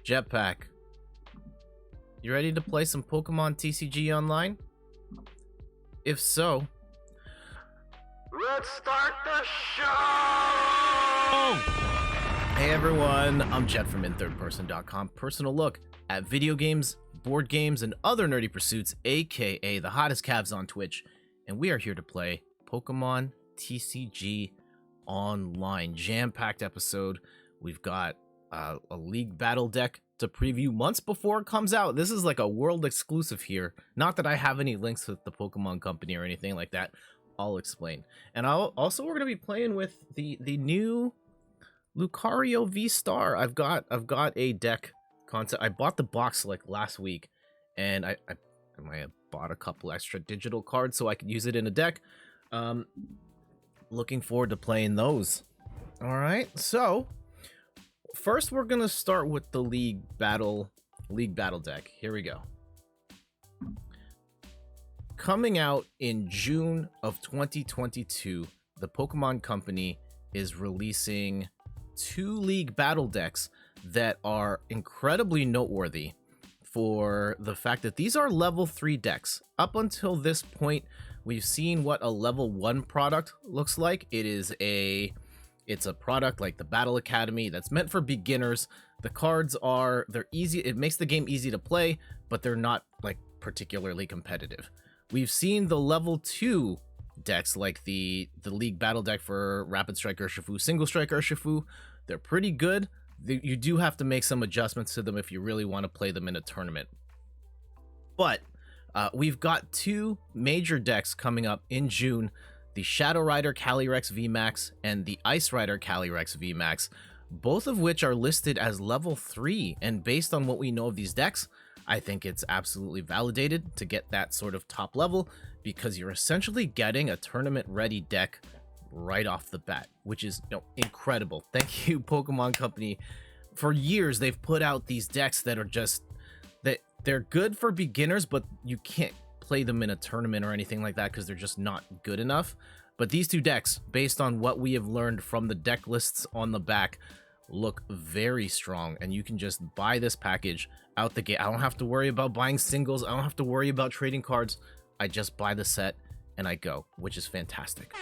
Jetpack, you ready to play some Pokemon TCG online? If so, let's start the show! Hey everyone, I'm Jet from inthirdperson.com. Personal look at video games, board games, and other nerdy pursuits, aka the hottest calves on Twitch, and we are here to play Pokemon TCG online. Jam-packed episode. We've got a league battle deck to preview months before it comes out. This is like a world exclusive here. Not that I have any links with the Pokemon company or anything like that. I'll explain. And we're going to be playing with the new Lucario VSTAR. I've got a deck concept. I bought the box like last week, and I might have bought a couple extra digital cards so I could use it in a deck. Looking forward to playing those. All right, so first we're gonna start with the league battle deck. Here we go. Coming out in June of 2022, the Pokemon Company is releasing 2 league battle decks that are incredibly noteworthy for the fact that these are level 3 decks. Up until this point, we've seen what a level 1 product looks like. It's a product like the Battle Academy that's meant for beginners. The cards they're easy. It makes the game easy to play, but they're not like particularly competitive. We've seen the level 2 decks like the League Battle deck for Rapid Strike Urshifu, Single Strike Urshifu. They're pretty good. You do have to make some adjustments to them if you really want to play them in a tournament. But we've got 2 major decks coming up in June. The Shadow Rider Calyrex VMAX and the Ice Rider Calyrex VMAX, both of which are listed as level 3. And based on what we know of these decks, I think it's absolutely validated to get that sort of top level, because you're essentially getting a tournament-ready deck right off the bat, which is incredible. Thank you, Pokemon Company. For years, they've put out these decks that are just they're good for beginners, but you can't play them in a tournament or anything like that because they're just not good enough. But these 2 decks, based on what we have learned from the deck lists on the back, look very strong, and you can just buy this package out the gate. I don't have to worry about buying singles. I don't have to worry about trading cards. I just buy the set and I go, which is fantastic.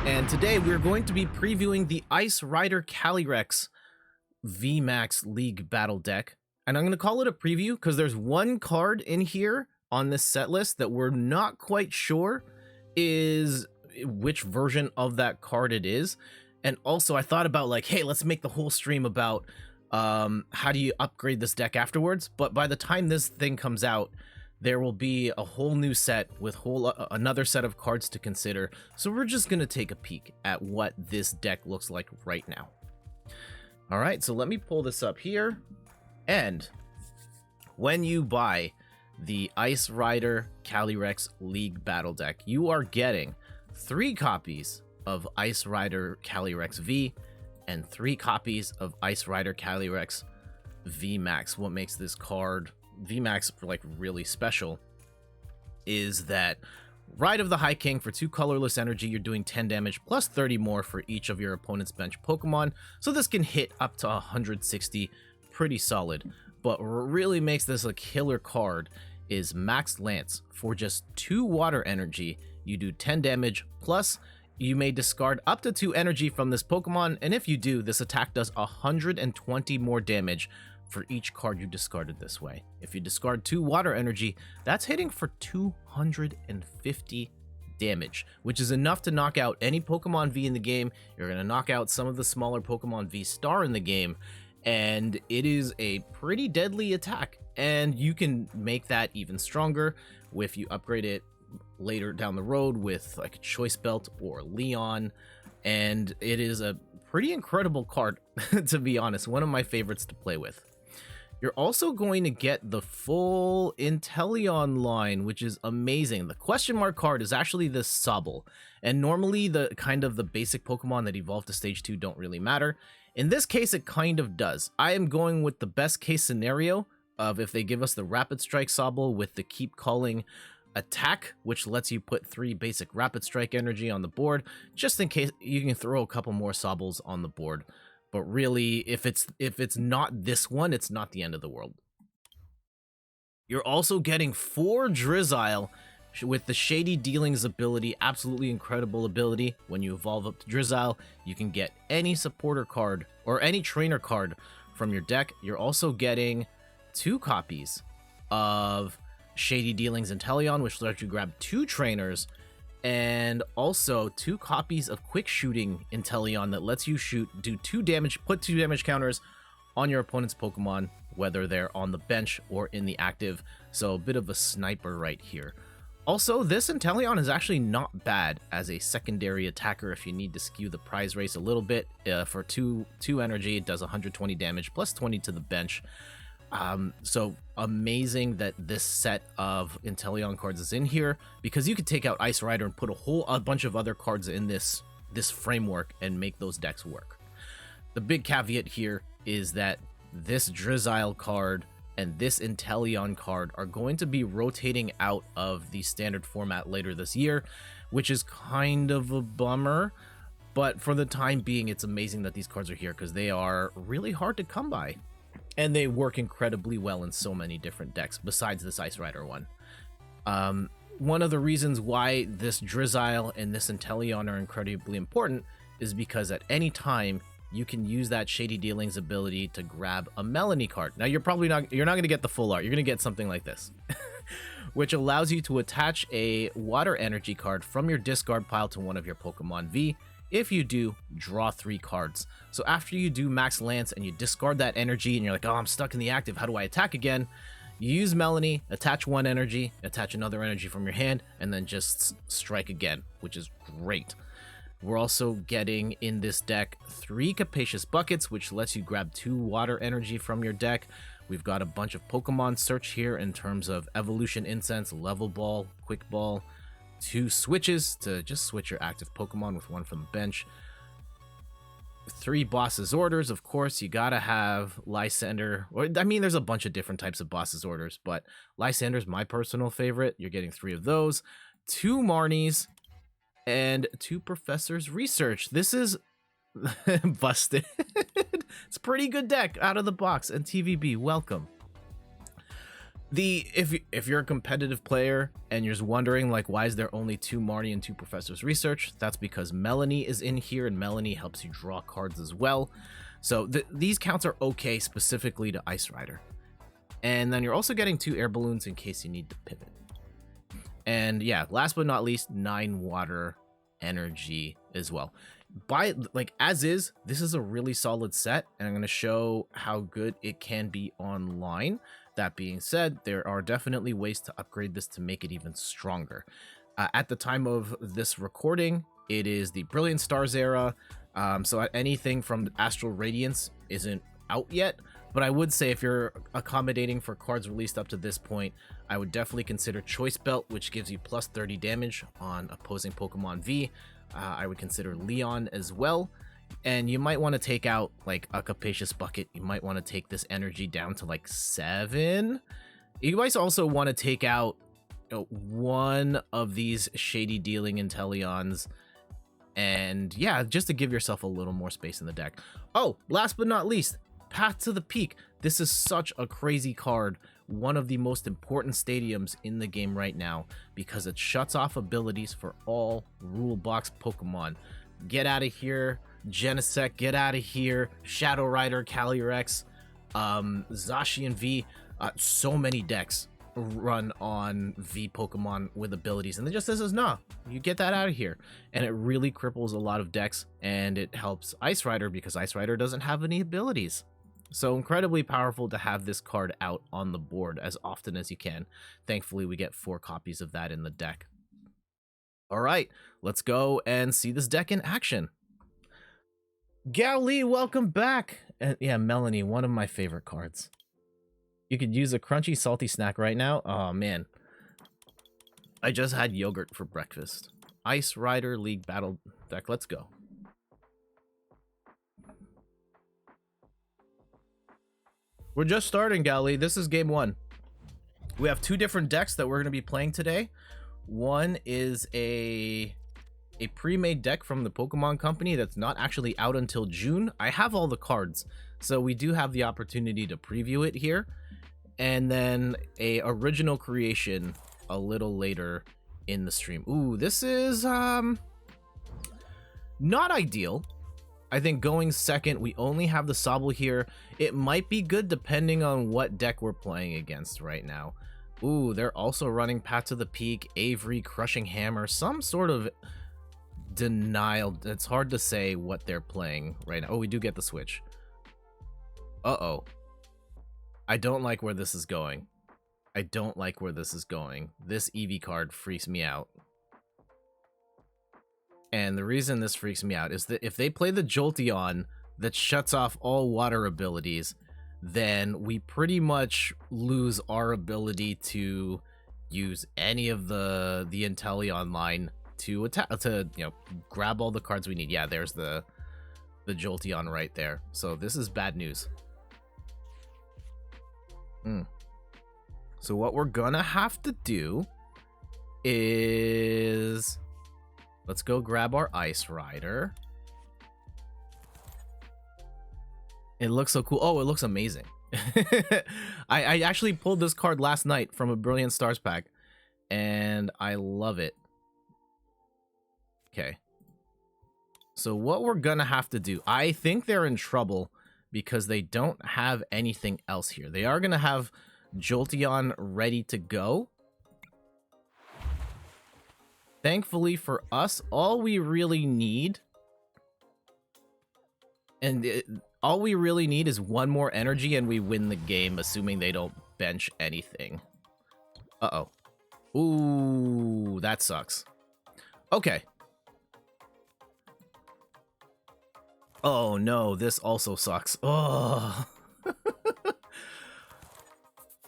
And today we're going to be previewing the Ice Rider Calyrex VMAX League Battle deck. And I'm going to call it a preview because there's one card in here on this set list that we're not quite sure is which version of that card it is. And also I thought about like, hey, let's make the whole stream about how do you upgrade this deck afterwards. But by the time this thing comes out, there will be a whole new set with another set of cards to consider. So we're just going to take a peek at what this deck looks like right now. All right, so let me pull this up here. And when you buy the Ice Rider Calyrex League Battle deck, you are getting 3 copies of Ice Rider Calyrex V and 3 copies of Ice Rider Calyrex VMAX. What makes this card VMAX like really special is that Ride of the High King for 2 colorless energy, you're doing 10 damage plus 30 more for each of your opponent's bench Pokemon. So this can hit up to 160. Pretty solid. But what really makes this a killer card is Max Lance. For just 2 water energy, you do 10 damage, plus you may discard up to 2 energy from this Pokemon, and if you do, this attack does 120 more damage for each card you discarded this way. If you discard 2 water energy, that's hitting for 250 damage, which is enough to knock out any Pokemon V in the game. You're going to knock out some of the smaller Pokemon V-Star in the game, and it is a pretty deadly attack, and you can make that even stronger if you upgrade it later down the road with like a Choice Belt or Leon. And it is a pretty incredible card to be honest, one of my favorites to play with. You're also going to get the full Inteleon line, which is amazing. The question mark card is actually the Sobble, and normally the kind of the basic Pokemon that evolve to stage 2 don't really matter. In this case, it kind of does. I am going with the best case scenario of if they give us the Rapid Strike Sobble with the Keep Calling attack, which lets you put 3 basic Rapid Strike energy on the board, just in case you can throw a couple more Sobbles on the board. But really, if it's not this one, it's not the end of the world. You're also getting 4 Drizzile with the Shady Dealings ability, absolutely incredible ability. When you evolve up to Drizzile, you can get any supporter card or any trainer card from your deck. You're also getting 2 copies of Shady Dealings Inteleon, which lets you grab 2 trainers, and also 2 copies of Quick Shooting Inteleon that lets you do 2 damage, put 2 damage counters on your opponent's Pokemon, whether they're on the bench or in the active. So a bit of a sniper right here. Also, this Inteleon is actually not bad as a secondary attacker if you need to skew the prize race a little bit. For 2 energy, it does 120 damage plus 20 to the bench. So amazing that this set of Inteleon cards is in here, because you could take out Ice Rider and put a bunch of other cards in this framework and make those decks work. The big caveat here is that this Drizzile card and this Inteleon card are going to be rotating out of the standard format later this year, which is kind of a bummer. But for the time being, it's amazing that these cards are here because they are really hard to come by. And they work incredibly well in so many different decks, besides this Ice Rider one. One of the reasons why this Drizzile and this Inteleon are incredibly important is because at any time, you can use that Shady Dealings ability to grab a Melanie card. Now, you're not going to get the full art. You're going to get something like this, which allows you to attach a Water Energy card from your discard pile to one of your Pokemon V. If you do, draw 3 cards. So after you do Max Lance and you discard that energy and you're like, oh, I'm stuck in the active, how do I attack again? You use Melanie, attach 1 energy, attach another energy from your hand, and then just strike again, which is great. We're also getting in this deck 3 Capacious Buckets, which lets you grab 2 water energy from your deck. We've got a bunch of Pokemon search here in terms of Evolution Incense, Level Ball, Quick Ball, 2 switches to just switch your active Pokemon with 1 from the bench. 3 Boss's Orders, of course, you gotta have Lysander. I mean, there's a bunch of different types of Boss's Orders, but Lysander's my personal favorite. You're getting 3 of those. 2 Marnies. And 2 Professor's Research. This is busted. It's a pretty good deck out of the box. And TVB, welcome. If you're a competitive player and you're just wondering, like, why is there only 2 Marnie and 2 Professor's Research? That's because Melanie is in here, and Melanie helps you draw cards as well. So these counts are okay specifically to Ice Rider. And then you're also getting 2 air balloons in case you need to pivot. And yeah, last but not least, 9 water energy as well. As is, this is a really solid set, and I'm going to show how good it can be online. That being said, there are definitely ways to upgrade this to make it even stronger. At the time of this recording, it is the Brilliant Stars era, so anything from Astral Radiance isn't out yet. But I would say if you're accommodating for cards released up to this point, I would definitely consider Choice Belt, which gives you plus 30 damage on opposing Pokemon V. I would consider Leon as well. And you might want to take out like a Capacious Bucket. You might want to take this energy down to like 7. You might also want to take out 1 of these Shady Dealing Inteleons. And yeah, just to give yourself a little more space in the deck. Oh, last but not least, Path to the Peak. This is such a crazy card, one of the most important stadiums in the game right now, because it shuts off abilities for all rule box Pokemon. Get out of here, Genesect, get out of here, Shadow Rider, Calyrex, Zacian V. So many decks run on V Pokemon with abilities, and it just says, nah, you get that out of here. And it really cripples a lot of decks, and it helps Ice Rider because Ice Rider doesn't have any abilities. So incredibly powerful to have this card out on the board as often as you can. Thankfully, we get 4 copies of that in the deck. All right, let's go and see this deck in action. Gali, welcome back. And yeah, Melanie, one of my favorite cards. You could use a crunchy, salty snack right now. Oh, man. I just had yogurt for breakfast. Ice Rider League Battle deck. Let's go. We're just starting, Gali. This is game 1. We have 2 different decks that we're going to be playing today. One is a a pre-made deck from the Pokemon Company that's not actually out until June. I have all the cards, so we do have the opportunity to preview it here. And then a original creation a little later in the stream. Ooh, this is not ideal. I think going second, we only have the Sobble here. It might be good depending on what deck we're playing against right now. Ooh, they're also running Path to the Peak, Avery, Crushing Hammer, some sort of denial. It's hard to say what they're playing right now. Oh, we do get the switch. Uh-oh. I don't like where this is going. I don't like where this is going. This Eevee card freaks me out. And the reason this freaks me out is that if they play the Jolteon that shuts off all water abilities, then we pretty much lose our ability to use any of the Inteleon line to attack, to, you know, grab all the cards we need. Yeah, there's the Jolteon right there. So this is bad news. So what we're gonna have to do is, let's go grab our Ice Rider. It looks so cool. Oh, it looks amazing. I actually pulled this card last night from a Brilliant Stars pack, and I love it. Okay. So what we're gonna have to do, I think they're in trouble because they don't have anything else here. They are gonna have Jolteon ready to go. Thankfully for us, all we really need, all we really need is one more energy and we win the game, assuming they don't bench anything. Uh-oh. Ooh, that sucks. Okay. Oh no, this also sucks. Oh.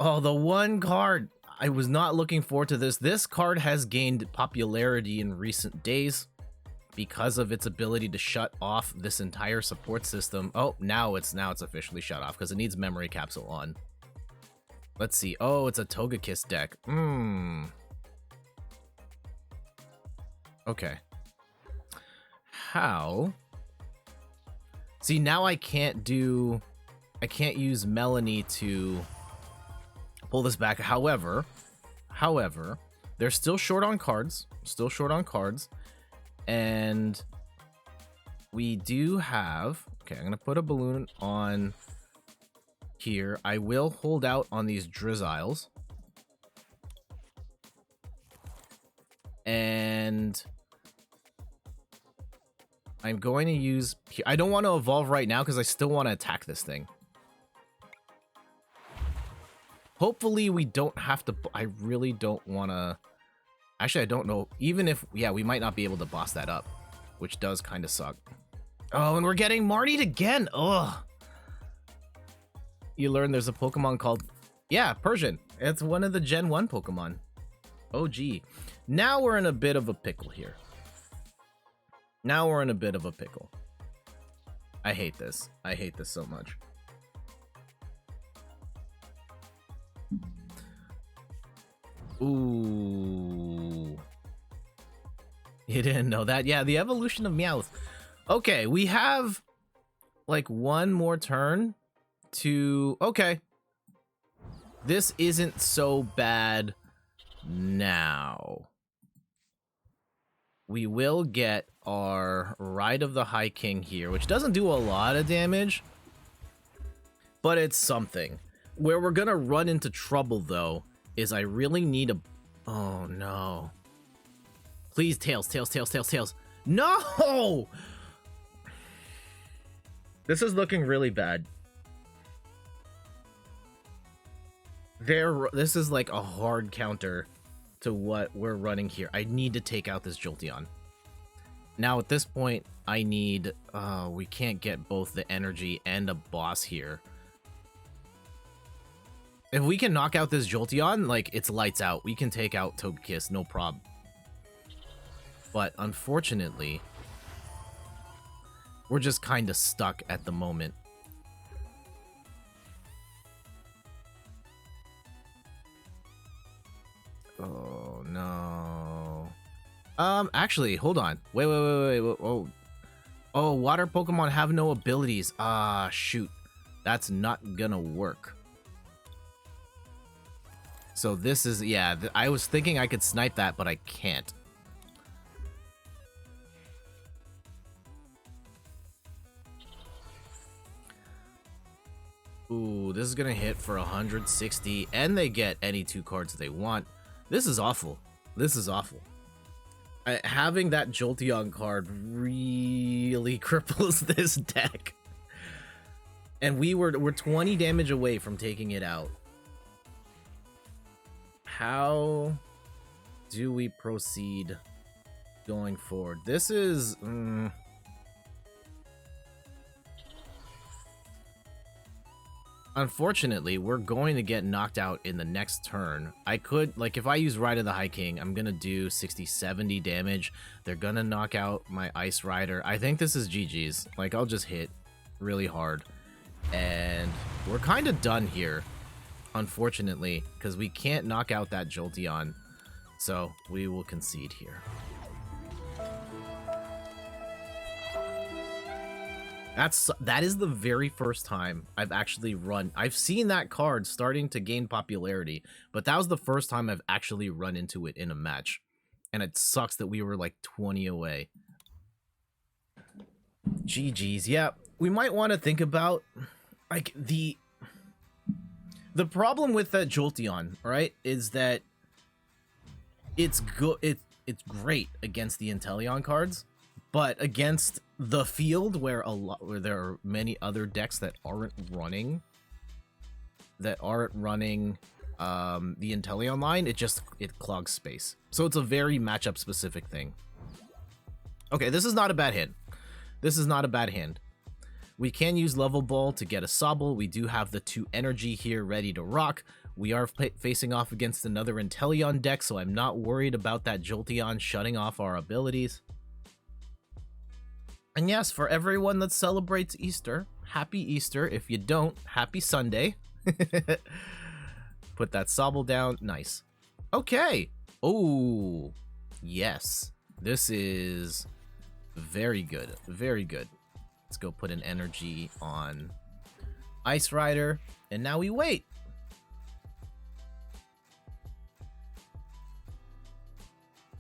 Oh, the one card. I was not looking forward to this. This card has gained popularity in recent days because of its ability to shut off this entire support system. Oh, now it's officially shut off because it needs memory capsule on. Let's see. Oh, it's a Togekiss deck. Okay. How? See, now I can't use Melanie to pull this back. However, they're still short on cards. And we do have, okay, I'm gonna put a balloon on here. I will hold out on these Drizziles. And I'm going to use, I don't want to evolve right now because I still want to attack this thing. Hopefully we don't have to, I really don't want to, actually I don't know, even if, yeah, we might not be able to boss that up, which does kind of suck. Oh, and we're getting Martied again. Ugh. You learn there's a Pokemon called, yeah, Persian. It's one of the Gen 1 Pokemon. Oh, gee. Now we're in a bit of a pickle here. I hate this. I hate this so much. Ooh. You didn't know that? Yeah, the evolution of Meowth. Okay, we have like one more turn to... Okay. This isn't so bad now. We will get our Ride of the High King here, which doesn't do a lot of damage, but it's something. Where we're gonna run into trouble, though, is I really need a... Oh, no. Please, Tails, Tails, Tails, Tails, Tails. No! This is looking really bad. This is like a hard counter to what we're running here. I need to take out this Jolteon. Now, at this point, I need... we can't get both the energy and a boss here. If we can knock out this Jolteon, like, it's lights out. We can take out Togekiss, no problem. But, unfortunately, we're just kind of stuck at the moment. Oh, no. Actually, hold on. Wait. Oh, oh, water Pokemon have no abilities. Ah, shoot. That's not gonna work. So this is, yeah, I was thinking I could snipe that, but I can't. Ooh, this is gonna hit for 160, and they get any 2 cards they want. This is awful. This is awful. Having that Jolteon card really cripples this deck. And we're 20 damage away from taking it out. How do we proceed going forward? This is... Unfortunately, we're going to get knocked out in the next turn. I could, like, if I use Ride of the High King, I'm going to do 60, 70 damage. They're going to knock out my Ice Rider. I think this is GG's. Like, I'll just hit really hard. And we're kind of done here, unfortunately, because we can't knock out that Jolteon. So we will concede here. That is the very first time I've actually run. I've seen that card starting to gain popularity, but that was the first time I've actually run into it in a match. And it sucks that we were like 20 away. GG's. Yeah, we might want to think about like the problem with that Jolteon, right, is that it's good. It's great against the Inteleon cards, but against the field where there are many other decks that aren't running the Inteleon line, it clogs space. So it's a very matchup specific thing. Okay, this is not a bad hand. This is not a bad hand. We can use Level Ball to get a Sobble. We do have the 2 energy here ready to rock. We are facing off against another Inteleon deck, so I'm not worried about that Jolteon shutting off our abilities. And yes, for everyone that celebrates Easter, happy Easter. If you don't, happy Sunday. Put that Sobble down. Nice. Okay. Oh, yes. This is very good. Very good. Let's go put an energy on Ice Rider. And now we wait.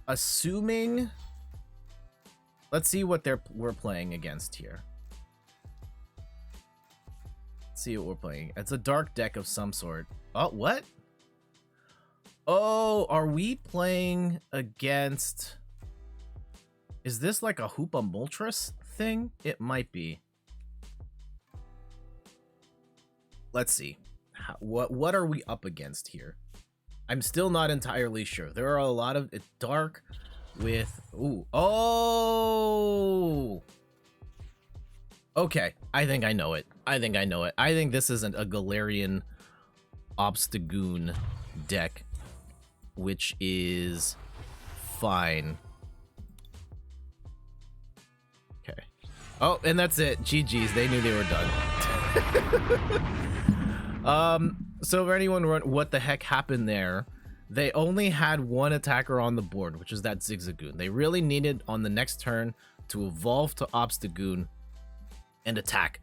Assuming... Let's see what we're playing against here. Let's see what we're playing. It's a dark deck of some sort. Oh, what? Oh, are we playing against... Is this like a Hoopa Moltres thing? It might be. Let's see. What are we up against here? I'm still not entirely sure. There are a lot of... It's dark... with oh, okay, I think I know it. I think this isn't a Galarian Obstagoon deck, which is fine. Okay. Oh, and that's it. GG's. They knew they were done. So for anyone wondering what the heck happened there, they only had 1 attacker on the board, which is that Zigzagoon. They really needed on the next turn to evolve to Obstagoon and attack.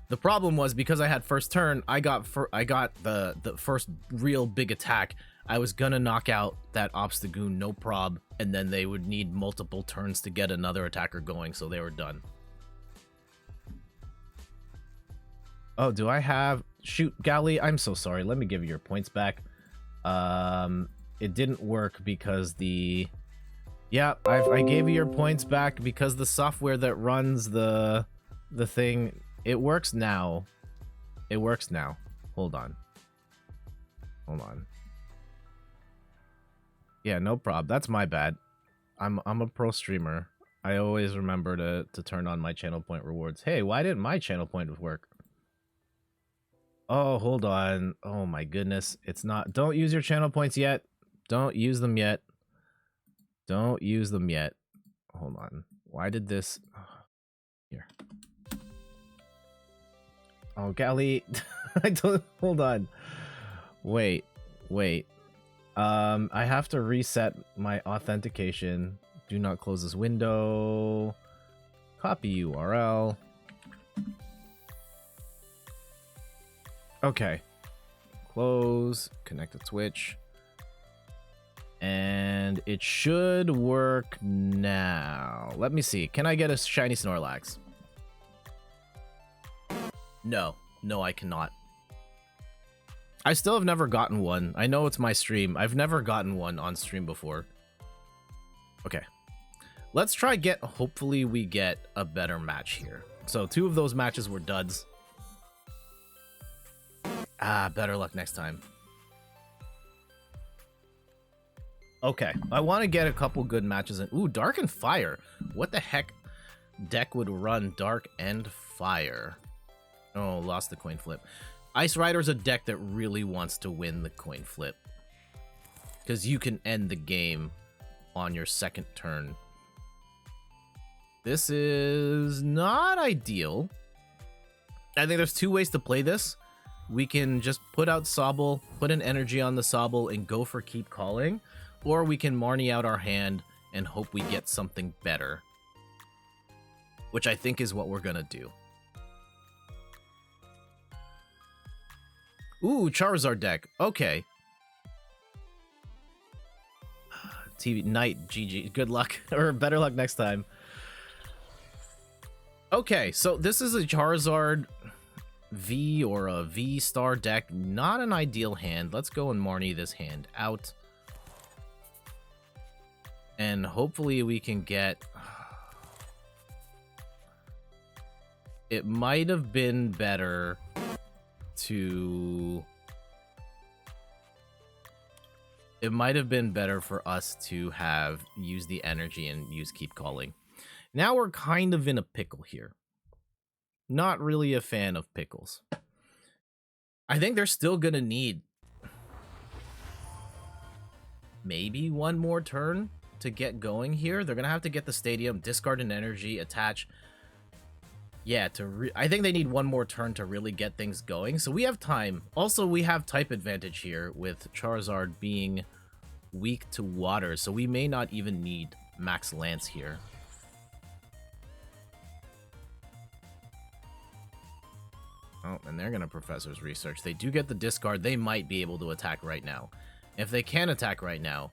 The problem was because I had first turn, I got the first real big attack. I was gonna knock out that Obstagoon no prob, and then they would need multiple turns to get another attacker going, so they were done. Oh, do I have... Shoot, Gali, I'm so sorry. Let me give you your points back. It didn't work because the... Yeah, I gave you your points back because the software that runs the thing, it works now. It works now. Hold on. Yeah, no problem. That's my bad. I'm a pro streamer. I always remember to turn on my channel point rewards. Hey, why didn't my channel point work? Oh, hold on. Oh my goodness. It's not... Don't use your channel points yet. Don't use them yet. Don't use them yet. Hold on. Why did this... Here. Oh, Gali. I don't... Hold on. Wait. I have to reset my authentication Do not close this window. Copy URL. Okay. Close. Connected switch. And it should work now. Let me see. Can I get a shiny Snorlax? No. No, I cannot. I still have never gotten one. I know it's my stream. I've never gotten one on stream before. Okay. Let's try get... Hopefully we get a better match here. So 2 of those matches were duds. Better luck next time. Okay, I want to get a couple good matches in. Ooh, Dark and Fire. What the heck deck would run Dark and Fire? Oh, lost the coin flip. Ice Rider's a deck that really wants to win the coin flip. Because you can end the game on your second turn. This is not ideal. I think there's 2 ways to play this. We can just put out Sobble, put an energy on the Sobble, and go for Keep Calling. Or we can Marnie out our hand and hope we get something better. Which I think is what we're gonna do. Ooh, Charizard deck. Okay. TV Night, GG. Good luck. Or better luck next time. Okay, so this is a Charizard V or a VSTAR deck. Not an ideal hand. Let's go and Marnie this hand out. And hopefully we can get... It might have been better to... It might have been better for us to have used the energy and use Keep Calling. Now we're kind of in a pickle here. Not really a fan of pickles. I think they're still gonna need maybe 1 more turn to get going here. They're gonna have to get the stadium, discard an energy, attach. Yeah, I think they need 1 more turn to really get things going. So we have time. Also, we have type advantage here with Charizard being weak to water. So we may not even need Max Lance here. Oh, and they're gonna Professor's Research. They do get the discard. They might be able to attack right now. If they can attack right now,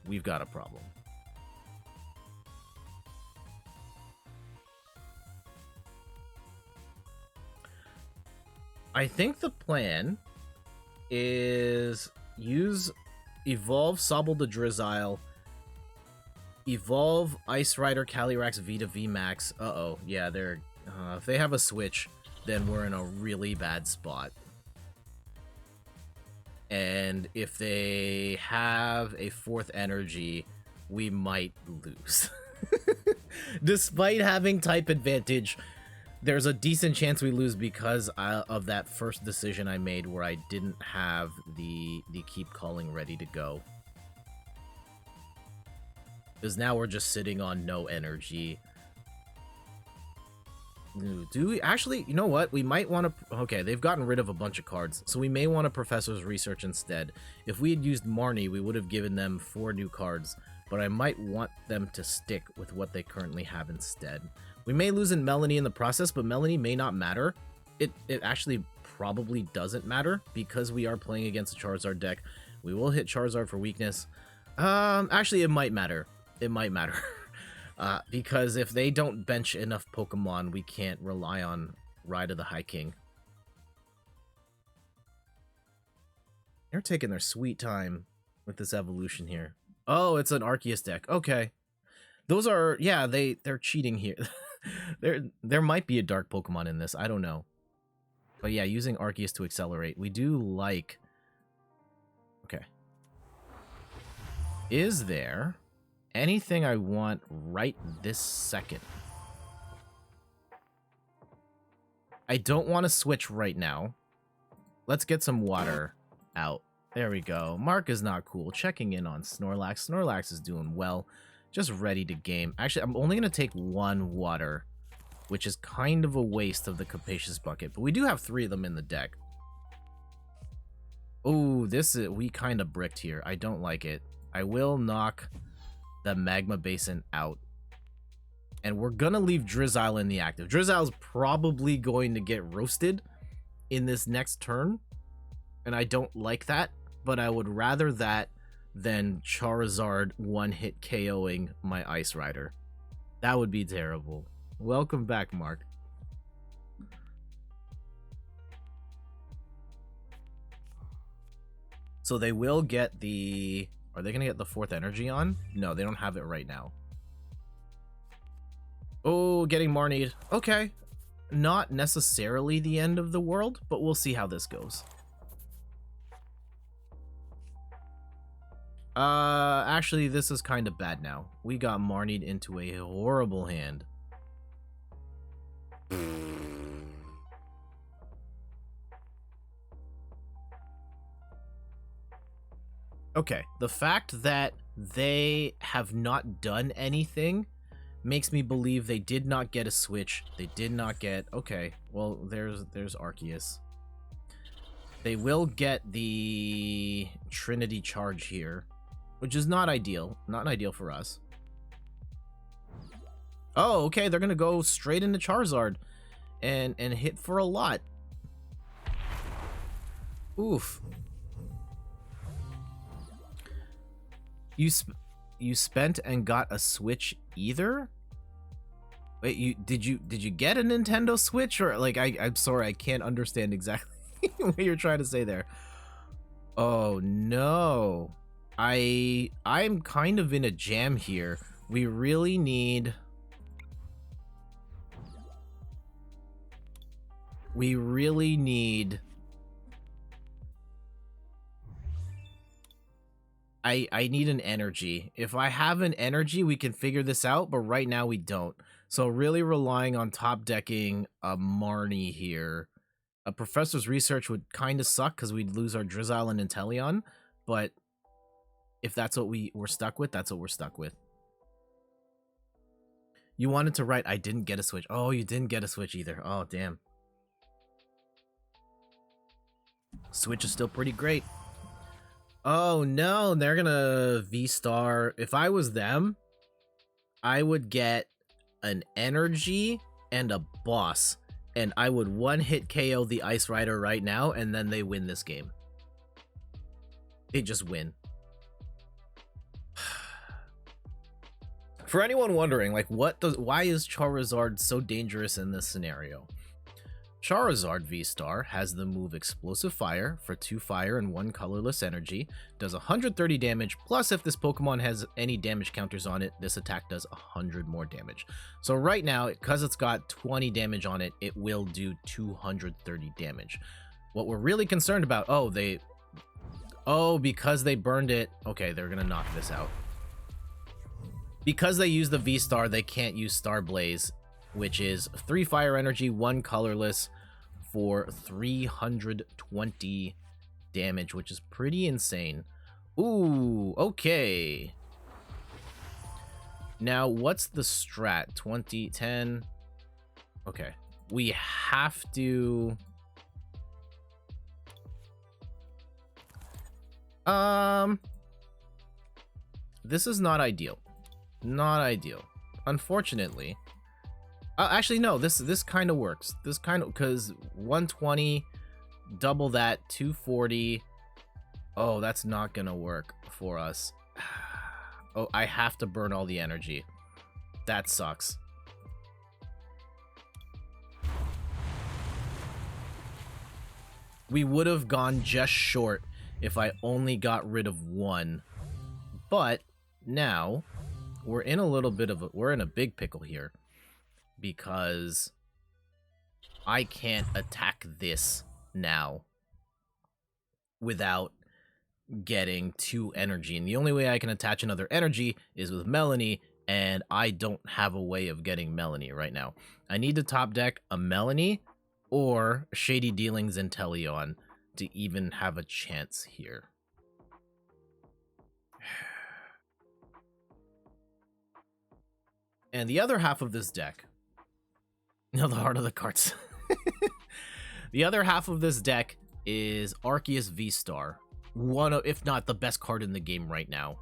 we've got a problem. I think the plan is evolve Sobble to Drizzile, evolve Ice Rider Calyrex V to VMAX. Uh-oh, yeah, they're if they have a switch, then we're in a really bad spot. And if they have a 4th energy, we might lose. Despite having type advantage, there's a decent chance we lose because of that first decision I made where I didn't have the Keep Calling ready to go. Because now we're just sitting on no energy. Do we actually, you know what? We might want to, okay, they've gotten rid of a bunch of cards, so we may want a Professor's Research instead. If we had used Marnie, we would have given them 4 new cards, but I might want them to stick with what they currently have instead. We may lose in Melanie in the process, but Melanie may not matter. It actually probably doesn't matter because we are playing against a Charizard deck. We will hit Charizard for weakness. Actually, it might matter. It might matter. Because if they don't bench enough Pokemon, we can't rely on Ride of the High King. They're taking their sweet time with this evolution here. Oh, it's an Arceus deck. Okay. Those are, yeah, they're cheating here. There might be a dark Pokemon in this. I don't know. But yeah, using Arceus to accelerate. We do like... Okay. Is there anything I want right this second? I don't want to switch right now. Let's get some water out. There we go. Mark is not cool. Checking in on Snorlax. Snorlax is doing well. Just ready to game. Actually, I'm only going to take 1 water, which is kind of a waste of the Capacious Bucket. But we do have 3 of them in the deck. Oh, we kind of bricked here. I don't like it. I will knock the Magma Basin out. And we're going to leave Drizzile in the active. Drizzile's probably going to get roasted in this next turn. And I don't like that. But I would rather that than Charizard one-hit KOing my Ice Rider. That would be terrible. Welcome back, Mark. So they will get the... Are they going to get the 4th energy on? No, they don't have it right now. Oh, getting Marnied. Okay. Not necessarily the end of the world, but we'll see how this goes. Actually, this is kind of bad now. We got Marnied into a horrible hand. Okay, the fact that they have not done anything makes me believe they did not get a switch. They did not get... Okay, well, there's Arceus. They will get the Trinity charge here, which is not ideal. Not ideal for us. Oh, okay, they're gonna go straight into Charizard and hit for a lot. Oof. You spent and got a Switch either? Wait, did you get a Nintendo Switch, or like I'm sorry, I can't understand exactly what you're trying to say there. Oh no. I'm kind of in a jam here. We really need I need an energy. If I have an energy, we can figure this out, but right now we don't. So really relying on top decking a Marnie here. A Professor's Research would kind of suck because we'd lose our Drizzile and Inteleon, but if that's what we're stuck with, that's what we're stuck with. You wanted to write, I didn't get a Switch. Oh, you didn't get a Switch either. Oh, damn. Switch is still pretty great. Oh no, they're gonna V-Star. If I was them, I would get an energy and a boss, and I would one-hit KO the Ice Rider right now, and then they win this game. They just win. For anyone wondering, like, why is Charizard so dangerous in this scenario? Charizard V-Star has the move Explosive Fire for 2 fire and 1 colorless energy, does 130 damage, plus if this Pokemon has any damage counters on it, this attack does 100 more damage. So right now, because it's got 20 damage on it, it will do 230 damage. What we're really concerned about, because they burned it, okay, they're gonna knock this out. Because they use the V-Star, they can't use Star Blaze, which is 3 fire energy, 1 colorless for 320 damage, which is pretty insane. Ooh, okay. Now, what's the strat? 20, 10. Okay. We have to... This is not ideal. Not ideal. Unfortunately... actually, no, this kind of works. This kind of, because 120, double that, 240. Oh, that's not gonna work for us. Oh, I have to burn all the energy. That sucks. We would have gone just short if I only got rid of 1. But now we're in a little bit of we're in a big pickle here. Because I can't attack this now without getting 2 energy. And the only way I can attach another energy is with Melanie, and I don't have a way of getting Melanie right now. I need to top deck a Melanie or Shady Dealings Inteleon to even have a chance here. And the other half of this deck... No, the heart of the cards. The other half of this deck is Arceus VSTAR. One of, if not the best card in the game right now.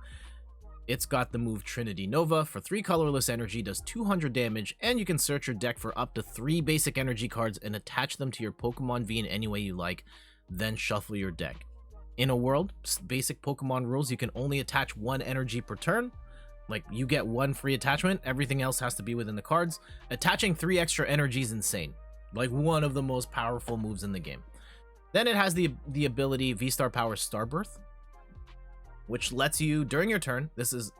It's got the move Trinity Nova. For 3 colorless energy, does 200 damage, and you can search your deck for up to 3 basic energy cards and attach them to your Pokemon V in any way you like, then shuffle your deck. In a world, basic Pokemon rules, you can only attach 1 energy per turn. Like, you get 1 free attachment, everything else has to be within the cards. Attaching 3 extra energy is insane. Like, one of the most powerful moves in the game. Then it has the ability VSTAR Power Starbirth, which lets you, during your turn, this is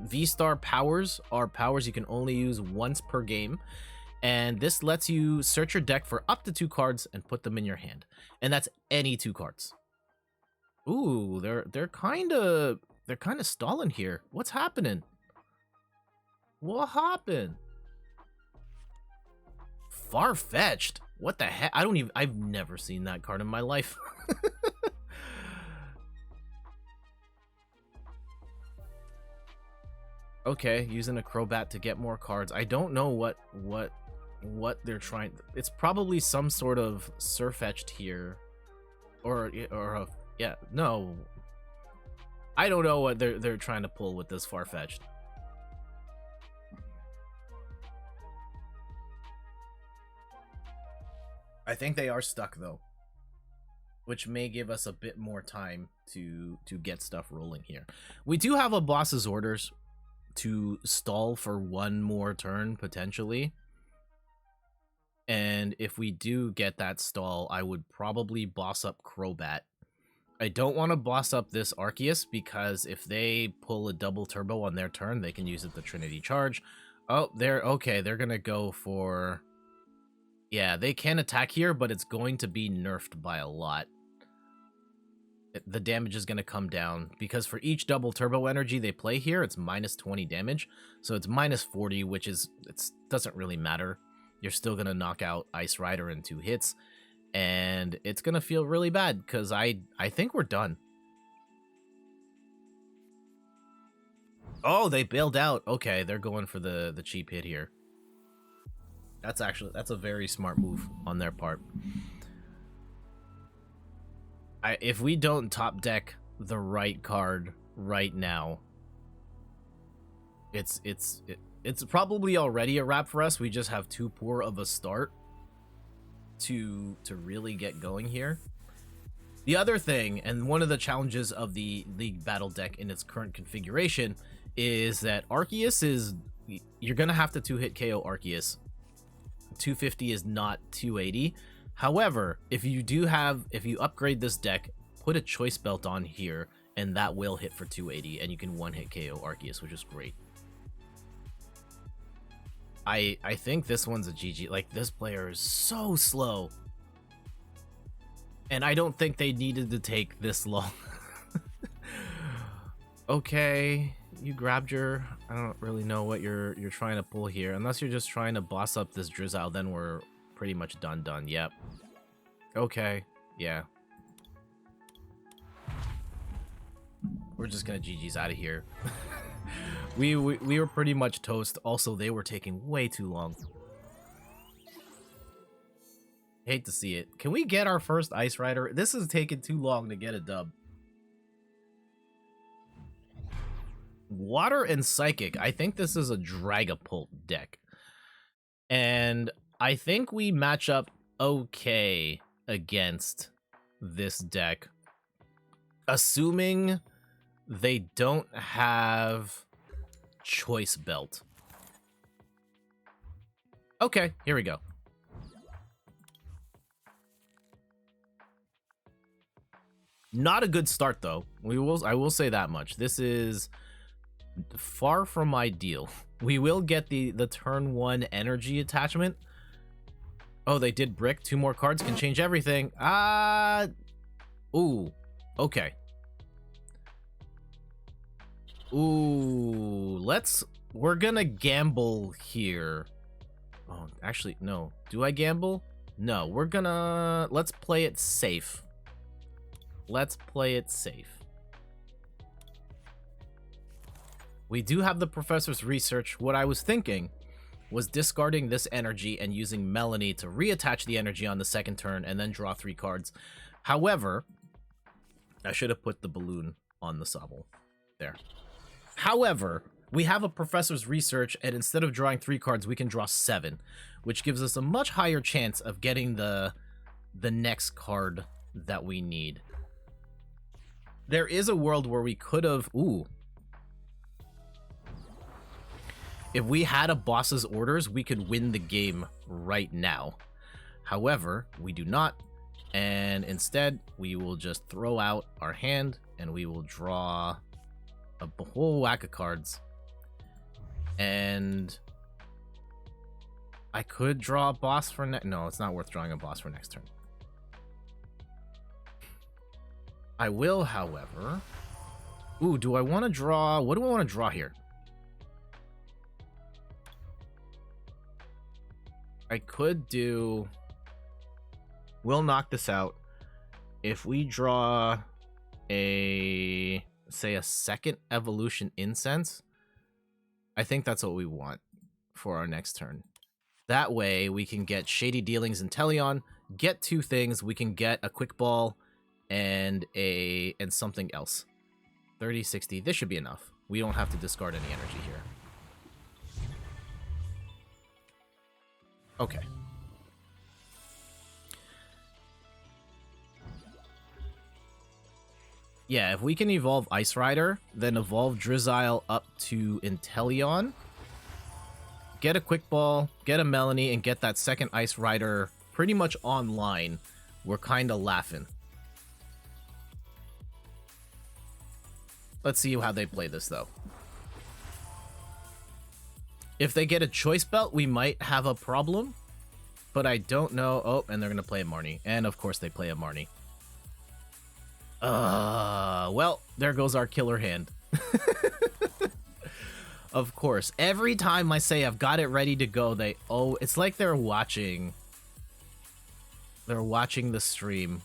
VSTAR powers are powers you can only use once per game, and this lets you search your deck for up to 2 cards and put them in your hand, and that's any 2 cards. Ooh, they're kind of stalling here. What's happening? What happened? Far-fetched. What the heck? I've never seen that card in my life. Okay, using a Crobat to get more cards. I don't know what they're trying. It's probably some sort of Surfetched here, or yeah, no. I don't know what they're trying to pull with this Farfetch'd. I think they are stuck though, which may give us a bit more time to get stuff rolling here. We do have a boss's orders to stall for 1 more turn potentially, and if we do get that stall, I would probably boss up Crobat. I don't want to boss up this Arceus because if they pull a double turbo on their turn, they can use it to Trinity Charge. Oh, they're gonna go for, yeah, they can attack here, but it's going to be nerfed by a lot. The damage is going to come down because for each double turbo energy they play here, it's minus 20 damage. So it's minus 40, which is, it doesn't really matter. You're still going to knock out Ice Rider in 2 hits. And it's going to feel really bad because I think we're done. Oh, they bailed out. Okay, they're going for the cheap hit here. That's a very smart move on their part. If we don't top deck the right card right now, it's probably already a wrap for us. We just have too poor of a start to really get going here. The other thing, and one of the challenges of the League Battle deck in its current configuration, is that Arceus is, you're gonna have to 2-hit KO Arceus. 250 is not 280. However, if you upgrade this deck, put a choice belt on here, and that will hit for 280, and you can 1-hit KO Arceus, which is great. I think this one's a GG. Like, this player is so slow. And I don't think they needed to take this long. Okay, you grabbed your, I don't really know what you're trying to pull here. Unless you're just trying to boss up this Drizzile, then we're pretty much done. Yep. Okay, yeah. We're just gonna GG's out of here. We were pretty much toast. Also, they were taking way too long. Hate to see it. Can we get our first Ice Rider? This is taking too long to get a dub. Water and Psychic. I think this is a Dragapult deck. And I think we match up okay against this deck. Assuming they don't have Choice Belt. Okay, here we go. Not a good start though. I will say that much. This is far from ideal. We will get the turn 1 energy attachment. Oh, they did brick. 2 more cards can change everything. Ooh. Okay. Ooh, we're gonna gamble here. Oh, actually, no. Do I gamble? No, let's play it safe. Let's play it safe. We do have the Professor's Research. What I was thinking was discarding this energy and using Melanie to reattach the energy on the 2nd turn and then draw 3 cards. However, I should have put the balloon on the Sobble. There. However, we have a professor's research, and instead of drawing 3 cards, we can draw 7, which gives us a much higher chance of getting the next card that we need. There is a world where we could have... Ooh. If we had a boss's orders, we could win the game right now. However, we do not, and instead, we will just throw out our hand, and we will draw a whole whack of cards. And I could draw a boss for next... No, it's not worth drawing a boss for next turn. I will, however... Ooh, do I want to draw... What do I want to draw here? I could do... We'll knock this out. If we draw a... say a second evolution incense, I think that's what we want for our next turn. That way we can get Shady Dealings and Teleon, get 2 things, we can get a quick ball and something else. 30, 60, this should be enough. We don't have to discard any energy here. Okay. Yeah, if we can evolve Ice Rider, then evolve Drizzile up to Inteleon, get a Quick Ball, get a Melanie, and get that second Ice Rider pretty much online, we're kind of laughing. Let's see how they play this, though. If they get a Choice Belt, we might have a problem, but I don't know. Oh, and they're going to play a Marnie. And, of course, they play a Marnie. Well, there goes our killer hand. Of course. Every time I say I've got it ready to go, they... Oh, it's like they're watching. They're watching the stream.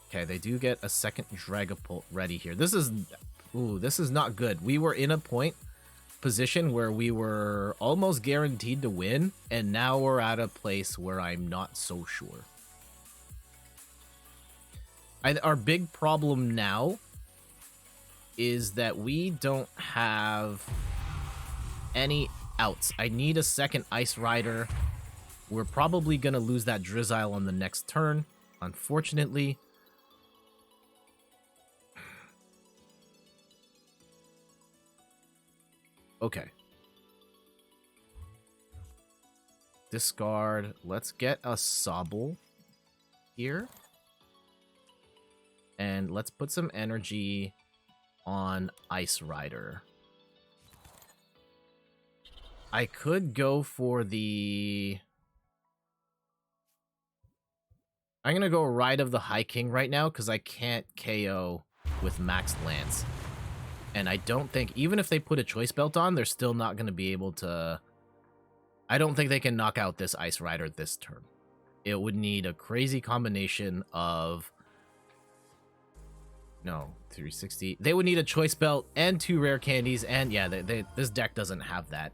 Okay, they do get a second Dragapult ready here. This is... Ooh, this is not good. We were in a position where we were almost guaranteed to win, and now we're at a place where I'm not so sure. Our big problem now is that we don't have any outs. I need a second Ice Rider. We're probably going to lose that Drizzile on the next turn, unfortunately. Okay. Discard. Let's get a Sobble here. And let's put some energy on Ice Rider. I could go for the... I'm going to go Ride of the High King right now because I can't KO with Max Lance. And I don't think, even if they put a Choice Belt on, they're still not going to be able to... I don't think they can knock out this Ice Rider this turn. It would need a crazy combination of... No, 360. They would need a Choice Belt and 2 rare candies, and yeah, this deck doesn't have that.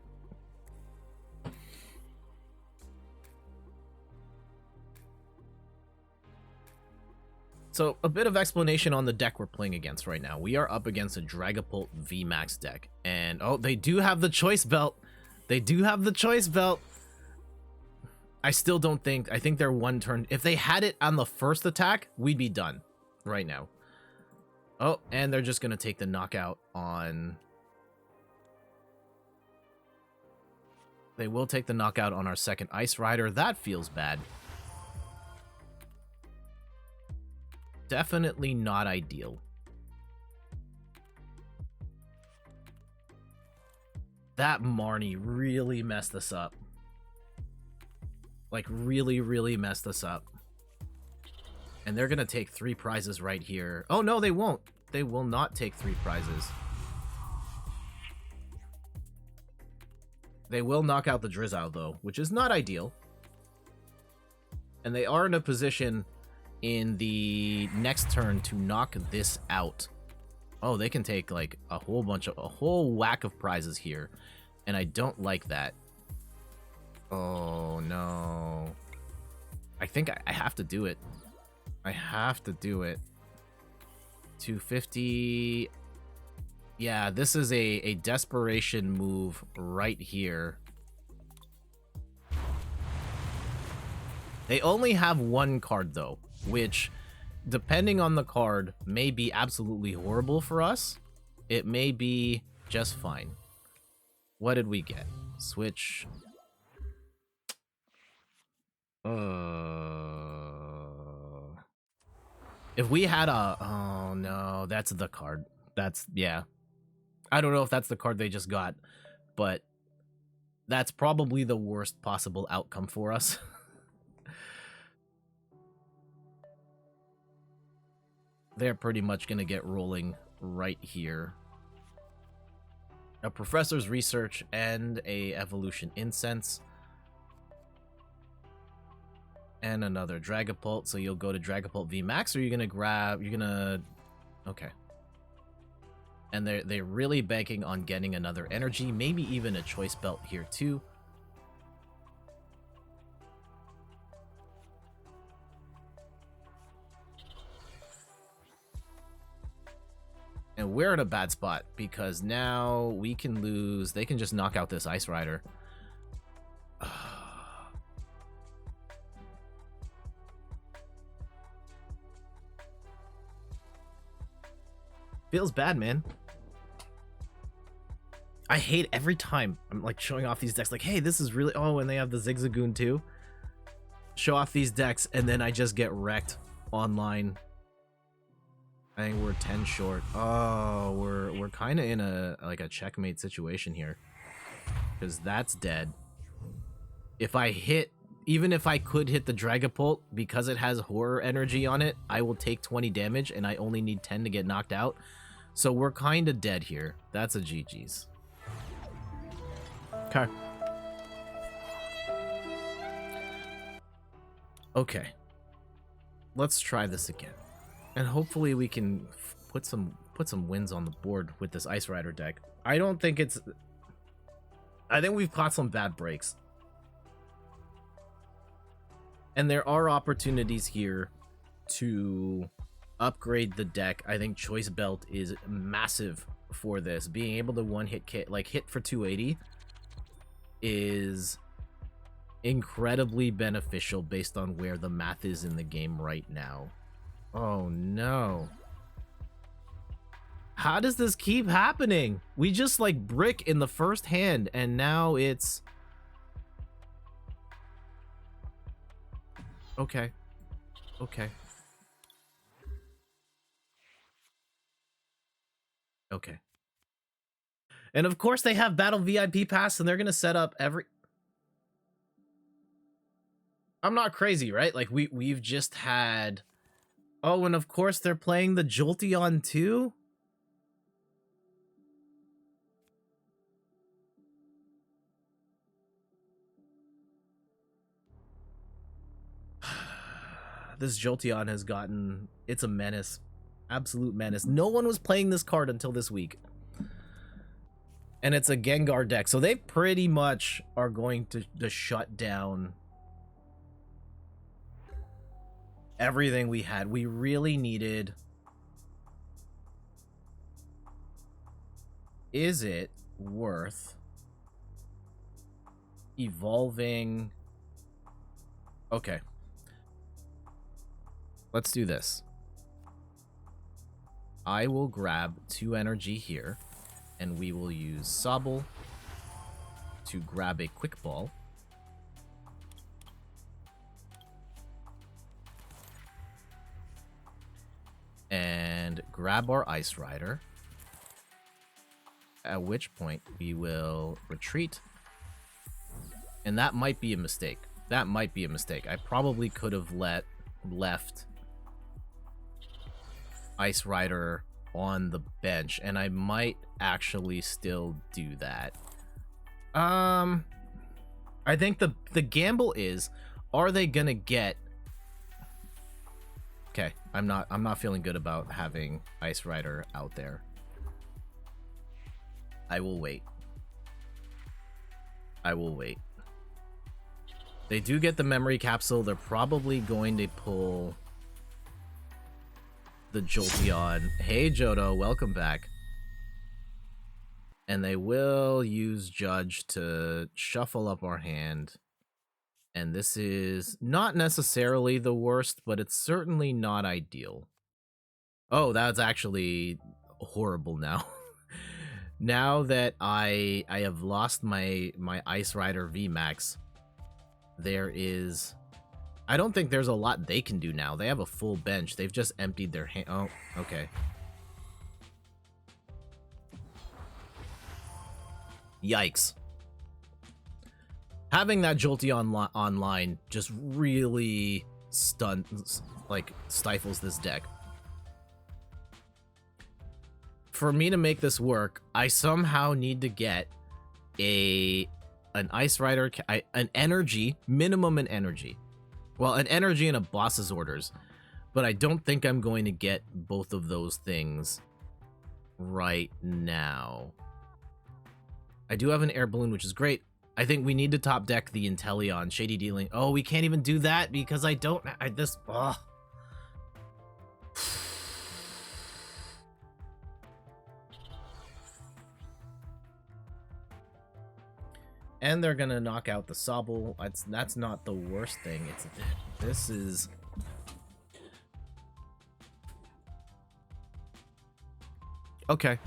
So, a bit of explanation on the deck we're playing against right now. We are up against a Dragapult VMAX deck, and oh, they do have the Choice Belt. They do have the Choice Belt. I still don't think... I think they're one turn... If they had it on the first attack, we'd be done right now. Oh, and they're just going to take the knockout on... They will take the knockout on our second Ice Rider. That feels bad. Definitely not ideal. That Marnie really messed us up. Like, really, really messed us up. And they're going to take 3 prizes right here. Oh, no, they won't. They will not take 3 prizes. They will knock out the Drizzile, though, which is not ideal. And they are in a position in the next turn to knock this out. Oh, they can take, like, a whole whack of prizes here. And I don't like that. Oh, no. I think I have to do it. I have to do it. 250. Yeah, this is a desperation move right here. They only have one card, though, which, depending on the card, may be absolutely horrible for us. It may be just fine. What did we get? Switch. If we had a... Oh, no, that's the card. That's... Yeah. I don't know if that's the card they just got, but that's probably the worst possible outcome for us. They're pretty much going to get rolling right here. A Professor's Research and a Evolution Incense. And another Dragapult. So you'll go to Dragapult VMAX, or you're going to grab... You're going to... Okay. And they're really banking on getting another energy, maybe even a Choice Belt here too. And we're in a bad spot because now we can lose. They can just knock out this Ice Rider. Feels bad, man. I hate every time I'm like showing off these decks like, hey, this is really... Oh, and they have the Zigzagoon too. Show off these decks and then I just get wrecked online. I think we're 10 short. Oh, we're kind of in a checkmate situation here. Because that's dead. If I hit... Even if I could hit the Dragapult, because it has Horror Energy on it, I will take 20 damage and I only need 10 to get knocked out. So we're kind of dead here. That's a GG's. Okay. Okay. Let's try this again. And hopefully we can put some wins on the board with this Ice Rider deck. I don't think it's... I think we've caught some bad breaks. And there are opportunities here to upgrade the deck. I think Choice Belt is massive for this. Being able to one-hit hit for 280 is incredibly beneficial based on where the math is in the game right now. Oh no. How does this keep happening? We just like brick in the first hand and now it's... Okay. Okay. Okay. And of course they have Battle VIP Pass and they're going to set up every... I'm not crazy, right? Like we've just had... Oh, and of course they're playing the Jolteon too? This Jolteon has gotten... It's a menace. Absolute menace. No one was playing this card until this week. And it's a Gengar deck. So they pretty much are going to shut down everything we had. We really needed... Is it worth evolving? Okay. Let's do this. I will grab 2 energy here, and we will use Sobble to grab a Quick Ball. And grab our Ice Rider. At which point we will retreat. And that might be a mistake. That might be a mistake. I probably could have left Ice Rider on the bench, and I might actually still do that. I think the gamble is, are they gonna get... Okay, I'm not feeling good about having Ice Rider out there. I will wait. I will wait. They do get the memory capsule. They're probably going to pull... the Jolteon. Hey, Johto, welcome back. And they will use Judge to shuffle up our hand. And this is not necessarily the worst, but it's certainly not ideal. Oh, that's actually horrible now. Now that I have lost my Ice Rider VMAX, there is... I don't think there's a lot they can do now. They have a full bench. They've just emptied their hand. Oh, okay. Yikes. Having that Jolteon online just really stifles this deck. For me to make this work, I somehow need to get an Ice Rider, an energy, minimum an energy. Well, an energy and a boss's orders. But I don't think I'm going to get both of those things right now. I do have an air balloon, which is great. I think we need to top deck the Inteleon, Shady Dealing. Oh, we can't even do that because I don't... Ugh. And they're gonna knock out the Sobble. That's not the worst thing. This is... Okay.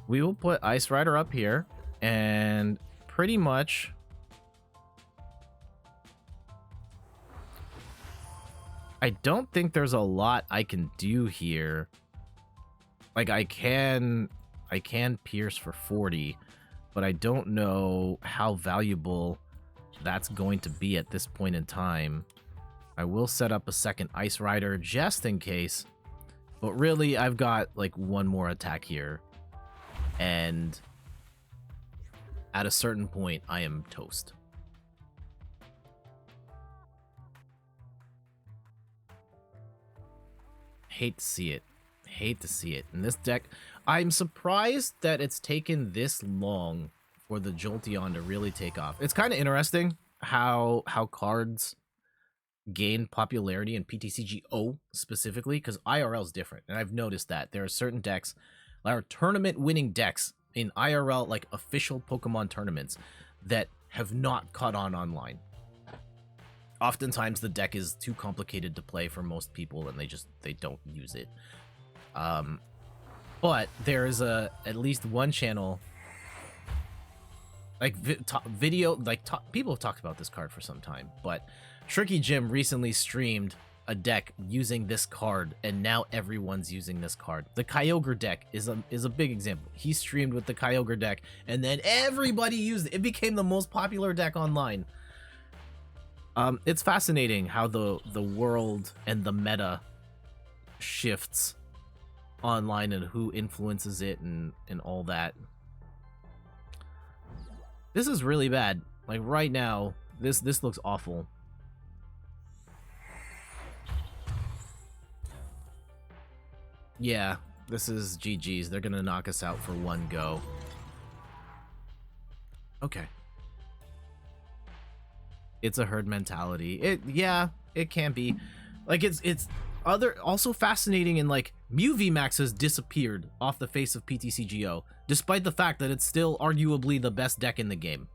We will put Ice Rider up here, and pretty much... I don't think there's a lot I can do here. Like, I can pierce for 40, but I don't know how valuable that's going to be at this point in time. I will set up a second Ice Rider just in case, but really I've got like one more attack here, and at a certain point I am toast. Hate to see it. Hate to see it. In this deck, I'm surprised that it's taken this long for the Jolteon to really take off. It's kind of interesting how cards gain popularity in PTCGO specifically, because IRL is different, and I've noticed that there are certain decks, there are tournament-winning decks in IRL, like official Pokemon tournaments, that have not caught on online. Oftentimes, the deck is too complicated to play for most people, and they don't use it. But there is at least one channel, like people have talked about this card for some time, but Tricky Jim recently streamed a deck using this card, and now everyone's using this card. The Kyogre deck is a big example. He streamed with the Kyogre deck, and then everybody used it. It became the most popular deck online. It's fascinating how the world and the meta shifts online and who influences it and all that. This is really bad. Like right now, this looks awful. Yeah, this is GG's. They're gonna knock us out for one go. Okay. It's a herd mentality. Yeah, it can be. Like it's also fascinating, in like Mew VMAX has disappeared off the face of PTCGO, despite the fact that it's still arguably the best deck in the game.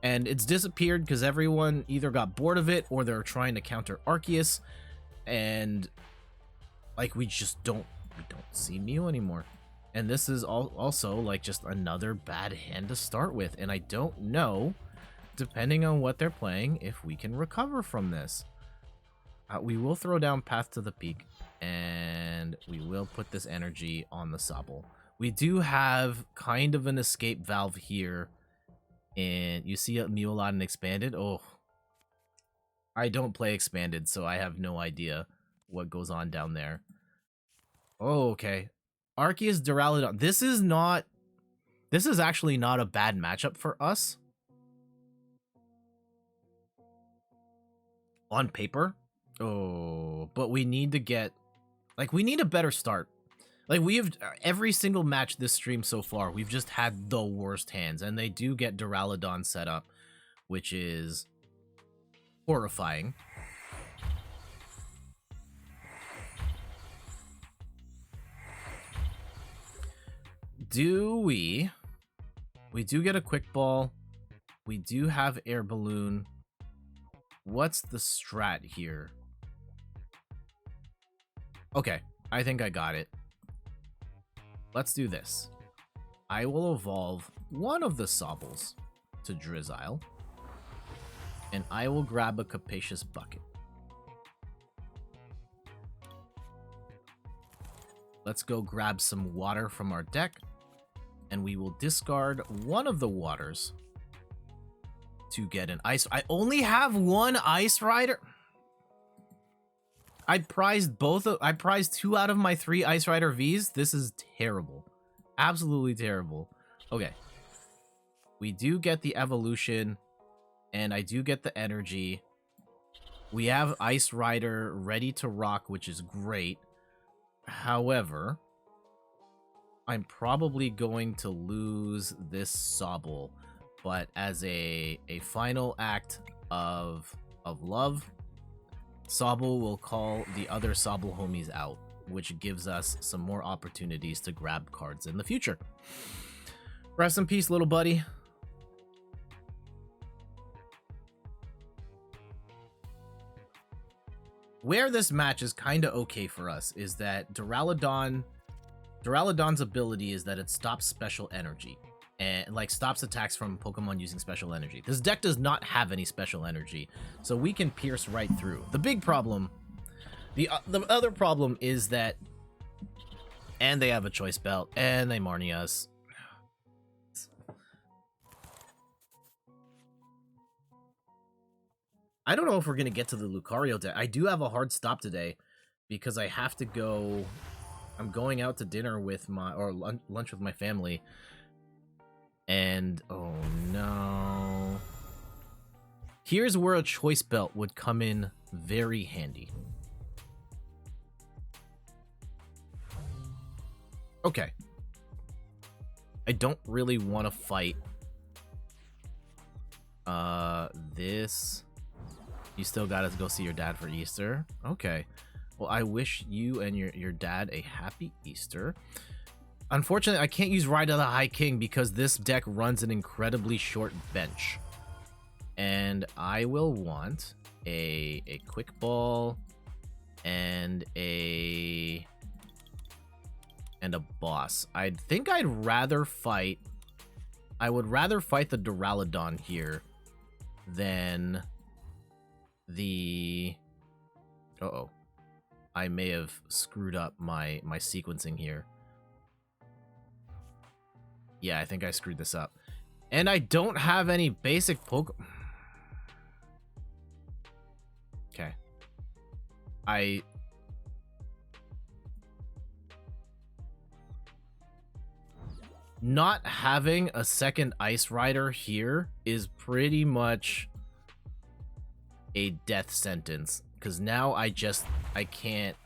And it's disappeared because everyone either got bored of it or they're trying to counter Arceus, and like we don't see Mew anymore. And this is also like just another bad hand to start with, and I don't know, depending on what they're playing, if we can recover from this. We will throw down Path to the Peak, and we will put this energy on the Sobble. We do have kind of an escape valve here, and you see a Mew-a-Lot Expanded. Oh, I don't play Expanded, so I have no idea what goes on down there. Oh, okay. Arceus Duraludon. This is actually not a bad matchup for us. On paper. Oh, but we need to get, like, we need a better start. Like, we have, every single match this stream so far, we've just had the worst hands, and they do get Duraludon set up, which is horrifying. Do we? We do get a quick ball. We do have air balloon. What's the strat here? Okay, I think I got it. Let's do this. I will evolve one of the Sobbles to Drizzile, and I will grab a Capacious Bucket. Let's go grab some water from our deck, and we will discard one of the waters to get an ice. I only have one Ice Rider. I prized I prized 2 out of my 3 Ice Rider Vs. This is terrible. Absolutely terrible. Okay. We do get the evolution, and I do get the energy. We have Ice Rider ready to rock, which is great. However, I'm probably going to lose this Sobble, but as a final act of love, Sobble will call the other Sobble homies out, which gives us some more opportunities to grab cards in the future. Rest in peace, little buddy. Where this match is kind of okay for us is that Duraludon's ability is that it stops special energy and like stops attacks from Pokemon using special energy. This deck does not have any special energy, so we can pierce right through. The big problem, the other problem is that, and they have a choice belt, and they Marnie us. I don't know if we're going to get to the Lucario deck. I do have a hard stop today because I have to go. I'm going out to dinner with lunch with my family. And oh no. Here's where a choice belt would come in very handy. Okay. I don't really want to fight this. You still gotta go see your dad for Easter? Okay. Well, I wish you and your dad a happy Easter. Unfortunately, I can't use Ride of the High King because this deck runs an incredibly short bench. And I will want a quick ball and a boss. I think I would rather fight the Duraludon here than the I may have screwed up my sequencing here. Yeah, I think I screwed this up. And I don't have any basic Okay. Not having a second Ice Rider here is pretty much a death sentence, because now I can't.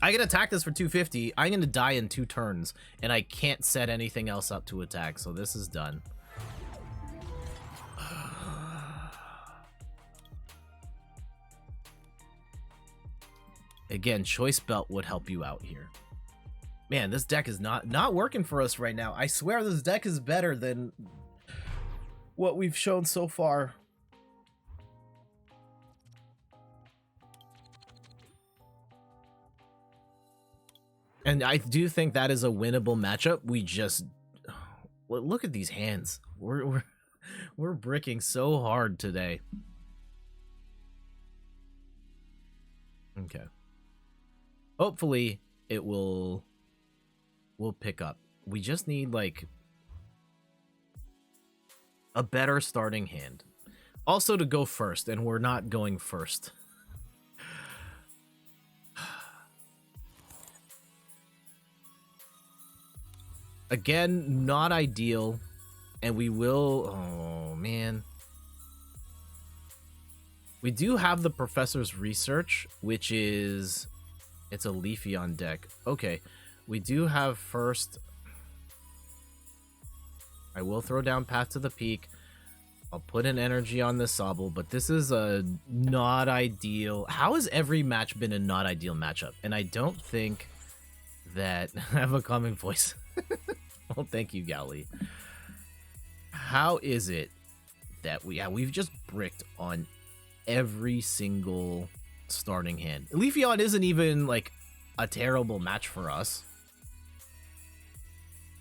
I can attack this for 250. I'm gonna die in 2 turns, and I can't set anything else up to attack, so this is done. Again, Choice Belt would help you out here. Man, this deck is not working for us right now. I swear this deck is better than what we've shown so far. And I do think that is a winnable matchup. We just look at these hands. We're bricking so hard today. Okay. Hopefully it will pick up. We just need like a better starting hand. Also to go first, and we're not going first. Again, not ideal, and we will. Oh man, we do have the Professor's Research, which is it's a Leafeon deck. Okay, we do have first. I will throw down Path to the Peak. I'll put an energy on the Sobble, but this is a not ideal. How has every match been a not ideal matchup? And I don't think that I have a calming voice. Well, thank you, Gally. How is it that we've just bricked on every single starting hand? Leafeon isn't even like a terrible match for us.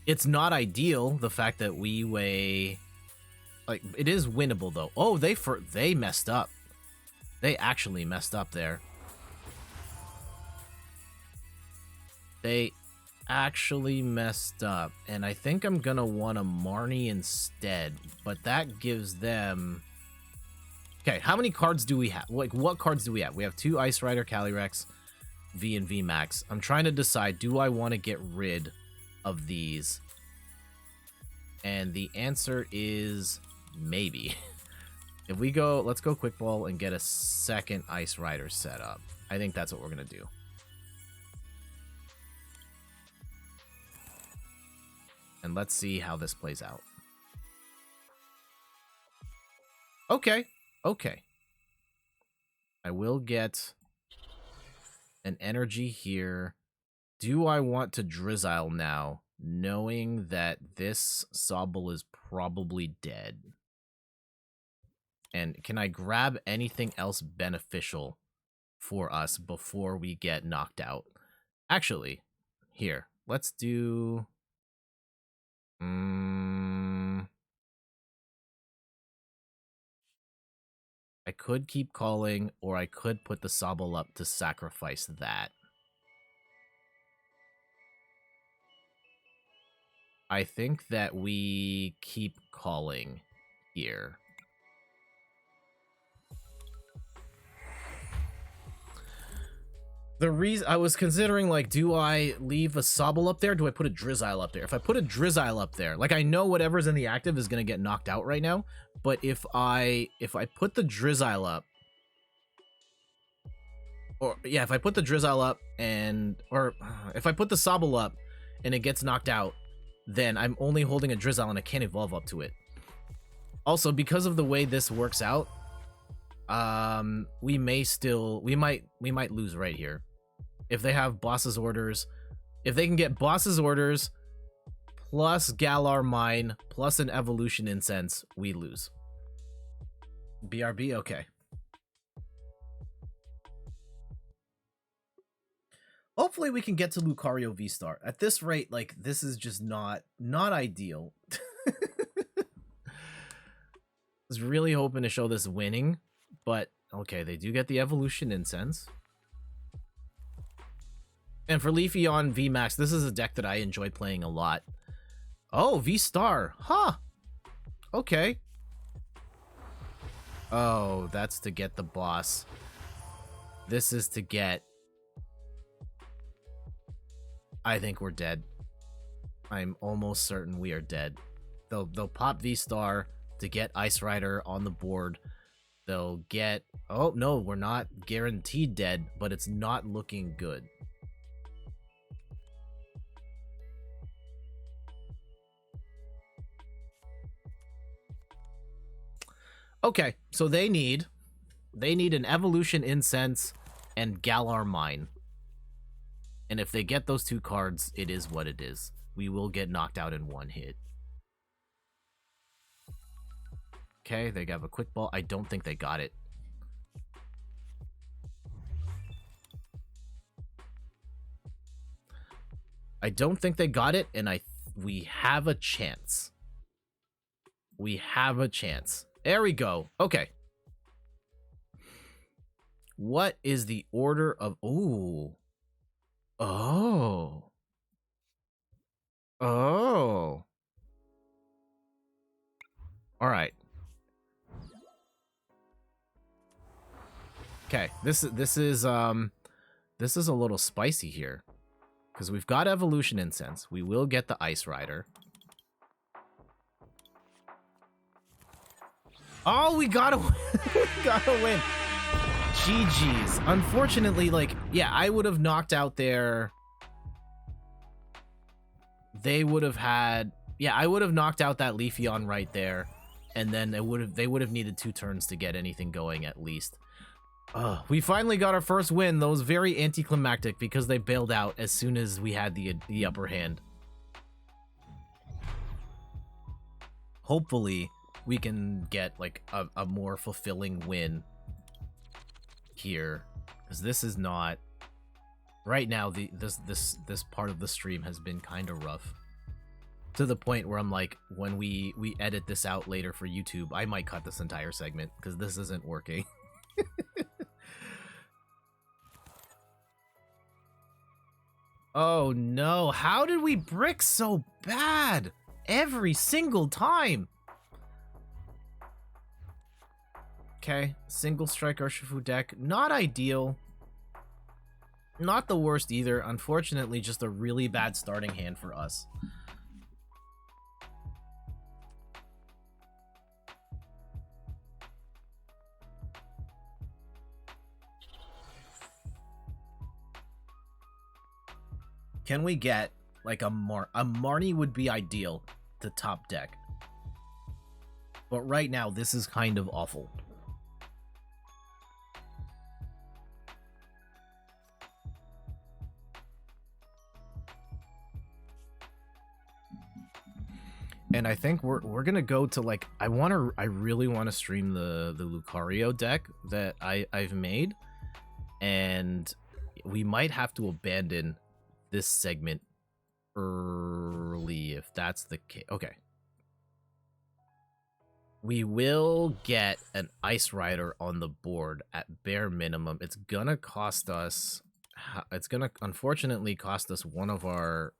It's not ideal, the fact that we weigh, like, it is winnable though. Oh, they messed up. They actually messed up there. They actually messed up, and I think I'm gonna want a Marnie instead, but that gives them... Okay, how many cards do we have? Like, what cards do we have? We have 2 Ice Rider Calyrex, V and VMAX. I'm trying to decide, do I want to get rid of these? And the answer is maybe. If we go, let's go Quick Ball and get a second Ice Rider set up. I think that's what we're gonna do. And let's see how this plays out. Okay, okay. I will get an energy here. Do I want to Drizzile now, knowing that this Sobble is probably dead? And can I grab anything else beneficial for us before we get knocked out? Actually, here, let's do... I could keep calling, or I could put the Sobble up to sacrifice that. I think that we keep calling here. The reason I was considering, like, do I leave a Sobble up there? Do I put a Drizzile up there? If I put a Drizzile up there, like, I know whatever's in the active is gonna get knocked out right now, but if I put the Drizzile up, or yeah, if I put the Drizzile up or if I put the Sobble up and it gets knocked out, then I'm only holding a Drizzile and I can't evolve up to it. Also, because of the way this works out, we might lose right here. If they have boss's orders, if they can get boss's orders plus Galar Mine plus an evolution incense, we lose. BRB, okay. Hopefully we can get to Lucario VSTAR. At this rate, like, this is just not ideal. I was really hoping to show this winning, but okay, they do get the evolution incense. And for Leafeon VMAX, this is a deck that I enjoy playing a lot. Oh, VSTAR. Huh. Okay. Oh, that's to get the boss. This is to get... I think we're dead. I'm almost certain we are dead. They'll pop VSTAR to get Ice Rider on the board. They'll get... Oh, no, we're not guaranteed dead, but it's not looking good. Okay, so they need an evolution incense and Galar Mine. And if they get those 2 cards, it is what it is. We will get knocked out in 1 hit. Okay, they have a Quick Ball. I don't think they got it. I don't think they got it, and we have a chance. We have a chance. There we go. Okay. What is the order of... Ooh. Oh. Oh. All right. Okay. This is a little spicy here, because we've got evolution incense. We will get the Ice Rider. Oh, we gotta win. We gotta win. GG's. Unfortunately, like, yeah, I would have knocked out their... They would have had... Yeah, I would have knocked out that Leafeon right there, and then they would have needed 2 turns to get anything going at least. We finally got our first win. That was very anticlimactic because they bailed out as soon as we had the upper hand. hopefully we can get like a more fulfilling win here, because this is not right now. This part of the stream has been kind of rough, to the point where I'm like, when we edit this out later for YouTube, I might cut this entire segment because this isn't working. Oh no, how did we brick so bad every single time? Okay, single strike Urshifu deck, not ideal. Not the worst either, unfortunately just a really bad starting hand for us. Can we get like a Marnie would be ideal to top deck. But right now this is kind of awful. And I think we're gonna go to like I really want to stream the Lucario deck that I've made, and we might have to abandon this segment early if that's the case. Okay, we will get an Ice Rider on the board at bare minimum. It's gonna cost us. It's gonna unfortunately cost us one of our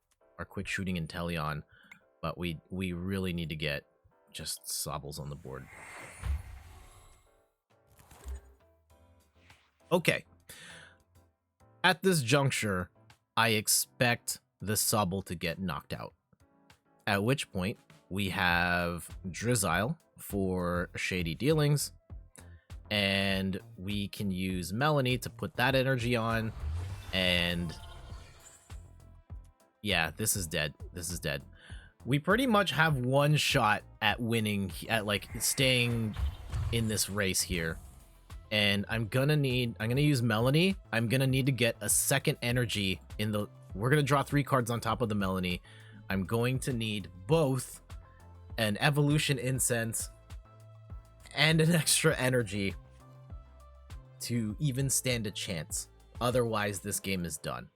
quick shooting Inteleon. But we really need to get just Sobbles on the board. Okay. At this juncture, I expect the Sobble to get knocked out. At which point, we have Drizzile for Shady Dealings. And we can use Melanie to put that energy on. And yeah, this is dead. This is dead. We pretty much have one shot at winning, at like staying in this race here. And I'm gonna use Melanie. I'm gonna need to get a second energy in the, we're gonna draw 3 cards on top of the Melanie. I'm going to need both an Evolution Incense and an extra energy to even stand a chance. Otherwise, this game is done.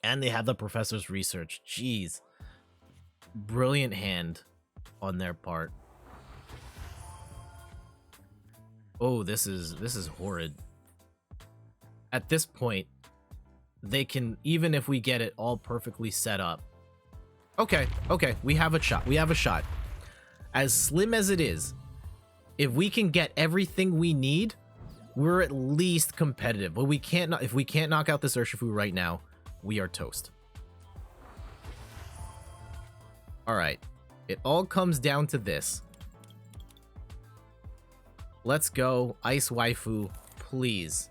And they have the Professor's Research. Jeez. Brilliant hand on their part. Oh, this is horrid. At this point, they can, even if we get it all perfectly set up. Okay, we have a shot. We have a shot. As slim as it is, if we can get everything we need, we're at least competitive. But we can't, if we can't knock out this Urshifu right now, we are toast. Alright, it all comes down to this. Let's go, Ice Waifu, please.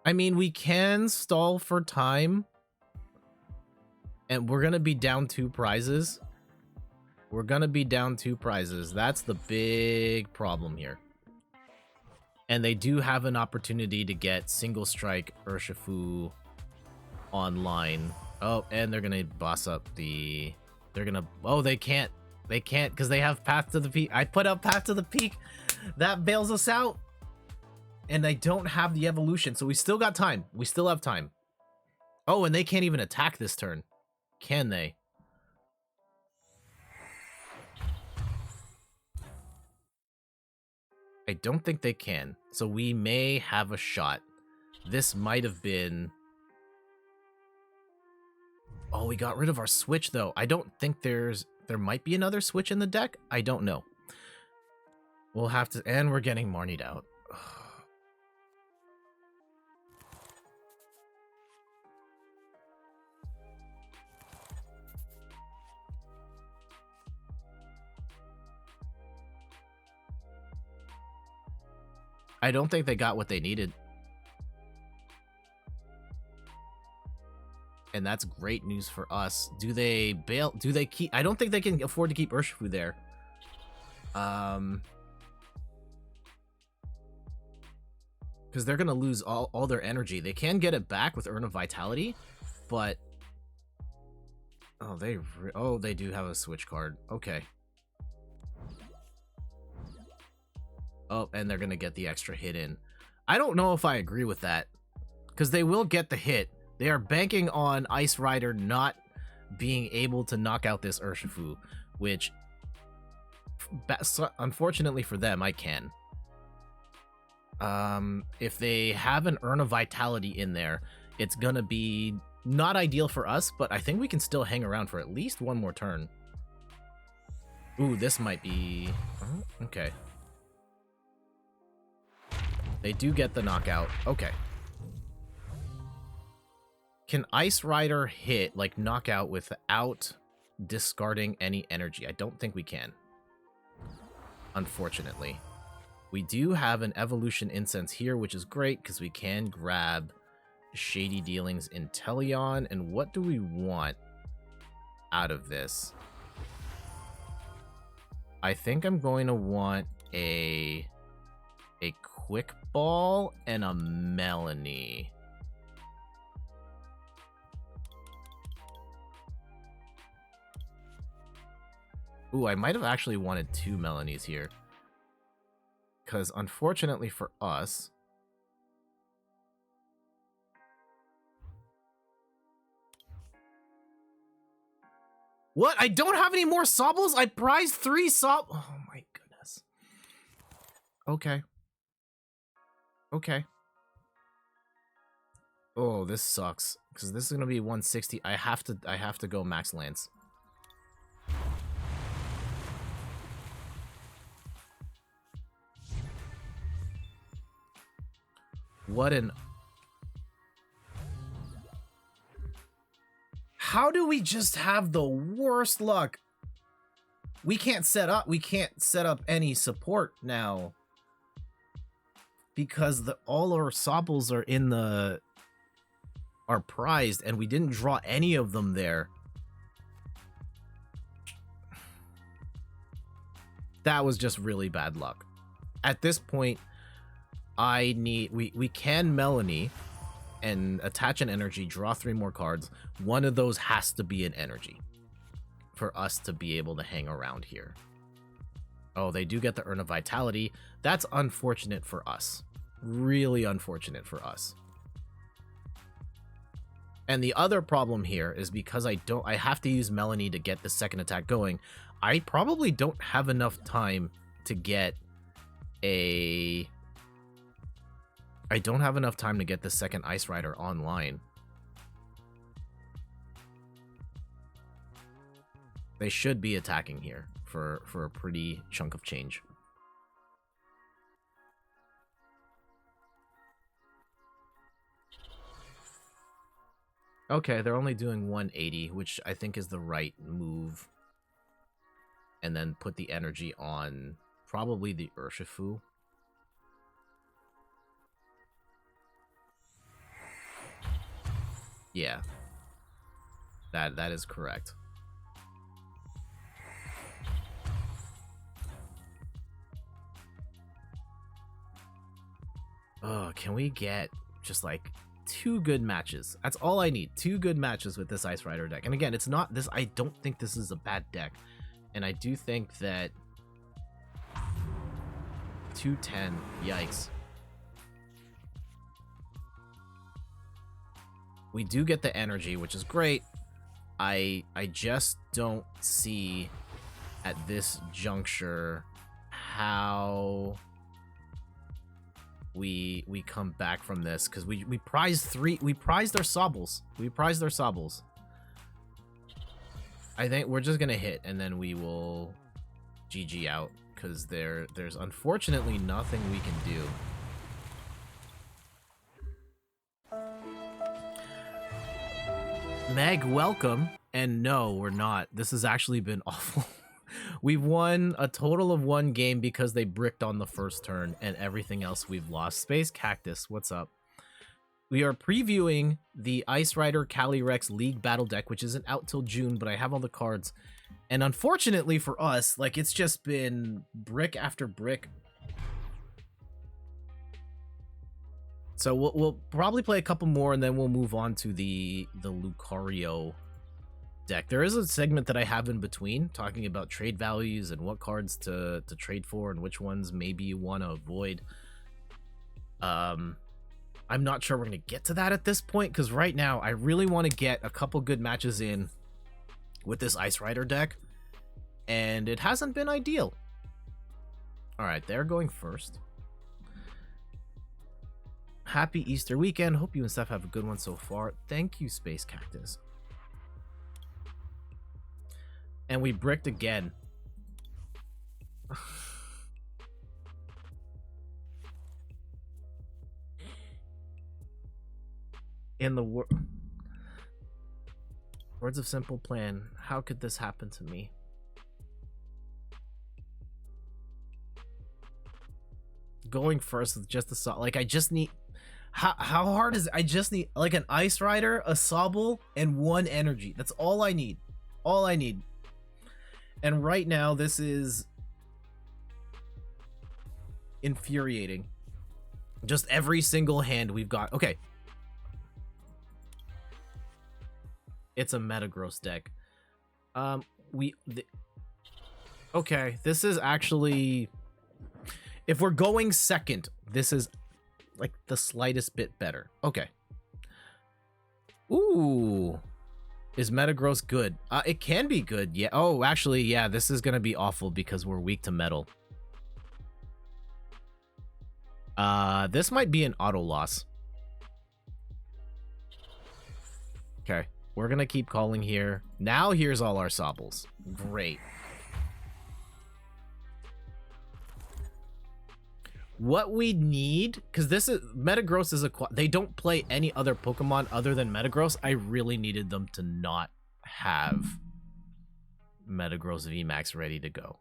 I mean, we can stall for time. And we're gonna be down 2 prizes. We're gonna be down 2 prizes. That's the big problem here. And they do have an opportunity to get single strike Urshifu online. Oh, and they're gonna boss up the... They're gonna... Oh, they can't. They can't because they have Path to the Peak. I put up Path to the Peak. That bails us out. And I don't have the evolution, so we still got time. We still have time. Oh, and they can't even attack this turn. Can they? I don't think they can, so we may have a shot. This might have been... Oh, we got rid of our switch, though. I don't think there might be another switch in the deck. I don't know. We'll have to... And we're getting Marnied out. I don't think they got what they needed. And that's great news for us. Do they bail? Do they keep? I don't think they can afford to keep Urshifu there. because they're gonna lose all their energy. They can get it back with Urn of Vitality, but they do have a switch card. Okay. Oh, and they're gonna get the extra hit in. I don't know if I agree with that, because they will get the hit. They are banking on Ice Rider not being able to knock out this Urshifu, which, unfortunately for them, I can. If they have an Urn of Vitality in there, it's gonna be not ideal for us, but I think we can still hang around for at least one more turn. Ooh, this might be... okay. They do get the knockout. Okay. Can Ice Rider hit, like, knockout without discarding any energy? I don't think we can. Unfortunately. We do have an Evolution Incense here, which is great, because we can grab Shady Dealings Inteleon. And what do we want out of this? I think I'm going to want a Quick Ball and a Melanie. Ooh, I might have actually wanted 2 Melanies here. Because unfortunately for us... What? I don't have any more Sobbles? I prized 3 Sob... Oh my goodness. Okay. Okay. Oh, this sucks. Because this is going to be 160. I have to go Max Lance. What an... How do we just have the worst luck? We can't set up any support now. Because all our Sopples are prized, and we didn't draw any of them there. That was just really bad luck. At this point, we can Melanie and attach an energy, draw 3 more cards. One of those has to be an energy for us to be able to hang around here. Oh, they do get the Urn of Vitality. That's unfortunate for us. Really unfortunate for us. And the other problem here is because I have to use Melanie to get the second attack going. I probably don't have enough time to get I don't have enough time to get the second Ice Rider online. They should be attacking here for a pretty chunk of change. Okay, they're only doing 180, which I think is the right move. And then put the energy on probably the Urshifu. Yeah. That is correct. Oh, can we get just like 2 good matches? That's all I need. 2 good matches with this Ice Rider deck. And again, it's not this. I don't think this is a bad deck. And I do think that 210, yikes. We do get the energy, which is great. I just don't see at this juncture how we come back from this, because we prized our Sobbles. We prized our Sobbles. I think we're just gonna hit, and then we will GG out, because there's unfortunately nothing we can do. Meg, welcome. And no, we're not. This has actually been awful. We've won a total of 1 game because they bricked on the first turn, and everything else we've lost. Space Cactus, what's up? We are previewing the Ice Rider Calyrex League Battle deck, which isn't out till June, but I have all the cards. And unfortunately for us, like, it's just been brick after brick. So we'll probably play a couple more, and then we'll move on to the Lucario deck. There is a segment that I have in between talking about trade values and what cards to trade for and which ones maybe you want to avoid. I'm not sure we're going to get to that at this point, because right now I really want to get a couple good matches in with this Ice Rider deck, and it hasn't been ideal. All right, they're going first. Happy Easter weekend. Hope you and Steph have a good one so far. Thank you, Space Cactus. And we bricked again. In the words of Simple Plan, how could this happen to me? Going first with just the like I just need how hard is it? I just need like an Ice Rider, a Sobble, and one energy. That's all I need. All I need. And right now this is infuriating. Just every single hand we've got. Okay. It's a Metagross deck. Okay, this is actually, if we're going second, this is like the slightest bit better. Okay. Ooh. Is Metagross good? It can be good. Yeah. Oh, actually, yeah, this is going to be awful because we're weak to metal. This might be an auto loss. Okay. We're going to keep calling here. Now here's all our Sobbles. Great. What we need, because this is Metagross is they don't play any other Pokemon other than Metagross. I really needed them to not have Metagross VMAX ready to go.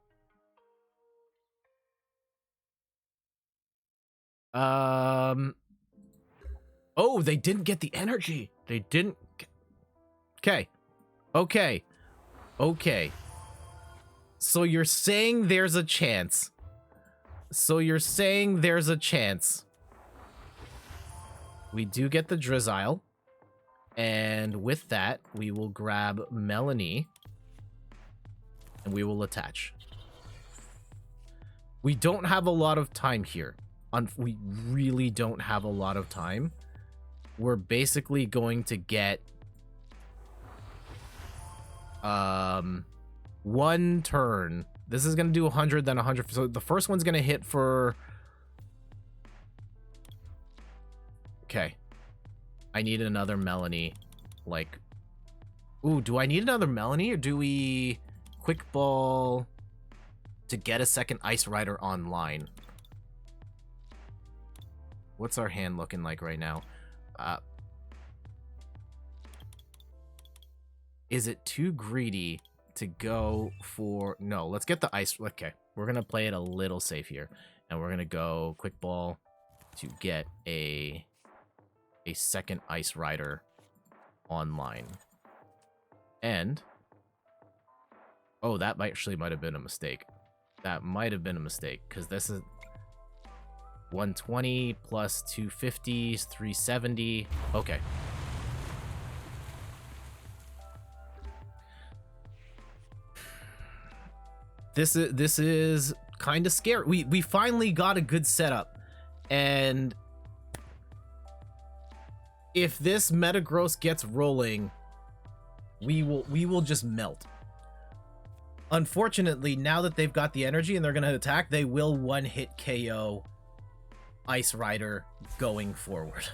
Oh, they didn't get the energy. They didn't. Okay. Okay. Okay. So you're saying there's a chance. So you're saying there's a chance. We do get the Drizzile. And with that, we will grab Melanie. And we will attach. We don't have a lot of time here. We really don't have a lot of time. We're basically going to get one turn. This is going to do 100, then 100. So the first one's going to hit for... Okay. I need another Melanie. Like... Ooh, do I need another Melanie, or do we Quick Ball to get a second Ice Rider online? What's our hand looking like right now? Is it too greedy to go for... No, let's get the ice... Okay, we're going to play it a little safe here. And we're going to go Quick Ball to get a second Ice Rider online. And... Oh, that actually might have been a mistake. That might have been a mistake, because this is 120 plus 250 is 370. Okay. This is kind of scary. We finally got a good setup, and if this Metagross gets rolling, we will just melt. Unfortunately, now that they've got the energy and they're gonna attack, they will one-hit KO Ice Rider going forward.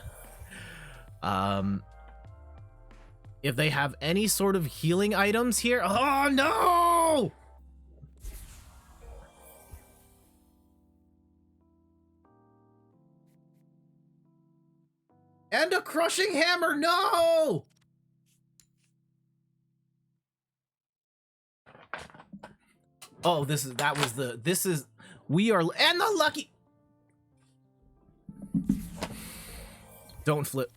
If they have any sort of healing items here, oh no! And a crushing hammer, no! Oh, we are, and the lucky. Don't flip.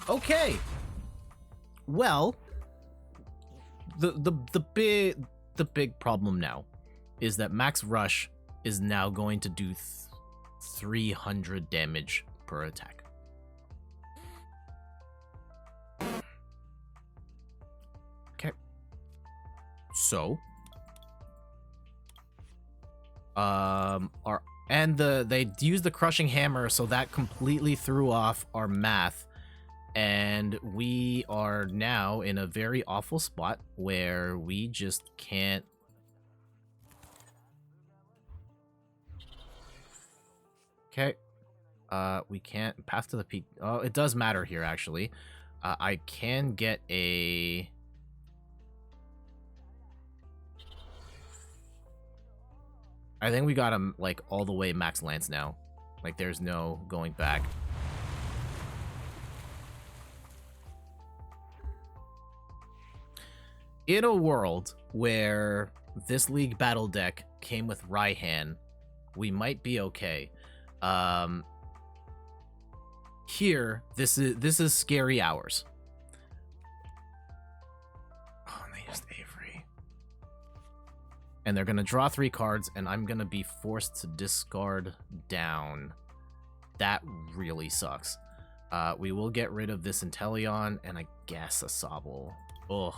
Okay. Well, the big problem now is that Max Rush is now going to do 300 damage per attack. Okay. So, they used the crushing hammer, so that completely threw off our math, and we are now in a very awful spot where we just can't. Okay. We can't path to the peak. Oh, it does matter here, actually. I can get a... I think we got him, like, all the way max lance now. Like, there's no going back. In a world where this league battle deck came with Raihan, we might be okay. Here, this is scary hours. Oh, and they used Avery. And they're gonna draw 3 cards, and I'm gonna be forced to discard down. That really sucks. We will get rid of this Inteleon, and I guess a Sobble. Ugh.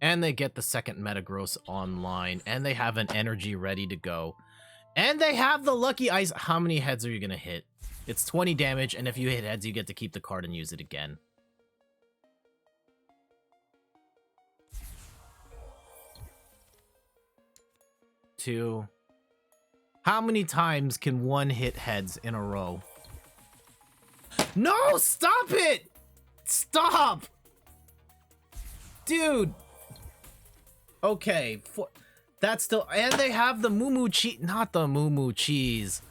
And they get the second Metagross online, and they have an energy ready to go. And they have the lucky ice. How many heads are you going to hit? It's 20 damage, and if you hit heads, you get to keep the card and use it again. Two. How many times can one hit heads in a row? No! Stop it! Stop! Dude! Okay, that's still, and they have the Moo Moo cheese, not the Moo Moo cheese.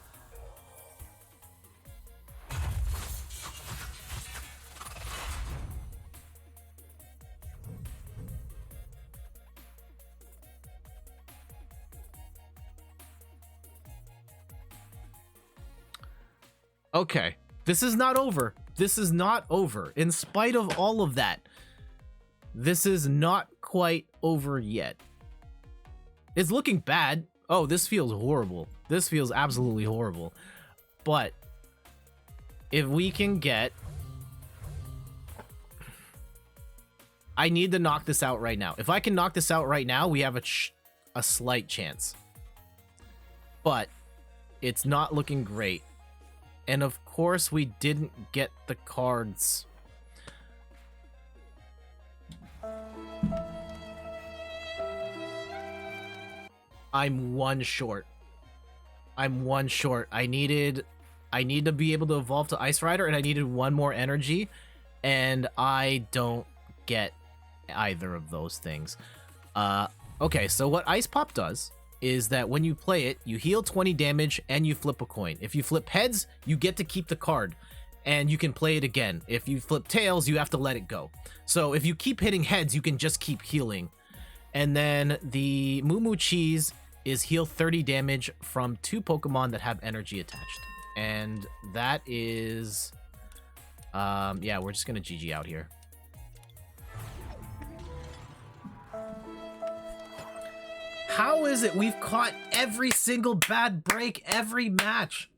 Okay, this is not over. This is not over. In spite of all of that, this is not quite over yet. It's looking bad. Oh, this feels horrible. This feels absolutely horrible. But if we can get... I need to knock this out right now. If I can knock this out right now, we have a slight chance. But it's not looking great. And of course, we didn't get the cards. I'm one short. I'm one short. I need to be able to evolve to Ice Rider, and I needed one more energy, and I don't get either of those things. Okay, so what Ice Pop does is that when you play it, you heal 20 damage and you flip a coin. If you flip heads, you get to keep the card, and you can play it again. If you flip tails, you have to let it go. So if you keep hitting heads, you can just keep healing. And then the Moo Moo Cheese is heal 30 damage from 2 Pokemon that have energy attached. And that is... yeah, we're just gonna GG out here. How is it we've caught every single bad break every match?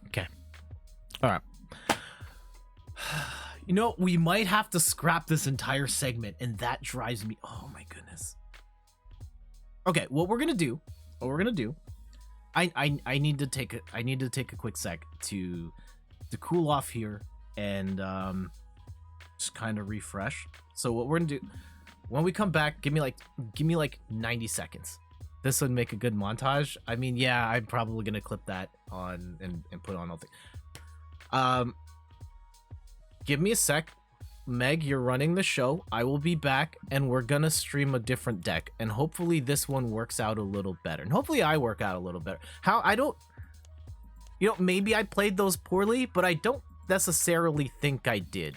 Okay. All right. You know, we might have to scrap this entire segment, and that drives me. Oh my goodness. Okay, what we're gonna do? I need to take a quick sec to cool off here and just kind of refresh. So what we're gonna do when we come back? Give me like 90 seconds. This would make a good montage. I mean, yeah, I'm probably gonna clip that on and put on all things. Give me a sec. Meg, you're running the show. I will be back, and we're gonna stream a different deck, and hopefully this one works out a little better. And hopefully I work out a little better. How I don't, maybe I played those poorly, but I don't necessarily think I did.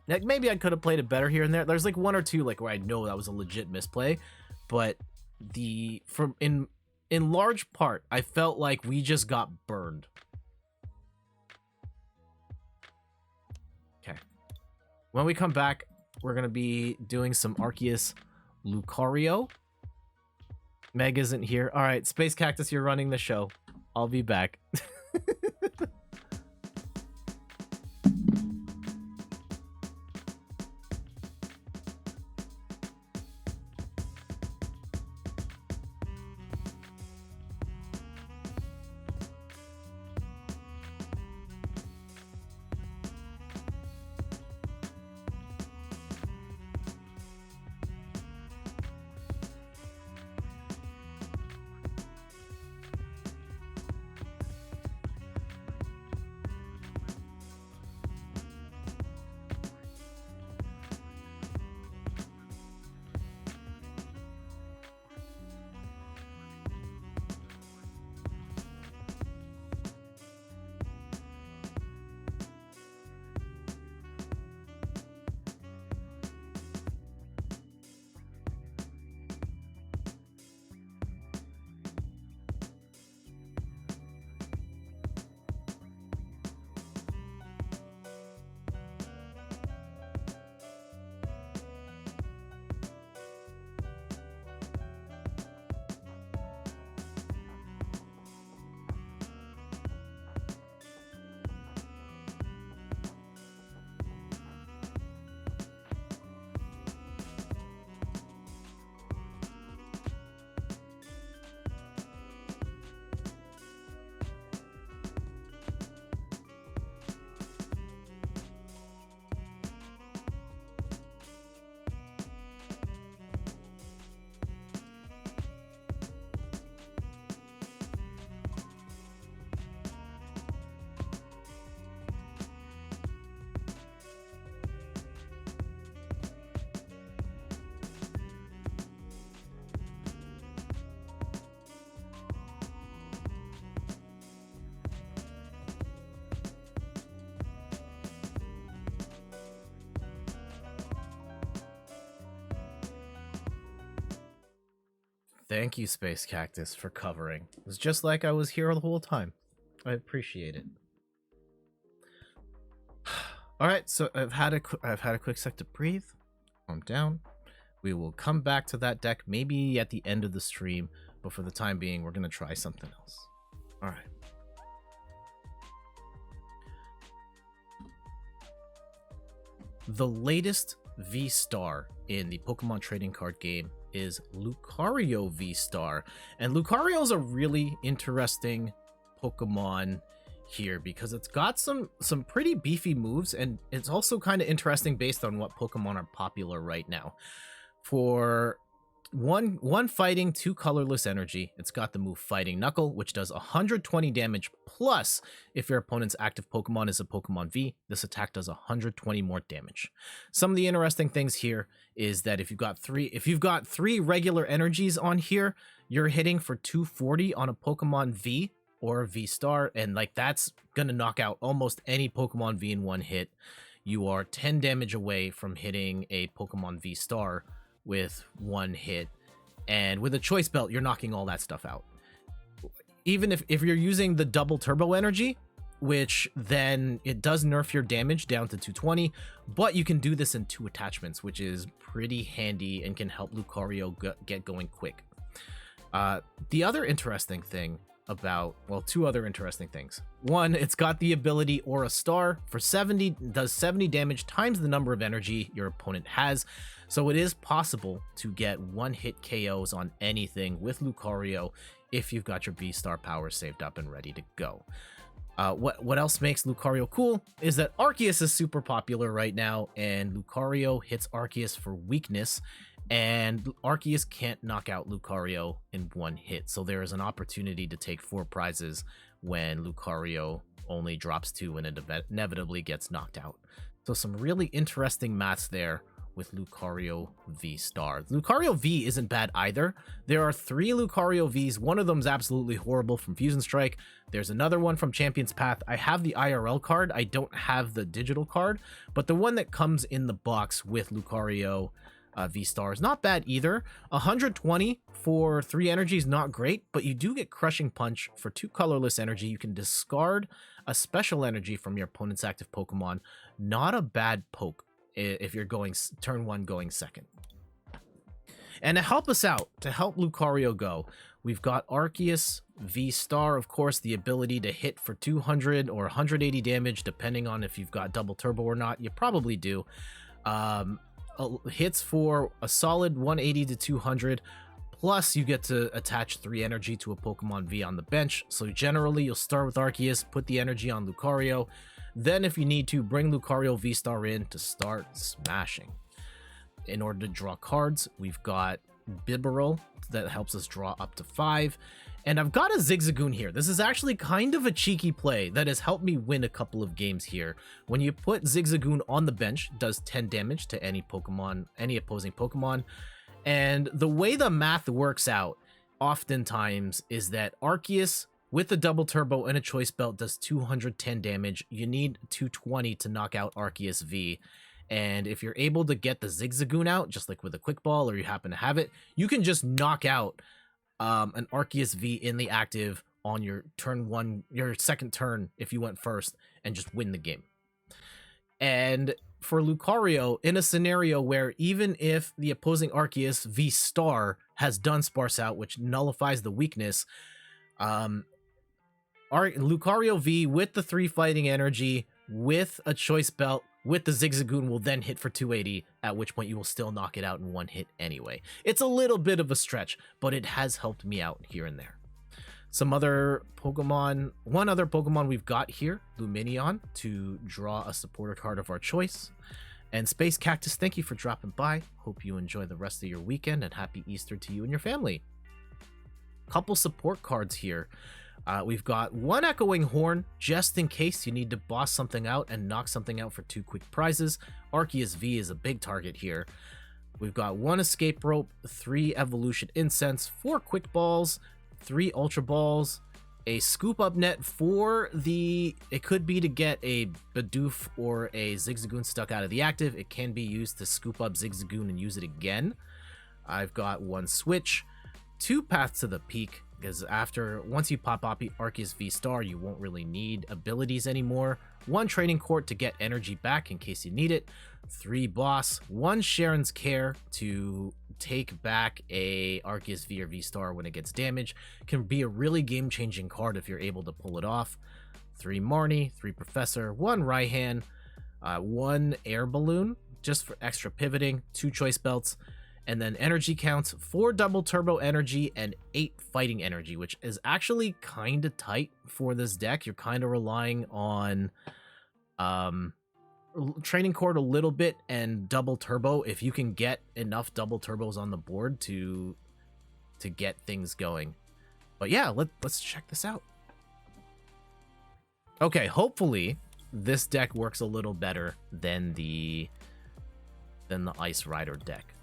Like, maybe I could have played it better here and there. There's like one or two like where I know that was a legit misplay, but in large part, I felt like we just got burned. Okay. When we come back, we're going to be doing some Arceus Lucario. Meg isn't here. All right, Space Cactus, you're running the show. I'll be back. Thank you, Space Cactus, for covering. It was just like I was here the whole time. I appreciate it. All right, so I've had a quick sec to breathe, calm down. We will come back to that deck maybe at the end of the stream, but for the time being, we're gonna try something else. All right. The latest VSTAR in the Pokemon trading card game is Lucario VSTAR, and Lucario is a really interesting Pokemon here because it's got some pretty beefy moves, and it's also kind of interesting based on what Pokemon are popular right now. For one fighting, 2 colorless energy, it's got the move Fighting Knuckle, which does 120 damage, plus if your opponent's active Pokemon is a Pokemon V, this attack does 120 more damage. Some of the interesting things here is that if you've got three regular energies on here, you're hitting for 240 on a Pokemon V or a V-Star, and like that's gonna knock out almost any Pokemon V in one hit. You are 10 damage away from hitting a Pokemon V-Star with one hit, and with a choice belt you're knocking all that stuff out. Even if you're using the double turbo energy, which then it does nerf your damage down to 220, but you can do this in 2 attachments, which is pretty handy and can help Lucario get going quick. The other interesting thing about, well, 2 other interesting things. One, it's got the ability Aura Star for 70, does 70 damage times the number of energy your opponent has. So it is possible to get one-hit KOs on anything with Lucario if you've got your V-Star power saved up and ready to go. What else makes Lucario cool is that Arceus is super popular right now, and Lucario hits Arceus for weakness, and Arceus can't knock out Lucario in one hit. So there is an opportunity to take 4 prizes when Lucario only drops 2 and it inevitably gets knocked out. So some really interesting maths there with Lucario VSTAR. Lucario V isn't bad either. There are 3 Lucario Vs. One of them is absolutely horrible from Fusion Strike. There's another one from Champion's Path. I have the IRL card. I don't have the digital card, but the one that comes in the box with Lucario VSTAR is not bad either. 120 for 3 energy is not great, but you do get Crushing Punch for 2 colorless energy. You can discard a special energy from your opponent's active Pokemon. Not a bad poke if you're going turn 1 going second. And to help us out, to help Lucario go, we've got Arceus VSTAR, of course, the ability to hit for 200 or 180 damage, depending on if you've got double turbo or not. You probably do. Hits for a solid 180 to 200, plus you get to attach 3 energy to a Pokemon V on the bench. So generally, you'll start with Arceus, put the energy on Lucario, then if you need to, bring Lucario VSTAR in to start smashing. In order to draw cards, we've got Bibarel that helps us draw up to 5. And I've got a Zigzagoon here. This is actually kind of a cheeky play that has helped me win a couple of games here. When you put Zigzagoon on the bench, it does 10 damage to any Pokemon, any opposing Pokemon. And the way the math works out oftentimes is that Arceus with a double turbo and a choice belt does 210 damage. You need 220 to knock out Arceus V. And if you're able to get the Zigzagoon out, just like with a quick ball, or you happen to have it, you can just knock out an Arceus V in the active on your turn 1, your second turn if you went first, and just win the game. And for Lucario, in a scenario where even if the opposing Arceus VSTAR has done Sparse Out, which nullifies the weakness, Lucario V with the 3 fighting energy, with a choice belt, with the Zigzagoon will then hit for 280, at which point you will still knock it out in 1 hit anyway. It's a little bit of a stretch, but it has helped me out here and there. Some other Pokemon, one other Pokemon we've got here, Lumineon, to draw a supporter card of our choice. And Space Cactus, thank you for dropping by. Hope you enjoy the rest of your weekend, and happy Easter to you and your family. Couple support cards here. We've got 1 Echoing Horn, just in case you need to boss something out and knock something out for 2 quick prizes. Arceus V is a big target here. We've got 1 Escape Rope, 3 Evolution Incense, 4 Quick Balls, 3 Ultra Balls, a Scoop Up Net for the... It could be to get a Bidoof or a Zigzagoon stuck out of the active. It can be used to scoop up Zigzagoon and use it again. I've got 1 Switch, 2 Paths to the Peak, because once you pop up Arceus VSTAR, you won't really need abilities anymore. 1 Training Court to get energy back in case you need it. 3 Boss, 1 Sharon's Care to take back a Arceus V or VSTAR when it gets damaged. Can be a really game-changing card if you're able to pull it off. 3 Marnie, 3 Professor, 1 Raihan, 1 Air Balloon just for extra pivoting, 2 Choice Belts, and then energy counts, 4 double turbo energy and 8 fighting energy, which is actually kind of tight for this deck. You're kind of relying on Training Court a little bit and double turbo if you can get enough double turbos on the board to get things going. But yeah, let's check this out. Okay, hopefully this deck works a little better than the Ice Rider deck.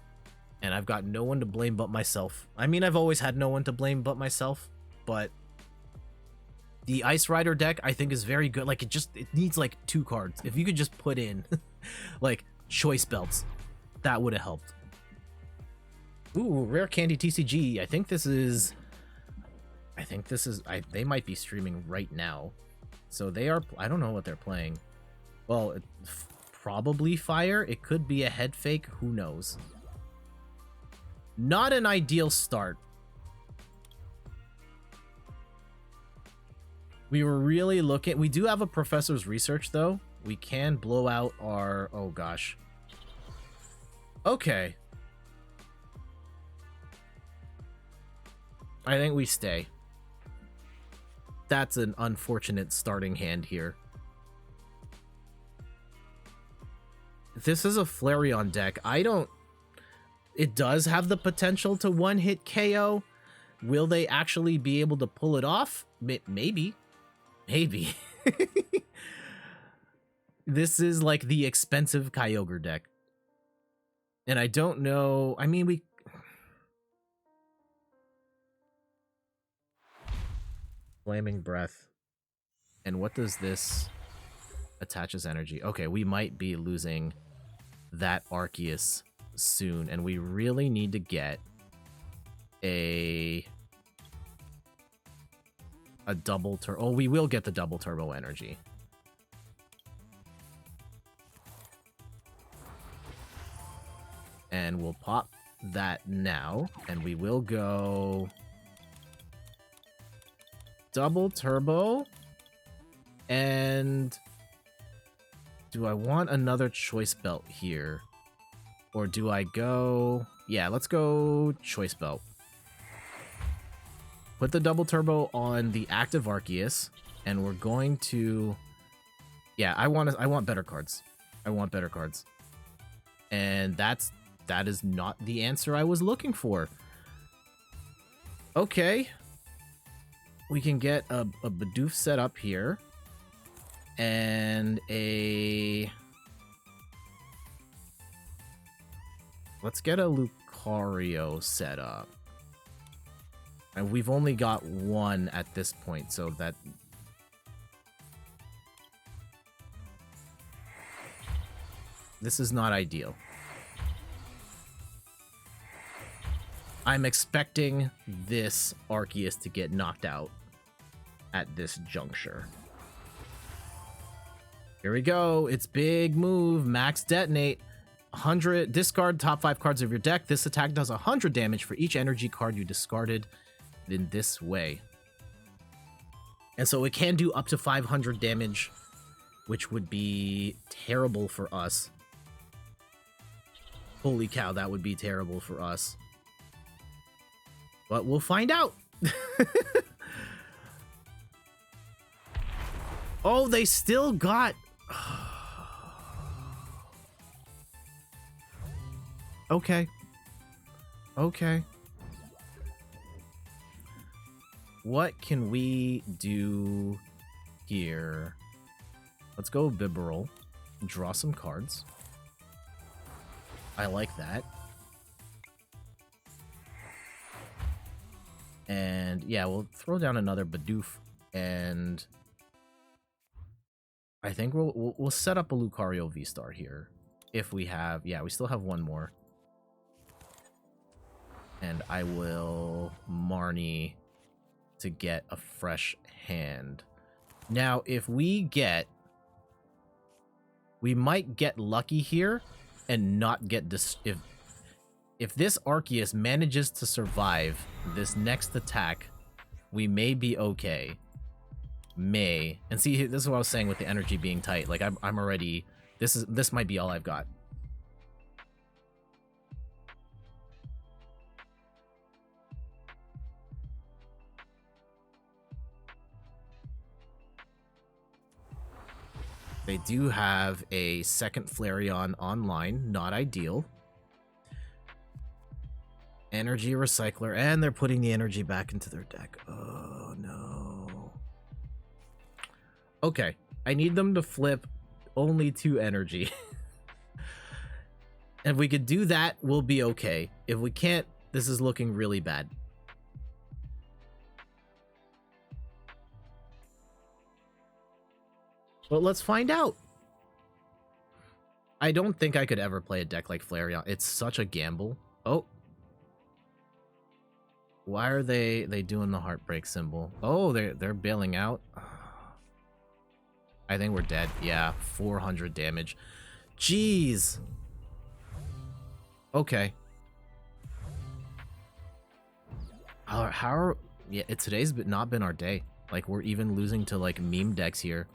And I've got no one to blame but myself. I mean, I've always had no one to blame but myself, but the Ice Rider deck, I think, is very good. Like, it needs, like, 2 cards. If you could just put in, like, Choice Belts, that would have helped. Ooh, Rare Candy TCG. I think this is... they might be streaming right now. So they are... I don't know what they're playing. Well, probably Fire. It could be a head fake. Who knows? Not an ideal start. We were really looking... We do have a Professor's Research, though. We can blow out our... Oh, gosh. Okay. I think we stay. That's an unfortunate starting hand here. This is a Flareon deck. It does have the potential to one-hit KO. Will they actually be able to pull it off? Maybe. Maybe. This is like the expensive Kyogre deck. And I don't know... I mean, we... Flaming Breath. And what does this... Attaches energy. Okay, we might be losing that Arceus soon. And we really need to get a double turbo. Oh, we will get the double turbo energy. And we'll pop that now. And we will go double turbo. And do I want another choice belt here? Or do I go... Yeah, let's go choice belt. Put the double turbo on the active Arceus, and we're going to... Yeah, I want better cards. I want better cards. And that is not the answer I was looking for. Okay. We can get a Bidoof set up here. And a... Let's get a Lucario set up. And we've only got one at this point, so that... This is not ideal. I'm expecting this Arceus to get knocked out at this juncture. Here we go. It's big move. Max detonate. 100. Discard top 5 cards of your deck. This attack does 100 damage for each energy card you discarded in this way. And so it can do up to 500 damage, which would be terrible for us. Holy cow, that would be terrible for us. But we'll find out. Oh, they still got... Okay. Okay. What can we do here? Let's go Bibarel. Draw some cards. I like that. And yeah, we'll throw down another Bidoof, and I think we'll set up a Lucario VSTAR here. If we have... Yeah, we still have one more. And I will Marnie to get a fresh hand. Now, if we get... We might get lucky here and not get this... If this Arceus manages to survive this next attack, we may be okay. May. And see, this is what I was saying with the energy being tight. Like, I'm already... This might be all I've got. They do have a second Flareon online. Not ideal. Energy Recycler. And they're putting the energy back into their deck. Oh, no. Okay. I need them to flip only 2 energy. If we could do that, we'll be okay. If we can't, this is looking really bad. But let's find out. I don't think I could ever play a deck like Flareon. It's such a gamble. Oh. Why are they doing the heartbreak symbol? Oh, they're bailing out. I think we're dead. Yeah, 400 damage. Jeez. Okay. Yeah, today's not been our day. Like, we're even losing to like meme decks here.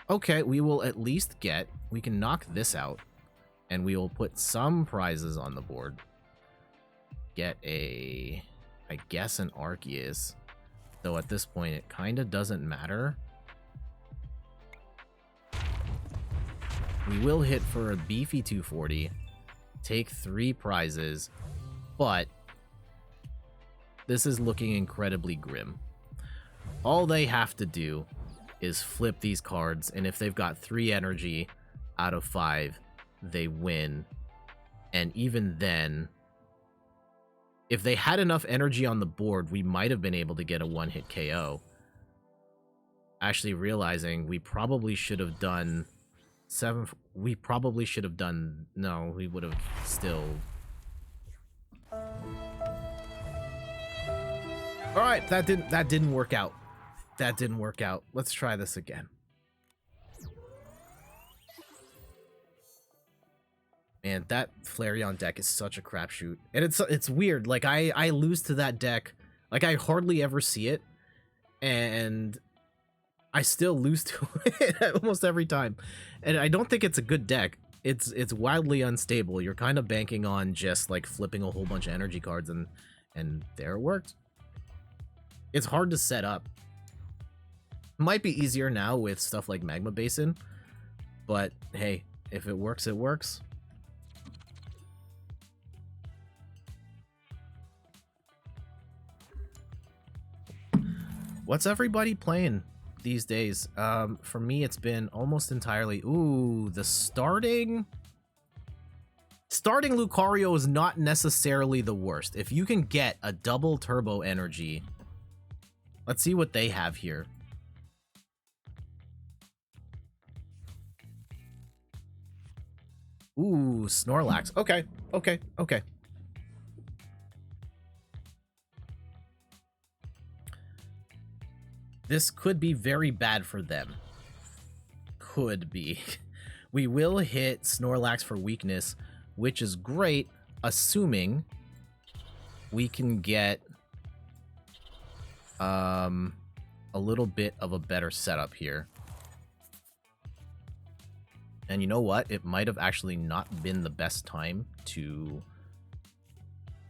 Okay, we will at least get... We can knock this out. And we will put some prizes on the board. Get a... I guess an Arceus. Though at this point, it kind of doesn't matter. We will hit for a beefy 240. Take 3 prizes. But... this is looking incredibly grim. All they have to do is flip these cards, and if they've got 3 energy out of 5, they win. And even then, if they had enough energy on the board, we might have been able to get a one-hit KO. Actually realizing we probably should have done 7... We probably should have done... No, we would have still... Alright, that didn't work out. That didn't work out. Let's try this again. Man, that Flareon deck is such a crapshoot. And it's weird. Like, I lose to that deck. Like, I hardly ever see it. And I still lose to it almost every time. And I don't think it's a good deck. It's wildly unstable. You're kind of banking on just, like, flipping a whole bunch of energy cards, and there it worked. It's hard to set up. Might be easier now with stuff like Magma Basin, but hey, if it works, it works. What's everybody playing these days? For me, it's been almost entirely... Ooh, the starting Lucario is not necessarily the worst. If you can get a double turbo energy... Let's see what they have here. Ooh, Snorlax. Okay. This could be very bad for them. Could be. We will hit Snorlax for weakness, which is great, assuming we can get a little bit of a better setup here. And you know what? It might have actually not been the best time to...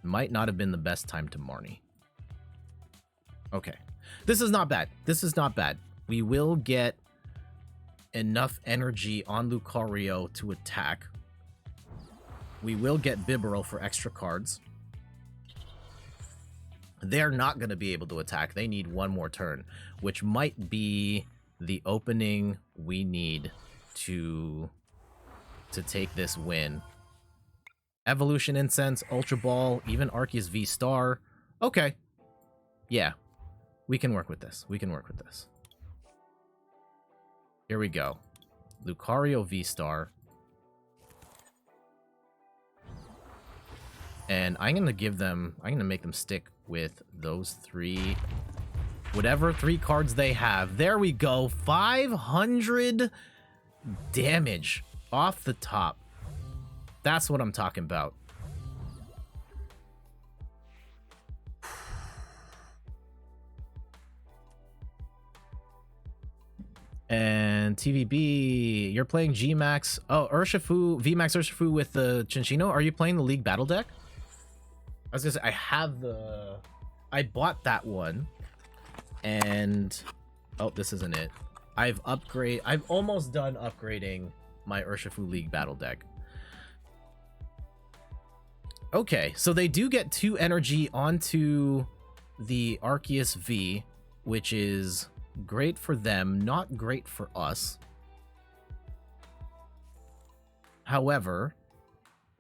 Might not have been the best time to Marnie. Okay. This is not bad. This is not bad. We will get enough energy on Lucario to attack. We will get Bibarel for extra cards. They're not going to be able to attack. They need one more turn, which might be the opening we need to take this win. Evolution Incense, Ultra Ball, even Arceus VSTAR. Okay. Yeah. We can work with this. We can work with this. Here we go. Lucario VSTAR. And I'm going to give them... I'm going to make them stick with those 3... Whatever 3 cards they have. There we go. 500... damage off the top. That's what I'm talking about. And TVB, you're playing GMAX. Oh, Urshifu, VMAX Urshifu with the Chinchino. Are you playing the League Battle deck? I was gonna say, I have the... I bought that one. And... Oh, this isn't it. I've almost done upgrading my Urshifu League Battle deck. Okay, so they do get 2 energy onto the Arceus V, which is great for them, not great for us. However,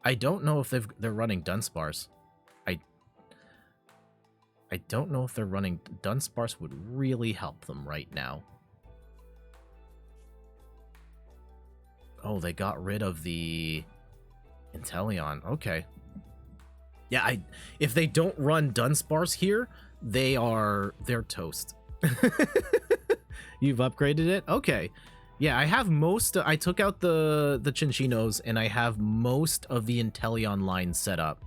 I don't know if they're running Dunsparce. I don't know if they're running... Dunsparce would really help them right now. Oh, they got rid of the Inteleon. Okay. Yeah, if they don't run Dunsparce here, they're toast. You've upgraded it? Okay. Yeah, I have most... I took out the Chinchinos, and I have most of the Inteleon line set up.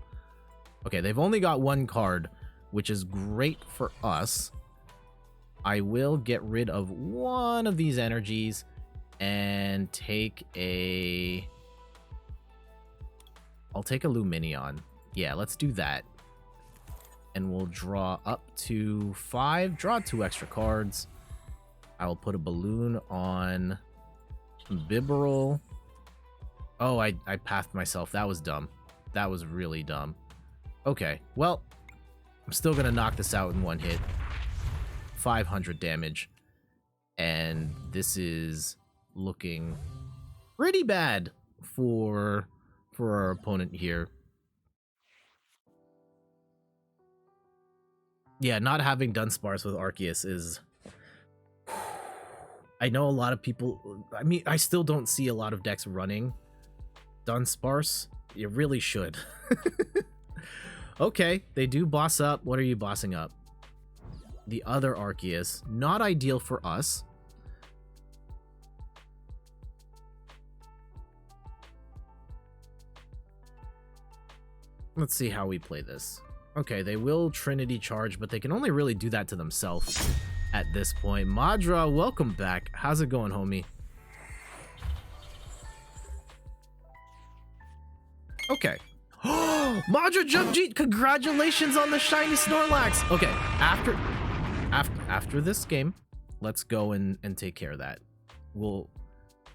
Okay, they've only got 1 card, which is great for us. I will get rid of one of these energies and take a... I'll take a Lumineon. Yeah, let's do that. And we'll draw up to 5. Draw 2 extra cards. I will put a balloon on Bibarel. Oh, I pathed myself. That was dumb. That was really dumb. Okay, well, I'm still going to knock this out in 1 hit. 500 damage. And this is looking pretty bad for our opponent here. Yeah, not having Dunsparce with Arceus is... I know a lot of people... I mean, I still don't see a lot of decks running Dunsparce. You really should. Okay, they do boss up. What are you bossing up? The other Arceus. Not ideal for us. Let's see how we play this. Okay, they will Trinity Charge, but they can only really do that to themselves at this point. Madra, welcome back. How's it going, homie? Okay. Madra Jump Jeet, congratulations on the shiny Snorlax. Okay, after this game, let's go and take care of that.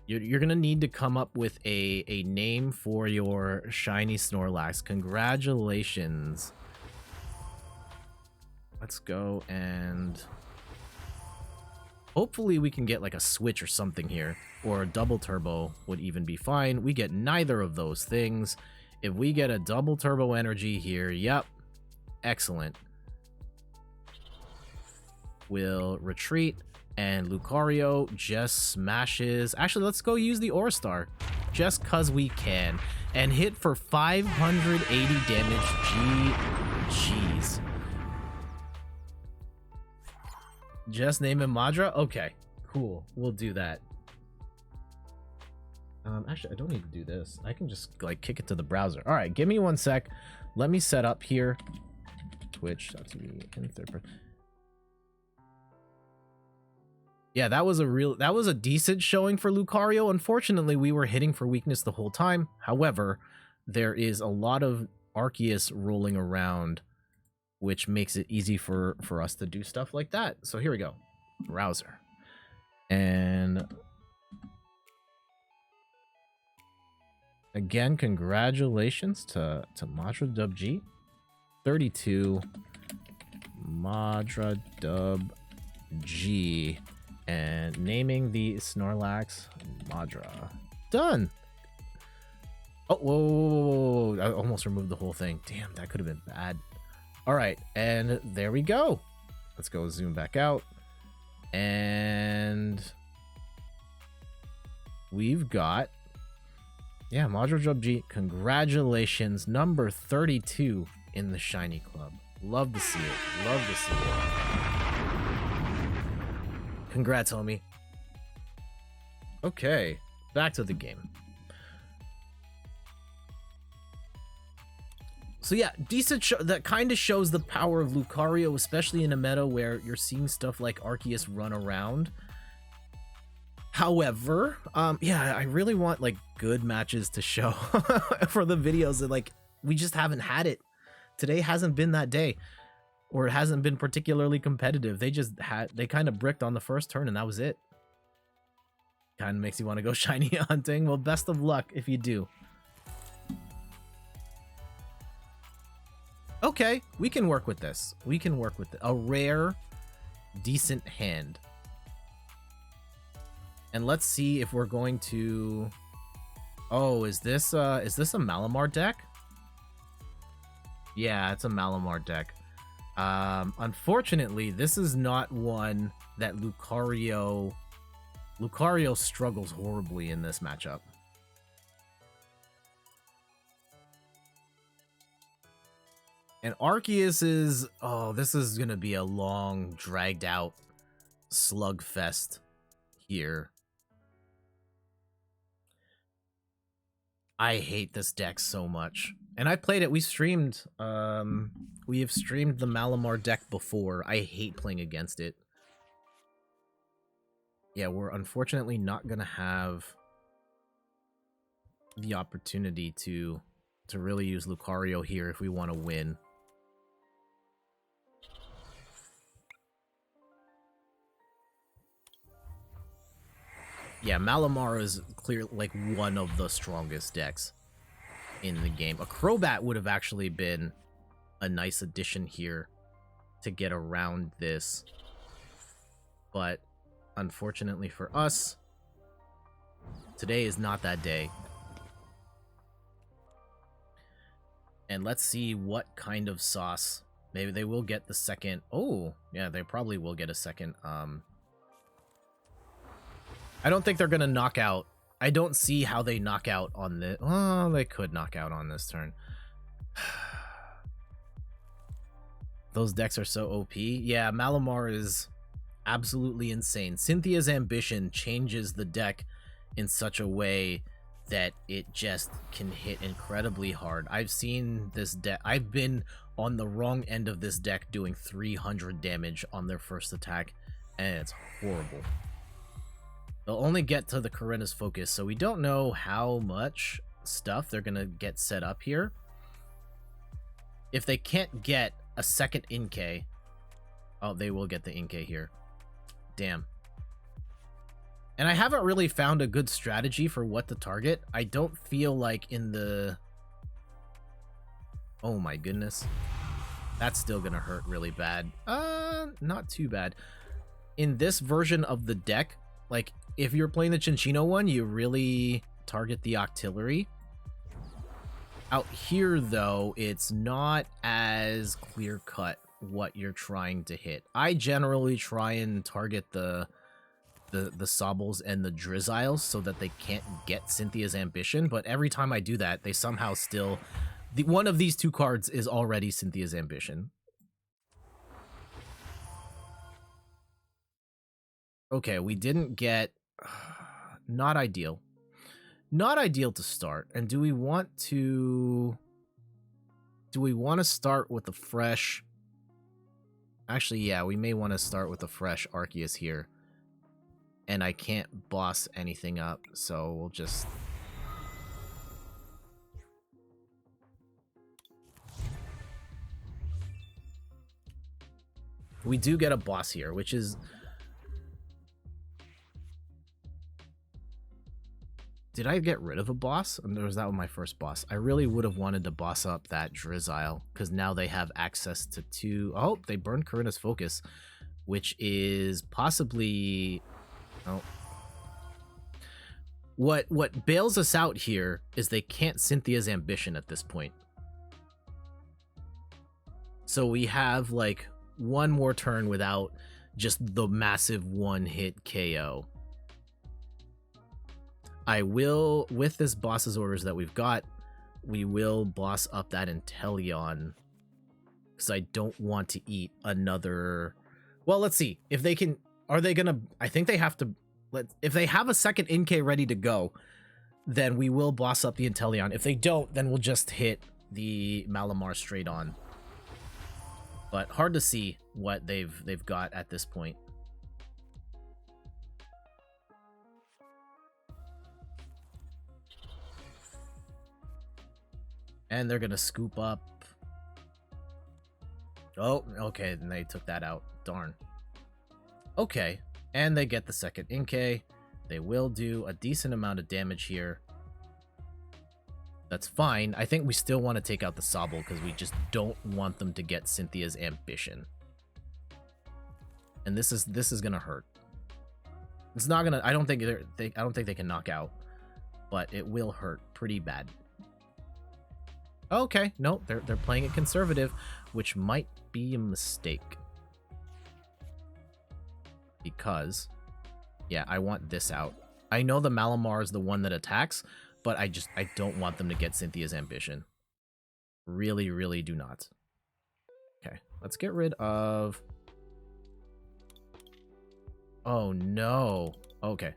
You're gonna need to come up with a name for your shiny Snorlax. Congratulations. Let's go and hopefully we can get like a switch or something here, or a double turbo would even be fine. We get neither of those things. If we get a double turbo energy here, yep, excellent. We'll retreat, and Lucario just smashes. Actually, let's go use the Aura Star, just cause we can, and hit for 580 damage. Jeez. Just name him Madra? Okay, cool. We'll do that. Actually, I don't need to do this. I can just, like, kick it to the browser. All right, give me 1 sec. Let me set up here. Twitch, that's me in third person. Yeah, that was a decent showing for Lucario. Unfortunately, we were hitting for weakness the whole time. However, there is a lot of Arceus rolling around, which makes it easy for us to do stuff like that. So here we go. Browser. And again, congratulations to Madra Dub G. 32 Madra Dub G. And naming the Snorlax Madra. Done. Oh, whoa. I almost removed the whole thing. Damn, that could have been bad. All right, and there we go. Let's go zoom back out. And we've got, yeah, Madra Dub G. Congratulations, number 32 in the Shiny Club. Love to see it. Love to see it. Congrats, homie. Okay, back to the game. So yeah, decent show. That kind of shows the power of Lucario, especially in a meta where you're seeing stuff like Arceus run around. However, yeah, I really want like good matches to show for the videos. That like we just haven't had it. Today hasn't been that day, or it hasn't been particularly competitive. They kind of bricked on the first turn, and that was it. Kind of makes you want to go shiny hunting. Well, best of luck if you do. Okay, we can work with this. We can work with it. A rare, decent hand. And let's see if we're going to... Oh, is this a Malamar deck? Yeah, it's a Malamar deck. Unfortunately, this is not one that Lucario struggles horribly in this matchup. And Arceus is... Oh, this is going to be a long, dragged out slugfest here. I hate this deck so much. And I played it. We have streamed the Malamar deck before. I hate playing against it. Yeah, we're unfortunately not going to have the opportunity to really use Lucario here if we want to win. Yeah, Malamar is clear like one of the strongest decks in the game. A Crobat would have actually been a nice addition here to get around this. But unfortunately for us, today is not that day. And let's see what kind of sauce. Maybe they will get the second. Oh, yeah, they probably will get a second. I don't think they're going to knock out. I don't see how they knock out on this. Oh, they could knock out on this turn. Those decks are so OP. Yeah, Malamar is absolutely insane. Cynthia's Ambition changes the deck in such a way that it just can hit incredibly hard. I've seen this deck. I've been on the wrong end of this deck doing 300 damage on their first attack, and it's horrible. They'll only get to the Corinna's Focus, so we don't know how much stuff they're going to get set up here. If they can't get a second Inkay... Oh, they will get the Inkay here. Damn. And I haven't really found a good strategy for what to target. I don't feel like in the... Oh my goodness. That's still going to hurt really bad. Not too bad. In this version of the deck, like, if you're playing the Cinccino one, you really target the Octillery. Out here, though, it's not as clear-cut what you're trying to hit. I generally try and target the Sobbles and the Drizziles so that they can't get Cynthia's Ambition, but every time I do that, they somehow still... one of these two cards is already Cynthia's Ambition. Okay, we didn't get... Not ideal. Not ideal to start. And do we want to... Do we want to start with the fresh... Actually, yeah, we may want to start with the fresh Arceus here. And I can't boss anything up, so we'll just... We do get a boss here, which is... Did I get rid of a boss? Or was that my first boss? I really would have wanted to boss up that Drizzile, because now they have access to two... Oh, they burned Corinna's Focus, which is possibly... Oh. What bails us out here is they can't Cynthia's Ambition at this point. So we have, like, one more turn without just the massive one-hit KO. I will, with this boss's orders that we've got, we will boss up that Inteleon. Because I don't want to eat another... Well, let's see. If they can... Are they going to... I think they have to... If they have a second Inkay ready to go, then we will boss up the Inteleon. If they don't, then we'll just hit the Malamar straight on. But hard to see what they've got at this point. And they're gonna scoop up. Oh, okay, and they took that out. Darn. Okay, and they get the second Inkay. They will do a decent amount of damage here. That's fine. I think we still want to take out the Sobble because we just don't want them to get Cynthia's Ambition. And this is gonna hurt. It's not gonna. I don't think they can knock out, but it will hurt pretty bad. Okay, no, they're playing it conservative, which might be a mistake. Because, yeah, I want this out. I know the Malamar is the one that attacks, but I don't want them to get Cynthia's Ambition. Really, really do not. Okay, let's get rid of... Oh, no. Okay.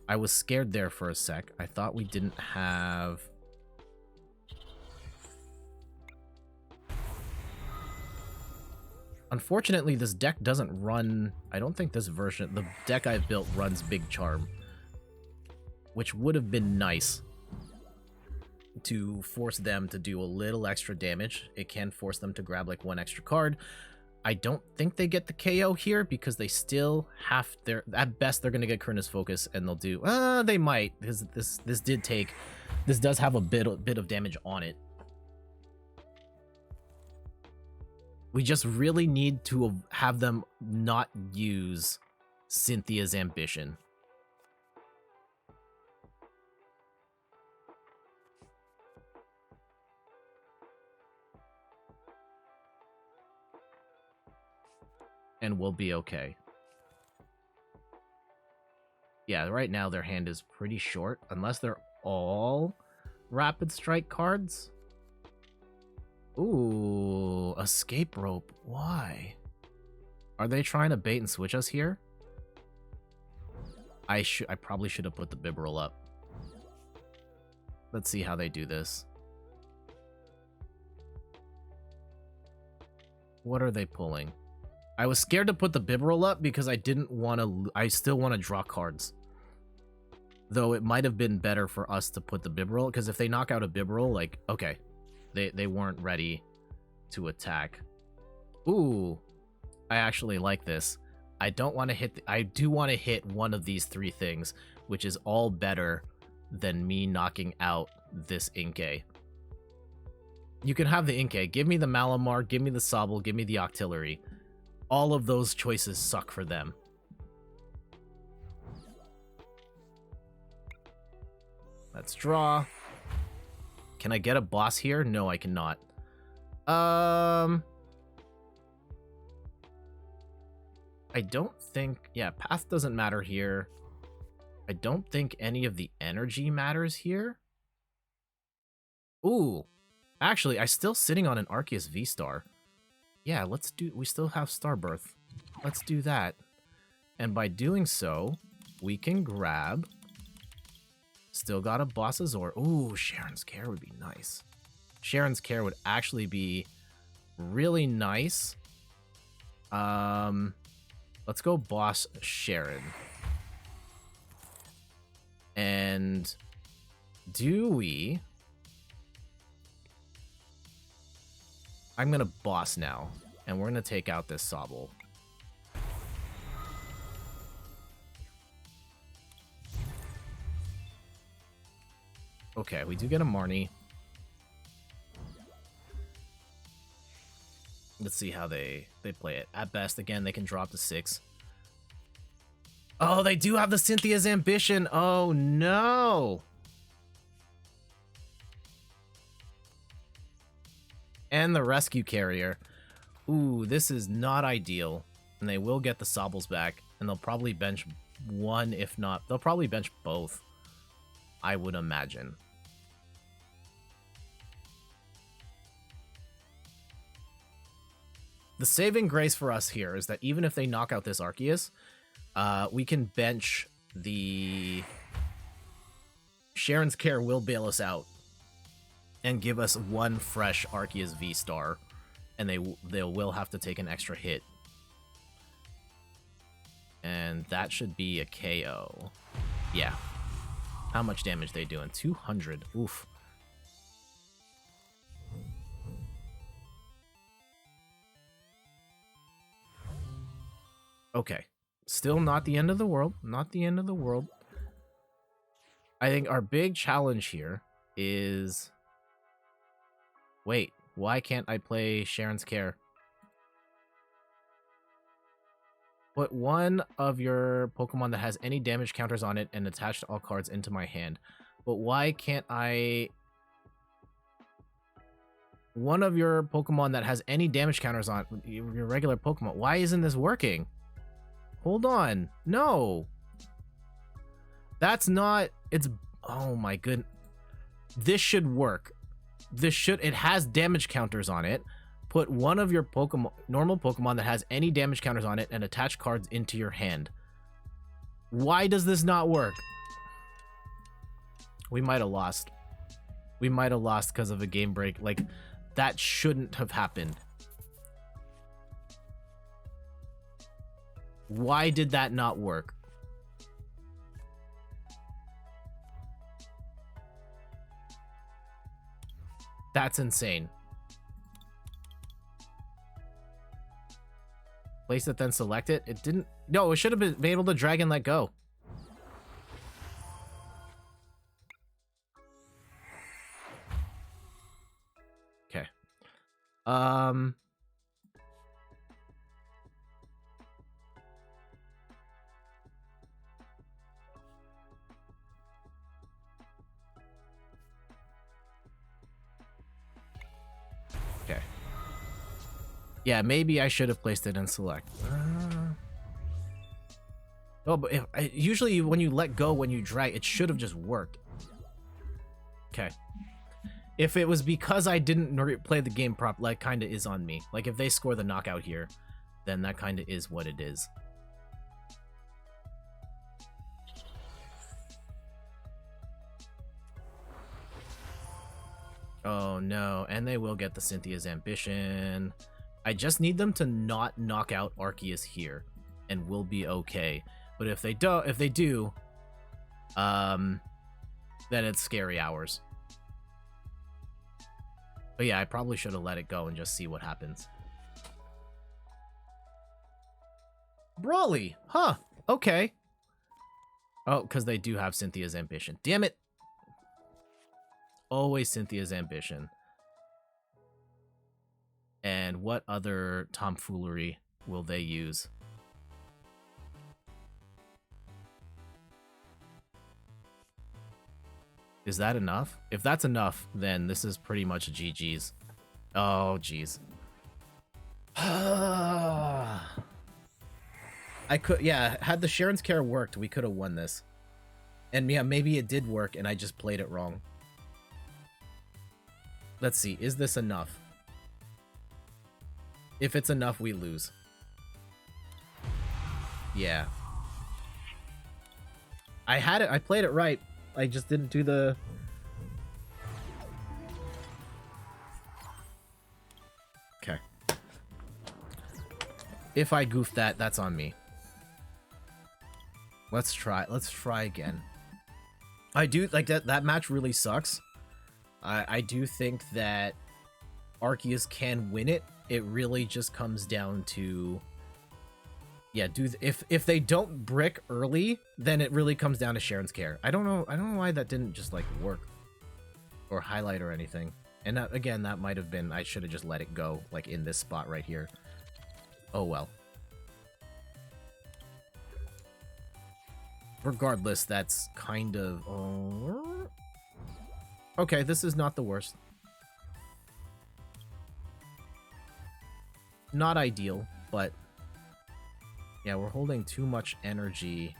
I was scared there for a sec. I thought we didn't have... Unfortunately, this deck doesn't run... I don't think this version... The deck I've built runs Big Charm. Which would have been nice to force them to do a little extra damage. It can force them to grab, like, one extra card. I don't think they get the KO here because they still have their... At best, they're going to get Corinna's Focus, and they'll do... they might, because this did take... This does have a bit of damage on it. We just really need to have them not use Cynthia's ambition. And we'll be okay. Yeah, right now their hand is pretty short, unless they're all rapid strike cards. Ooh, escape rope. Why? Are they trying to bait and switch us here? I probably should have put the Bibarel up. Let's see how they do this. What are they pulling? I was scared to put the Bibarel up because I didn't want to... I still want to draw cards. Though it might have been better for us to put the Bibarel, because if they knock out a Bibarel, like, okay, they weren't ready to attack. Ooh, I actually like this. I don't want to hit... I do want to hit one of these three things, which is all better than me knocking out this Inkay. You can have the Inkay. Give me the Malamar, give me the Sobble, give me the Octillery. All of those choices suck for them. Let's draw. Can I get a boss here? No, I cannot. I don't think... Yeah, path doesn't matter here. I don't think any of the energy matters here. Ooh. Actually, I'm still sitting on an Arceus VSTAR. Yeah, let's do... We still have Starbirth. Let's do that. And by doing so, we can grab... Still got a Bossazor. Ooh, Sharon's Care would be nice. Sharon's Care would actually be really nice. Let's go Boss Sharon. And do we... I'm gonna boss now, and we're gonna take out this Sobble. Okay, we do get a Marnie. Let's see how they play it. At best, again, they can drop to 6. Oh, they do have the Cynthia's Ambition. Oh, no. And the Rescue Carrier. Ooh, this is not ideal. And they will get the Sobbles back. And they'll probably bench one, if not... They'll probably bench both, I would imagine. The saving grace for us here is that even if they knock out this Arceus, we can bench the... Sharon's Care will bail us out and give us one fresh Arceus VSTAR, and they will have to take an extra hit. And that should be a KO. Yeah. How much damage they doing? 200. Oof. Okay. Still not the end of the world. Not the end of the world. I think our big challenge here is... Wait, why can't I play Sharon's Care? Put one of your Pokemon that has any damage counters on it and attach all cards into my hand. But why can't I... One of your Pokemon that has any damage counters on your regular Pokemon. Why isn't this working? Hold on. No. That's not... It's... Oh my goodness. This should work. This should... It has damage counters on it. Put one of your Pokemon, normal Pokemon that has any damage counters on it and attach cards into your hand. Why does this not work? We might have lost. We might have lost because of a game break. Like, that shouldn't have happened. Why did that not work? That's insane. Place it, then select it. It didn't... No, it should have been able to drag and let go. Okay. Yeah, maybe I should have placed it in select. Oh, but usually when you let go, when you drag, it should have just worked. Okay. If it was because I didn't play the game prop, like, kind of is on me. Like, if they score the knockout here, then that kind of is what it is. Oh, no. And they will get the Cynthia's Ambition. I just need them to not knock out Arceus here, and we'll be okay. But if they do, then it's scary hours. But yeah, I probably should have let it go and just see what happens. Brawly, huh? Okay. Oh, because they do have Cynthia's Ambition. Damn it! Always Cynthia's Ambition. And what other tomfoolery will they use? Is that enough? If that's enough, then this is pretty much GG's. Oh, jeez. I could, yeah, had the Sharon's Care worked, we could have won this. And yeah, maybe it did work and I just played it wrong. Let's see, is this enough? If it's enough, we lose. Yeah. I had it, I played it right. I just didn't do the... Okay. If I goofed that, that's on me. Let's try again. I do, like, that match really sucks. I do think that Arceus can win it. It really just comes down to... Yeah, if they don't brick early, then it really comes down to Sharon's Care. I don't know why that didn't just, like, work or highlight or anything. And that, again, that might have been, I should have just let it go, like, in this spot right here. Oh well. Regardless, that's kind of... Okay, this is not the worst. Not ideal, but... Yeah, we're holding too much energy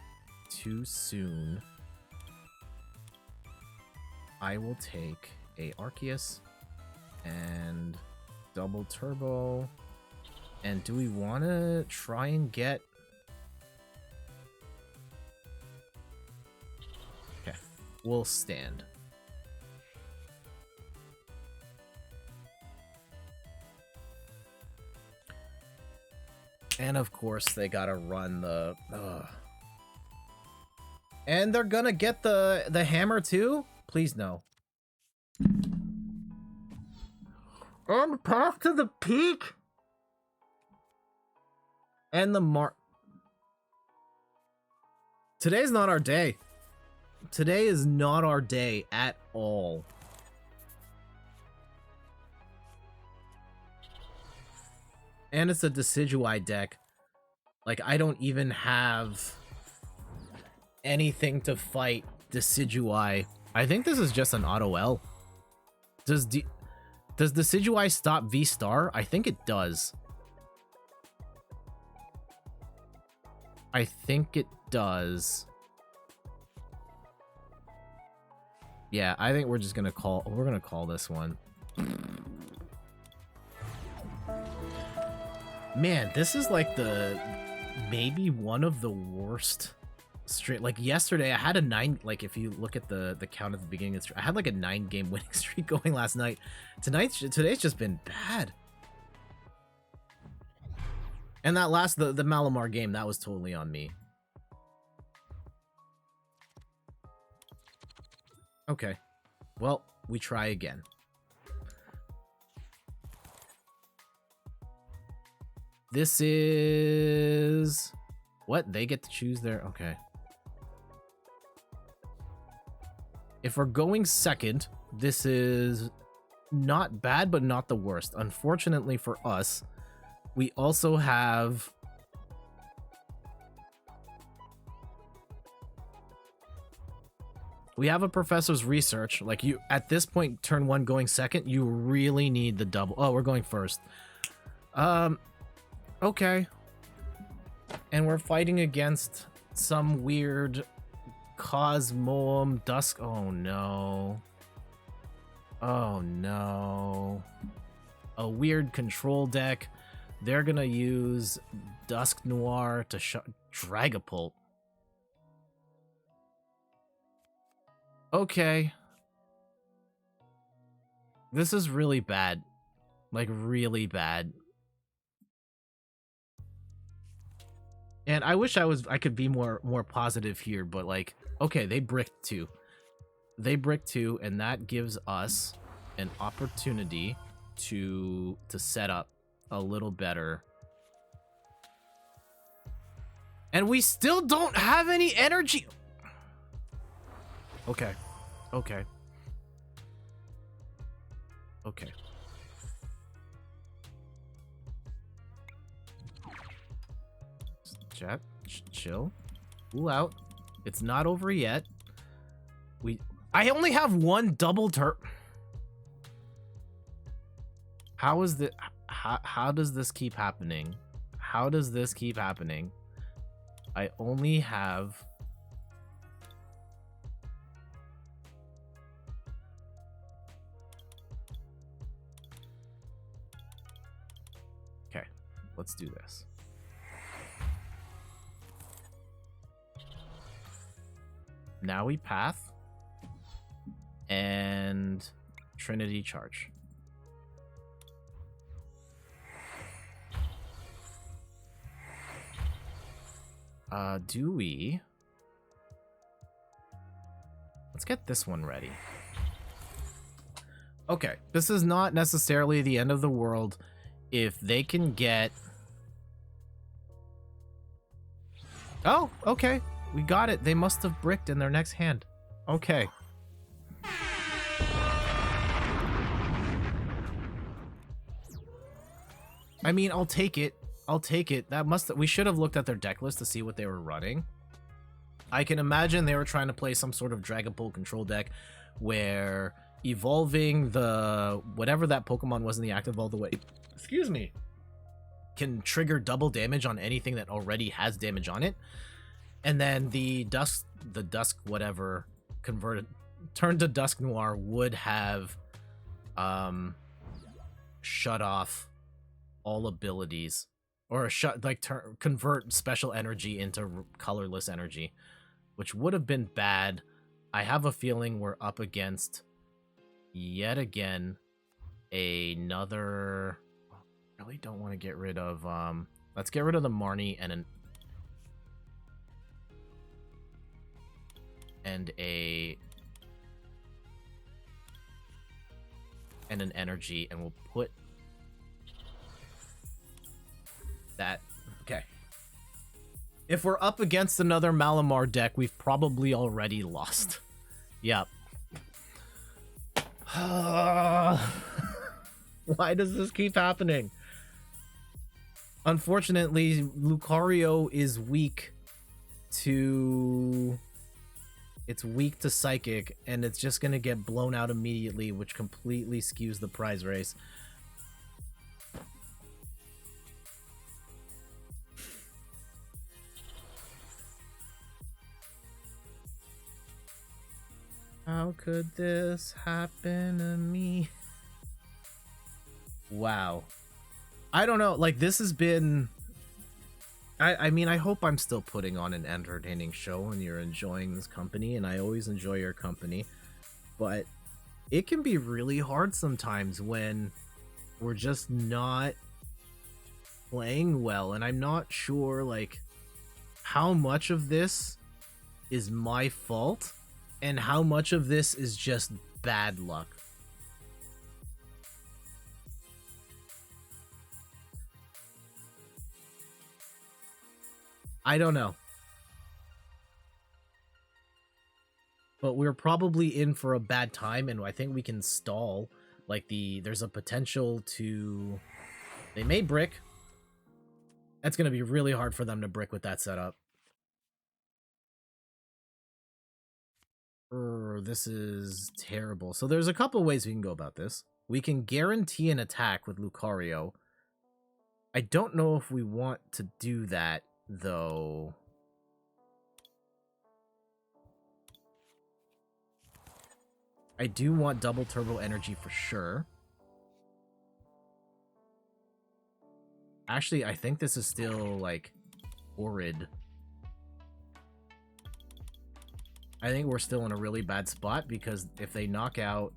too soon. I will take a Arceus and double turbo. And do we want to try and get... Okay, we'll stand. And of course, they gotta run the... And they're gonna get the hammer too? Please no. And path to the peak? And the mark... Today's not our day. Today is not our day at all. And it's a Decidueye deck. Like, I don't even have anything to fight Decidueye. I think this is just an auto L. Does Decidueye stop VSTAR? I think it does. I think it does. Yeah, I think we're just gonna call... We're gonna call this one. Man, this is like maybe one of the worst straight. Like yesterday, I had a 9. Like if you look at the count at the beginning of the streak, I had like a 9-game winning streak going last night. Today's just been bad. And that last the Malamar game, that was totally on me. Okay, well, we try again. This is... What? They get to choose their... Okay. If we're going second, this is not bad, but not the worst. Unfortunately for us, we also have... We have a Professor's Research. Like, you, at this point, turn 1 going second, you really need the double... Oh, we're going first. Okay. And we're fighting against some weird Cosmoem Dusk. Oh no. Oh no. A weird control deck. They're gonna use Dusk Noir to Dragapult. Okay. This is really bad. Like, really bad. And I wish I could be more positive here, but like, okay, they bricked 2. They bricked 2, and that gives us an opportunity to set up a little better. And we still don't have any energy. Okay. Okay. Okay. Chat, chill. Cool out. It's not over yet. I only have one double turn. How is the how does this keep happening? How does this keep happening? I only have Okay, let's do this. Now we path and Trinity charge. Do we? Let's get this one ready. Okay, this is not necessarily the end of the world if they can get... Oh, okay. We got it. They must have bricked in their next hand. Okay. I mean, I'll take it. I'll take it. We should have looked at their deck list to see what they were running. I can imagine they were trying to play some sort of Dragapult control deck where evolving the whatever that Pokemon was in the active all the way, excuse me, can trigger double damage on anything that already has damage on it. And then the dusk whatever turned to Dusk Noir would have shut off all abilities, or convert special energy into colorless energy, which would have been bad. I have a feeling we're up against yet again another... I really don't want to get rid of let's get rid of the Marnie and an energy, and we'll put that. Okay. If we're up against another Malamar deck, we've probably already lost. Yep. Why does this keep happening? Unfortunately, Lucario is weak to... It's weak to Psychic, and it's just going to get blown out immediately, which completely skews the prize race. How could this happen to me? Wow. I don't know, like, this has been... I mean, I hope I'm still putting on an entertaining show and you're enjoying this company, and I always enjoy your company, but it can be really hard sometimes when we're just not playing well, and I'm not sure, like, how much of this is my fault and how much of this is just bad luck. I don't know. But we're probably in for a bad time, and I think we can stall. Like, there's a potential to... They may brick. That's going to be really hard for them to brick with that setup. This is terrible. So there's a couple ways we can go about this. We can guarantee an attack with Lucario I don't know if we want to do that, though. I do want double turbo energy for sure. Actually, I think this is still, like, horrid. I think we're still in a really bad spot, because if they knock out...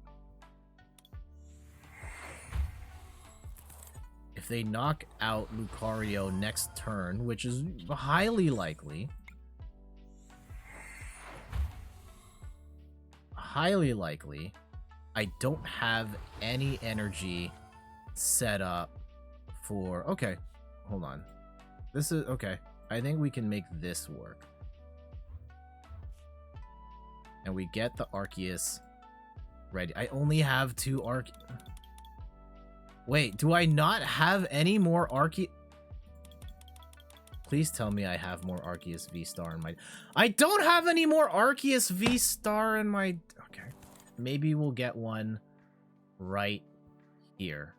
If they knock out Lucario next turn, which is highly likely... Highly likely, I don't have any energy set up for... Okay, hold on. This is... Okay, I think we can make this work. And we get the Arceus ready. I only have 2 Arceus... Wait, do I not have any more Arceus... Please tell me I have more Arceus VSTAR in my... I don't have any more Arceus VSTAR in my... Okay. Maybe we'll get one right here.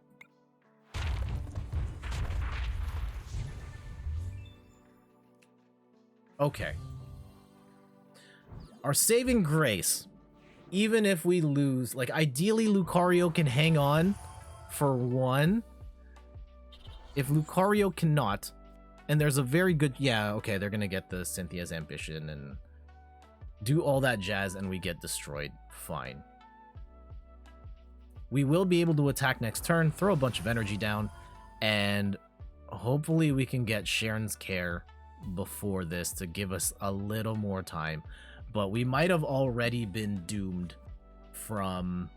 Okay. Our saving grace, even if we lose... Like, ideally, Lucario can hang on for 1. If Lucario cannot... And there's a very good... Yeah, okay, they're gonna get the Cynthia's Ambition and do all that jazz, and we get destroyed. Fine. We will be able to attack next turn, throw a bunch of energy down, and hopefully we can get Sharon's Care before this to give us a little more time. But we might have already been doomed from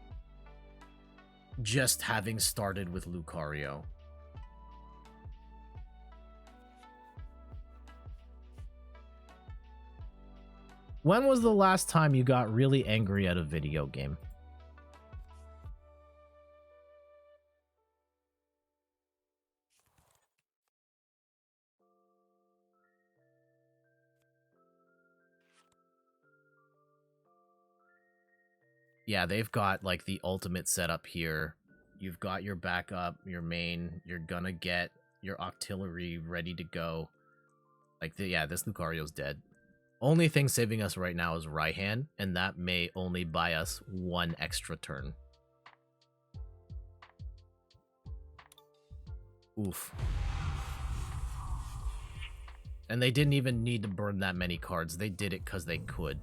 just having started with Lucario. When was the last time you got really angry at a video game? Yeah, they've got, like, the ultimate setup here. You've got your backup, your main, you're gonna get your artillery ready to go. Like, yeah, this Lucario's dead. Only thing saving us right now is Raihan, and that may only buy us 1 extra turn. Oof. And they didn't even need to burn that many cards. They did it because they could.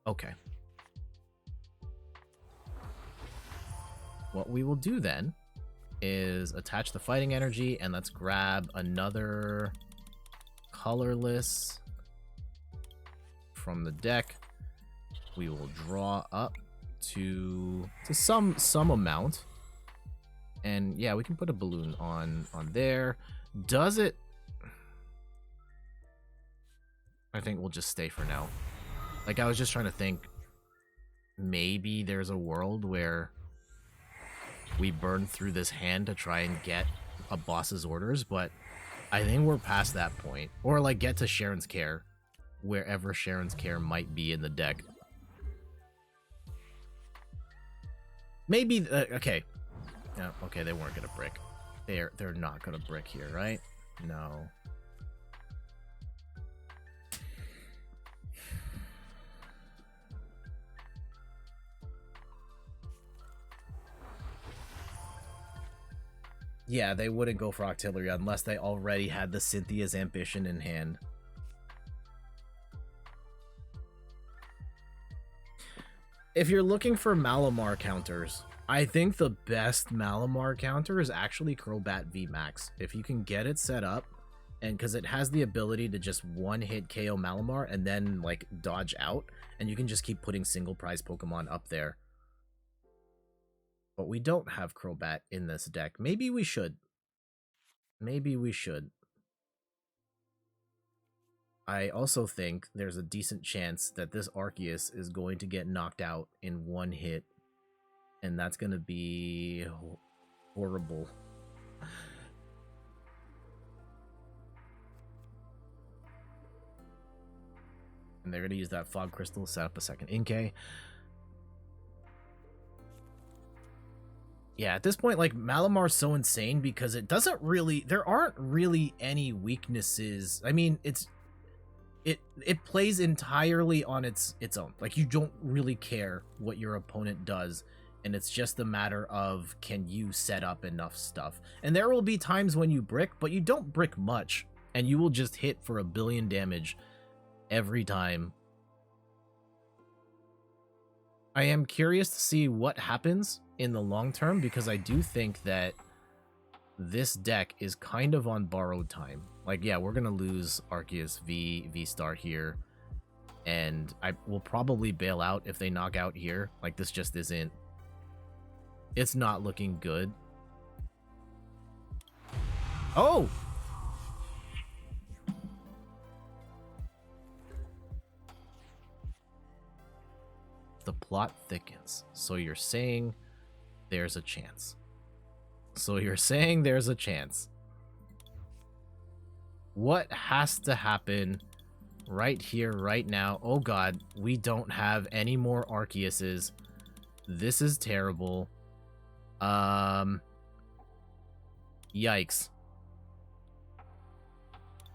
Okay. What we will do then is attach the fighting energy, and let's grab another colorless from the deck. We will draw up to some amount, and yeah, we can put a balloon on there. Does it? I think we'll just stay for now. Like, I was just trying to think, maybe there's a world where we burn through this hand to try and get a boss's orders, but I think we're past that point. Or, like, get to Sharon's Care, wherever Sharon's Care might be in the deck. Maybe, okay. No, okay, they weren't gonna brick. They're not gonna brick here, right? No. Yeah, they wouldn't go for Octillery unless they already had the Cynthia's Ambition in hand. If you're looking for Malamar counters, I think the best Malamar counter is actually Crobat VMAX. If you can get it set up, and because it has the ability to just one-hit KO Malamar and then, like, dodge out, and you can just keep putting single prize Pokemon up there. But we don't have Crobat in this deck. Maybe we should. Maybe we should. I also think there's a decent chance that this Arceus is going to get knocked out in 1 hit. And that's going to be horrible. And they're going to use that Fog Crystal to set up a second Inkay. Yeah, at this point, like, Malamar's so insane because it doesn't really... There aren't really any weaknesses. I mean, it plays entirely on its own. Like, you don't really care what your opponent does, and it's just a matter of, can you set up enough stuff? And there will be times when you brick, but you don't brick much, and you will just hit for 1 billion damage every time. I am curious to see what happens in the long term, because I do think that this deck is kind of on borrowed time. Like, yeah, we're gonna lose Arceus VSTAR here, and I will probably bail out if they knock out here. Like, this just isn't... It's not looking good. Oh! The plot thickens. So you're saying there's a chance. So you're saying there's a chance. What has to happen right here, right now? Oh god, we don't have any more Arceuses. This is terrible. Yikes.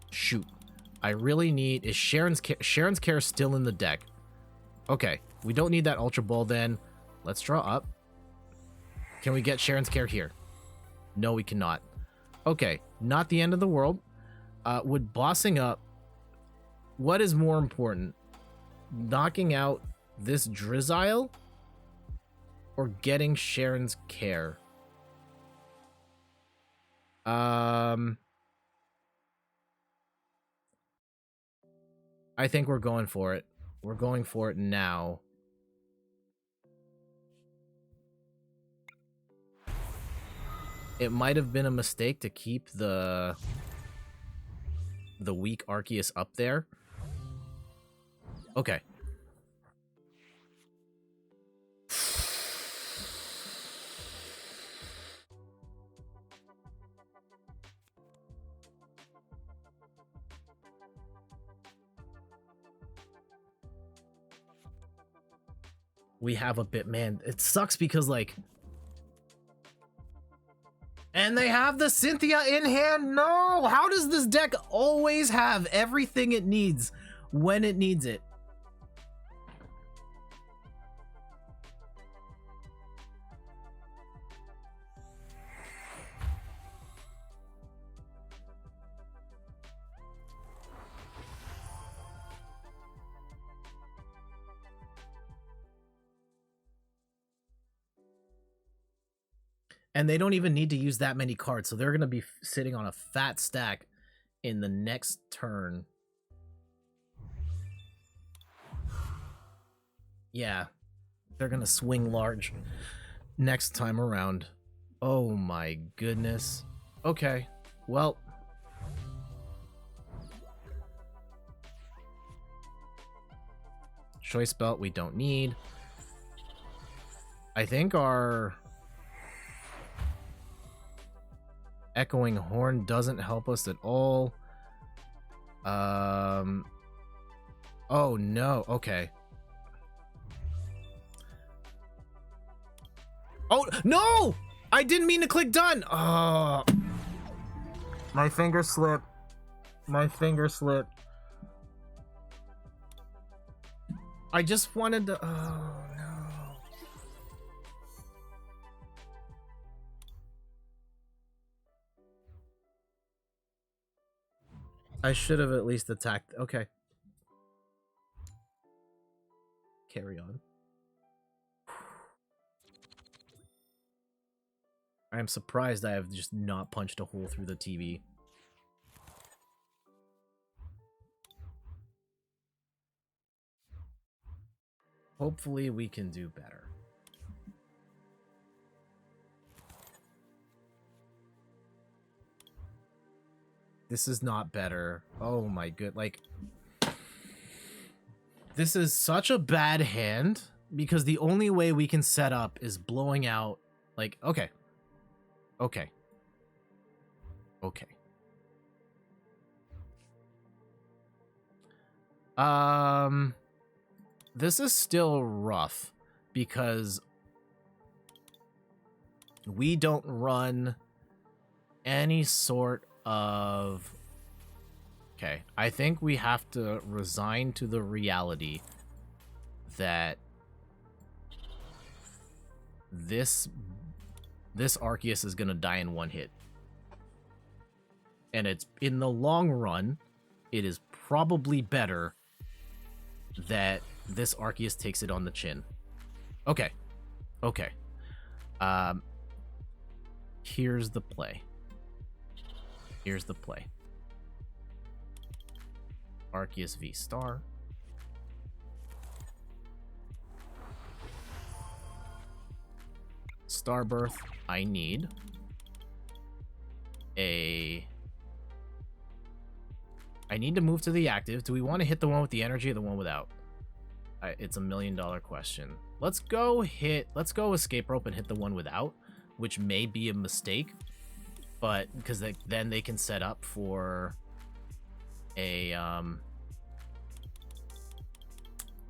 Shoot. I really need... Is Sharon's Care still in the deck? Okay, we don't need that Ultra Ball then. Let's draw up. Can we get Sharon's Care here? No, we cannot. Okay, not the end of the world. Would bossing up... What is more important? Knocking out this Drizzile? Or getting Sharon's Care? I think we're going for it. We're going for it now. It might have been a mistake to keep the weak Arceus up there. Okay. We have a bit, man. It sucks because, like... And they have the Cynthia in hand? No! How does this deck always have everything it needs when it needs it? And they don't even need to use that many cards, so they're going to be sitting on a fat stack in the next turn. Yeah, they're going to swing large next time around. Oh my goodness. Okay, well... Choice Belt we don't need. I think our... Echoing Horn doesn't help us at all. Oh no, okay. Oh no! I didn't mean to click done. Oh, my finger slipped. My finger slipped. I just wanted to... Oh no. I should have at least attacked. Okay. Carry on. I am surprised I have just not punched a hole through the TV. Hopefully we can do better. This is not better. Oh my good, like... This is such a bad hand, because the only way we can set up is blowing out... Like, okay. Okay. Okay. This is still rough, because... we don't run any sort of... Okay, I think we have to resign to the reality that this Arceus is gonna die in one hit. And it's, in the long run, it is probably better that this Arceus takes it on the chin. Okay. Okay. Here's the play. Here's the play. Arceus VSTAR. Starbirth, I need I need to move to the active. Do we want to hit the one with the energy or the one without? It's $1 million question. Let's go escape rope and hit the one without, which may be a mistake, but because then they can set up for a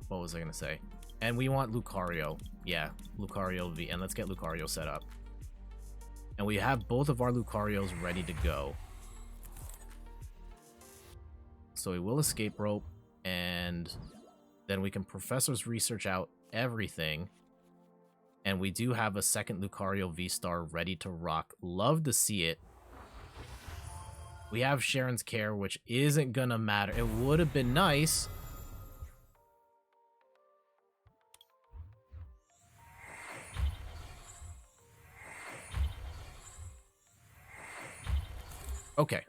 what was I gonna say? And we want Lucario. Yeah, Lucario V, and let's get Lucario set up. And we have both of our Lucarios ready to go. So we will escape rope, and then we can Professor's Research out everything. And we do have a second Lucario VSTAR ready to rock. Love to see it. We have Sharon's Care, which isn't gonna matter. It would have been nice. Okay.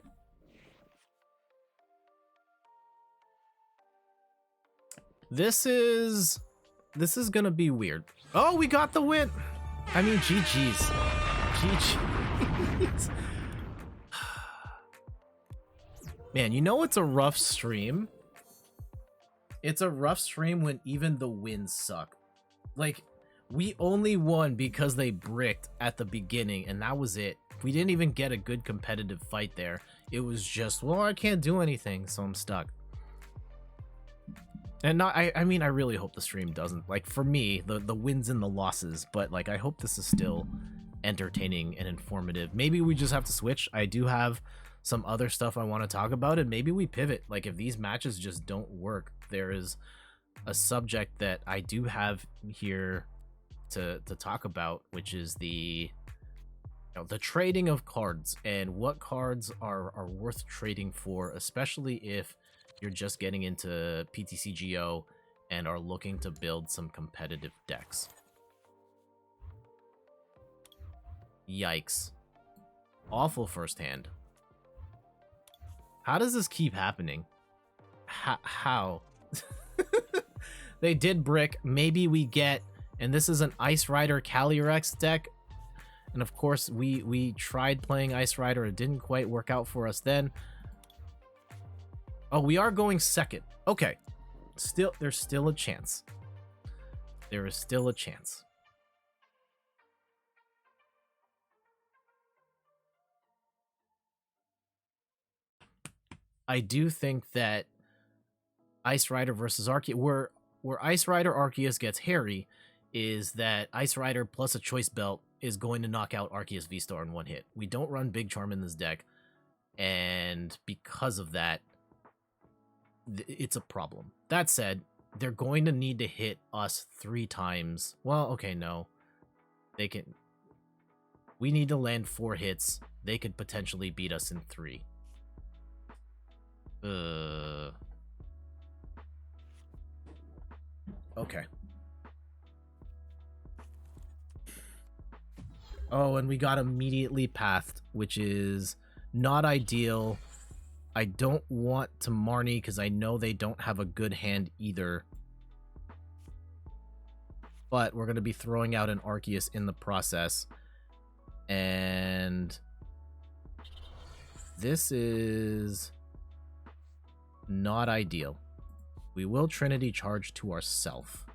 This is gonna be weird. Oh, we got the win. I mean, GG's. GG's. Man, you know it's a rough stream? It's a rough stream when even the wins suck. Like, we only won because they bricked at the beginning, and that was it. We didn't even get a good competitive fight there. It was just, well, I can't do anything, so I'm stuck. And I mean, I really hope the stream doesn't, like, for me, the wins and the losses, but, like, I hope this is still entertaining and informative. Maybe we just have to switch. I do have some other stuff I want to talk about, and maybe we pivot. Like, if these matches just don't work, there is a subject that I do have here to talk about, which is the trading of cards and what cards are worth trading for, especially if you're just getting into PTCGO and are looking to build some competitive decks. Yikes. Awful first hand. How does this keep happening? How? They did brick. Maybe we get... And this is an Ice Rider Calyrex deck. And of course, we tried playing Ice Rider. It didn't quite work out for us then. Oh, we are going second. Okay. There's still a chance. There is still a chance. I do think that Ice Rider versus Arceus, where Ice Rider Arceus gets hairy, is that Ice Rider plus a Choice Belt is going to knock out Arceus VSTAR in one hit. We don't run Big Charm in this deck, and because of that, it's a problem. That said, they're going to need to hit us 3 times. Well, okay, no. They can... We need to land 4 hits. They could potentially beat us in 3. Okay. Oh, and we got immediately pathed, which is not ideal. I don't want to Marnie because I know they don't have a good hand either. But we're going to be throwing out an Arceus in the process. And this is not ideal. We will Trinity Charge to ourself.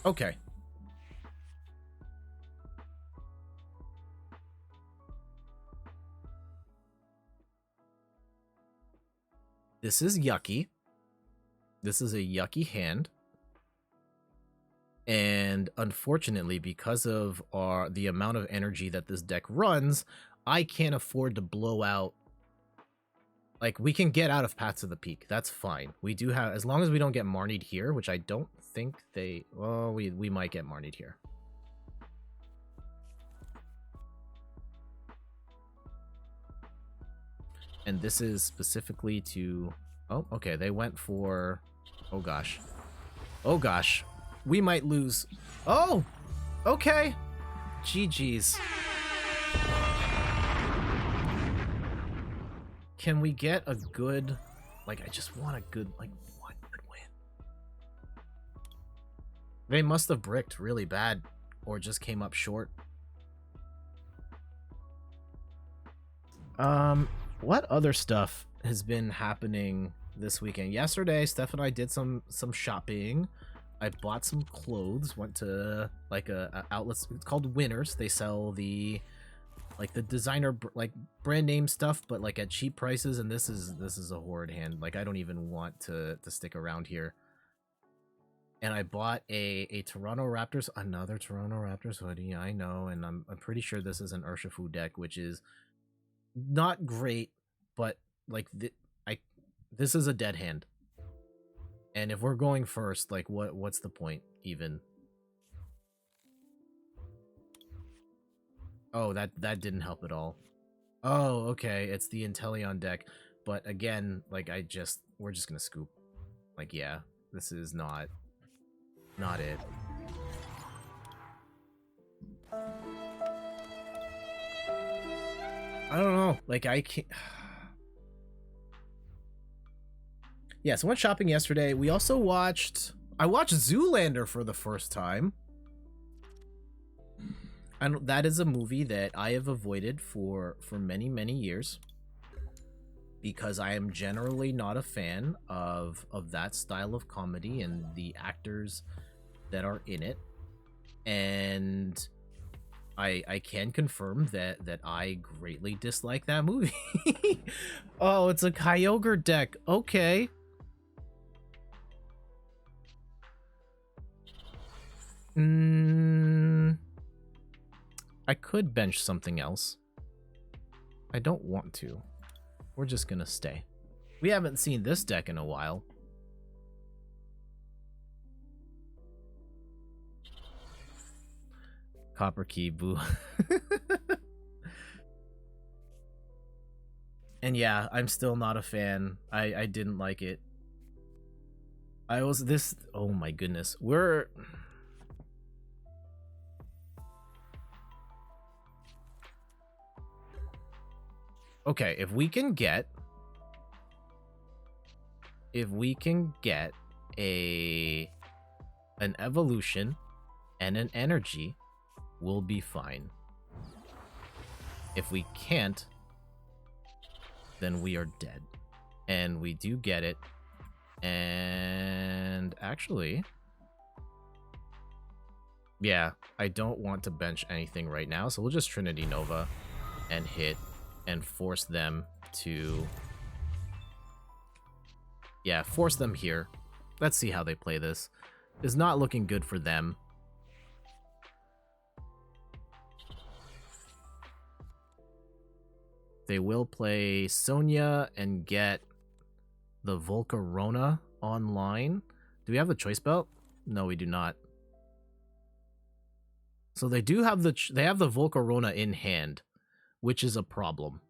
Okay. This is yucky. This is a yucky hand. And unfortunately, because of the amount of energy that this deck runs, I can't afford to blow out. Like, we can get out of Paths of the Peak. That's fine. We do have, as long as we don't get Marnied here, which I don't think they, well, we might get Marnied here. And this is specifically to, oh, okay, they went for, oh gosh. Oh gosh. We might lose. Oh, okay. GG's. Can we get a good, like, I just want a good, like, one good win. They must have bricked really bad or just came up short. What other stuff has been happening this weekend? Yesterday, Steph and I did some shopping. I bought some clothes, went to like a outlet, it's called Winners. They sell the like the designer like brand name stuff, but like at cheap prices. And this is a horrid hand. Like, I don't even want to stick around here. And I bought a Toronto Raptors, another Toronto Raptors hoodie. I know, and I'm pretty sure this is an Urshifu deck, which is not great, but like this is a dead hand. And if we're going first, like what's the point even? Oh, that didn't help at all. Oh, okay, it's the Inteleon deck. But again, like we're just gonna scoop. Like, yeah, this is not it. I don't know. Like, I can't. Yeah, so I went shopping yesterday. We also watched. I watched Zoolander for the first time. And that is a movie that I have avoided for many, many years. Because I am generally not a fan of that style of comedy and the actors that are in it. And I can confirm that I greatly dislike that movie. Oh, it's a Kyogre deck. Okay. I could bench something else. I don't want to. We're just gonna stay. We haven't seen this deck in a while. Copper Key, boo. And yeah, I'm still not a fan. I didn't like it. Oh my goodness. Okay, if we can get an evolution and an energy, we'll be fine. If we can't, then we are dead. And we do get it. And actually, yeah, I don't want to bench anything right now, so we'll just Trinity Nova and hit and force them to, yeah, force them here. Let's see how they play this. It's not looking good for them. They will play Sonya and get the Volcarona online. Do we have the choice belt? No, we do not. So they do have the Volcarona in hand, which is a problem.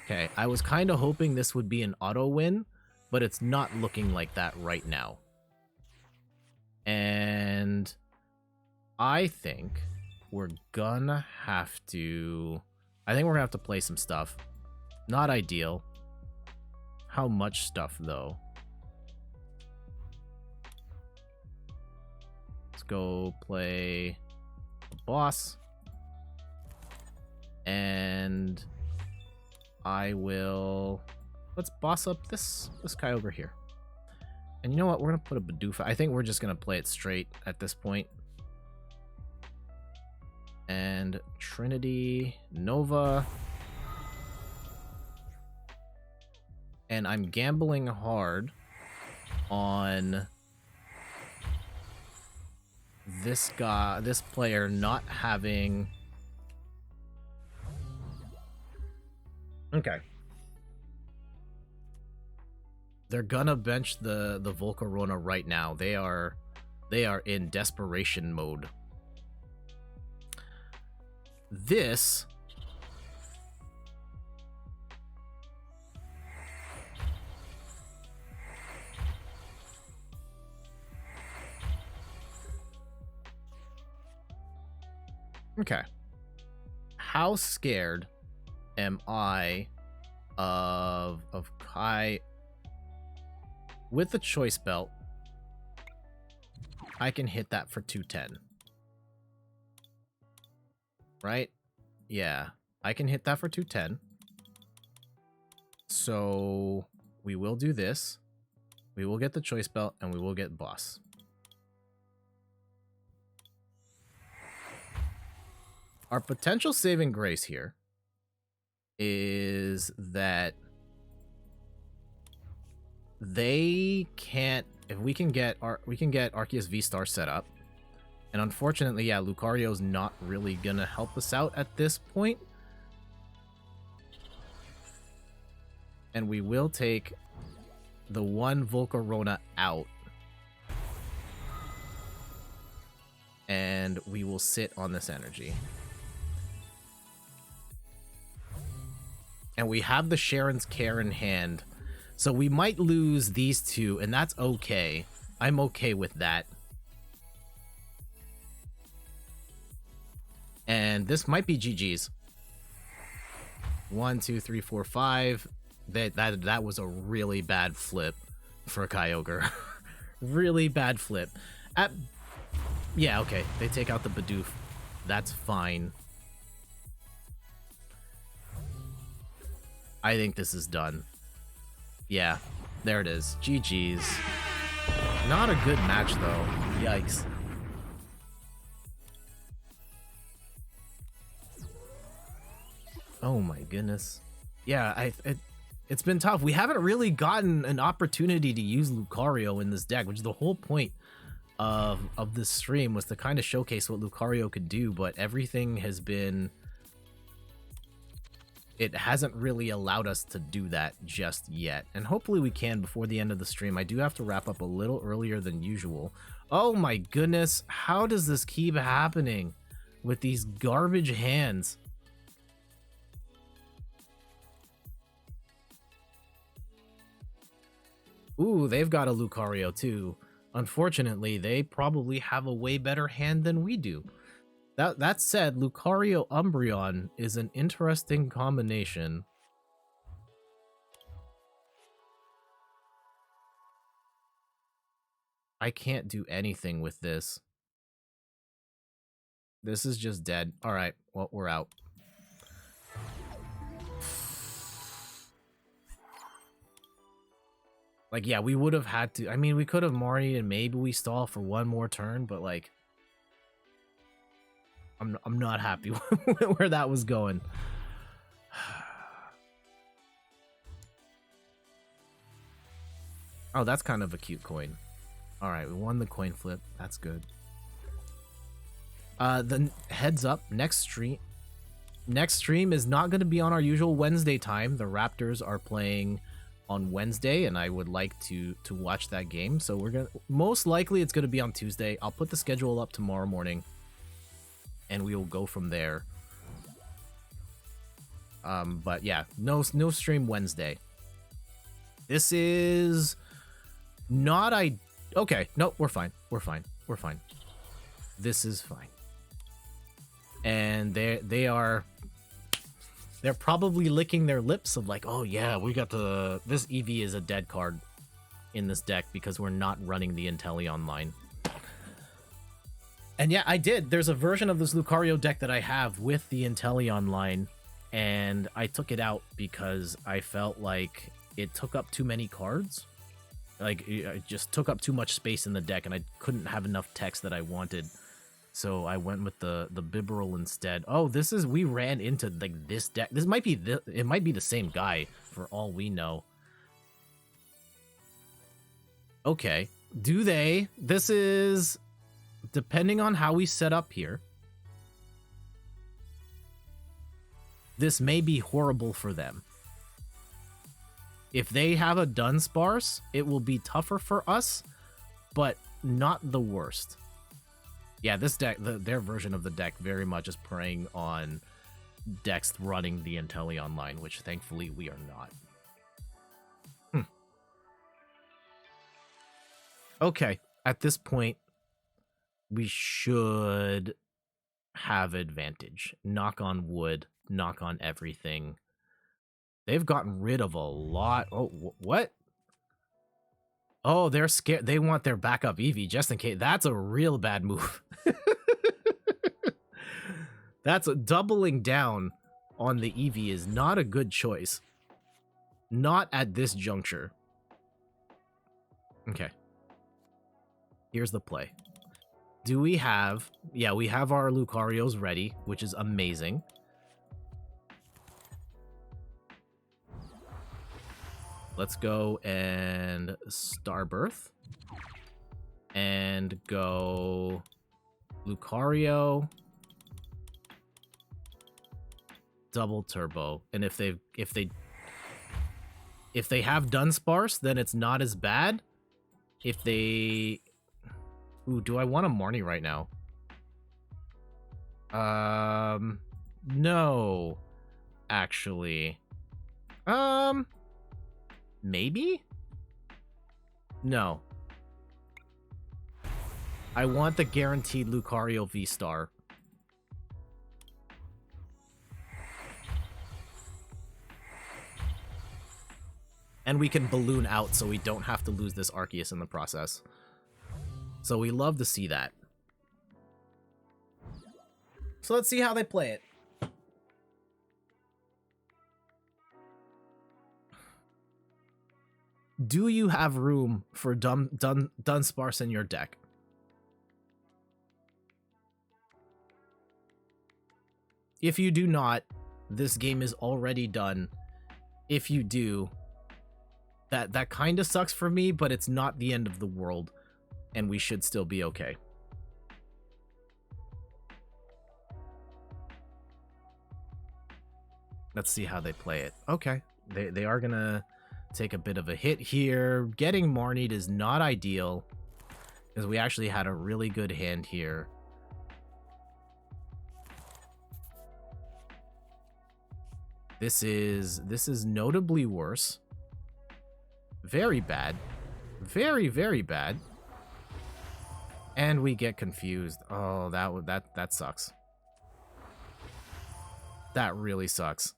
Okay, I was kind of hoping this would be an auto win, but it's not looking like that right now. And I think we're gonna have to... I think we're gonna have to play some stuff. Not ideal. How much stuff, though? Let's go play a boss. And I will... Let's boss up this guy over here. And you know what? We're gonna put a Bidoof. I think we're just gonna play it straight at this point. And Trinity Nova. And I'm gambling hard on this player not having... Okay. They're gonna bench the Volcarona right now. They are in desperation mode. This... Okay. How scared am I of Kai? With the choice belt, I can hit that for 210. Right? Yeah. I can hit that for 210. So we will do this. We will get the choice belt and we will get boss. Our potential saving grace here is that they can't... If we can get Arceus VSTAR set up, and unfortunately, yeah, Lucario's not really gonna help us out at this point. And we will take the one Volcarona out. And we will sit on this energy. And we have the Sharon's Care in hand. So we might lose these two, and that's okay. I'm okay with that. And this might be GG's. 1, 2, 3, 4, 5. That was a really bad flip for Kyogre. Really bad flip. Yeah, okay. They take out the Bidoof. That's fine. I think this is done. Yeah, there it is. GG's. Not a good match, though. Yikes. Oh my goodness. Yeah, it's been tough. We haven't really gotten an opportunity to use Lucario in this deck, which is the whole point of this stream, was to kind of showcase what Lucario could do, but everything has been... It hasn't really allowed us to do that just yet. And hopefully we can before the end of the stream. I do have to wrap up a little earlier than usual. Oh my goodness. How does this keep happening with these garbage hands? Ooh, they've got a Lucario too. Unfortunately, they probably have a way better hand than we do. That said, Lucario Umbreon is an interesting combination. I can't do anything with this. This is just dead. Alright, well, we're out. Like, yeah, we would have had to... I mean, we could have Marnied and maybe we stall for one more turn, but like... I'm not happy where that was going. Oh, that's kind of a cute coin. All right, we won the coin flip. That's good. The heads up, next stream is not going to be on our usual Wednesday time. The Raptors are playing on Wednesday, and I would like to watch that game. So we're gonna, most likely it's going to be on Tuesday. I'll put the schedule up tomorrow morning, and we will go from there. But yeah, no stream Wednesday. This is not okay. No, we're fine. We're fine. This is fine. And they're probably licking their lips of like, oh yeah, we got this Eevee is a dead card in this deck because we're not running the Inteleon line. And yeah, I did. There's a version of this Lucario deck that I have with the Inteleon line, and I took it out because I felt like it took up too many cards. Like, it just took up too much space in the deck, and I couldn't have enough text that I wanted. So I went with the Bibarel instead. Oh, we ran into like this deck. This might be it might be the same guy for all we know. Okay. This is depending on how we set up here, this may be horrible for them. If they have a Dunsparce, it will be tougher for us, but not the worst. Yeah, this deck, their version of the deck very much is preying on decks running the Inteleon line, which thankfully we are not. Okay, at this point, we should have advantage. Knock on wood, knock on everything. They've gotten rid of a lot. Oh, what? Oh, they're scared. They want their backup Eevee just in case. That's a real bad move. That's doubling down on the Eevee is not a good choice. Not at this juncture. Okay. Here's the play. Do we have... Yeah, we have our Lucarios ready, which is amazing. Let's go and Starbirth. And go Lucario. Double Turbo. And if they have Dunsparce, then it's not as bad. If they... Ooh, do I want a Marnie right now? No. Actually. Maybe? No. I want the guaranteed Lucario VSTAR. And we can balloon out so we don't have to lose this Arceus in the process. So we love to see that. So let's see how they play it. Do you have room for Dunsparce in your deck? If you do not, this game is already done. If you do, that kind of sucks for me, but it's not the end of the world, and we should still be okay. Let's see how they play it. Okay, they are gonna take a bit of a hit here. Getting Marnied is not ideal, because we actually had a really good hand here. This is notably worse. Very bad. Very, very bad. And we get confused. Oh, that sucks. That really sucks.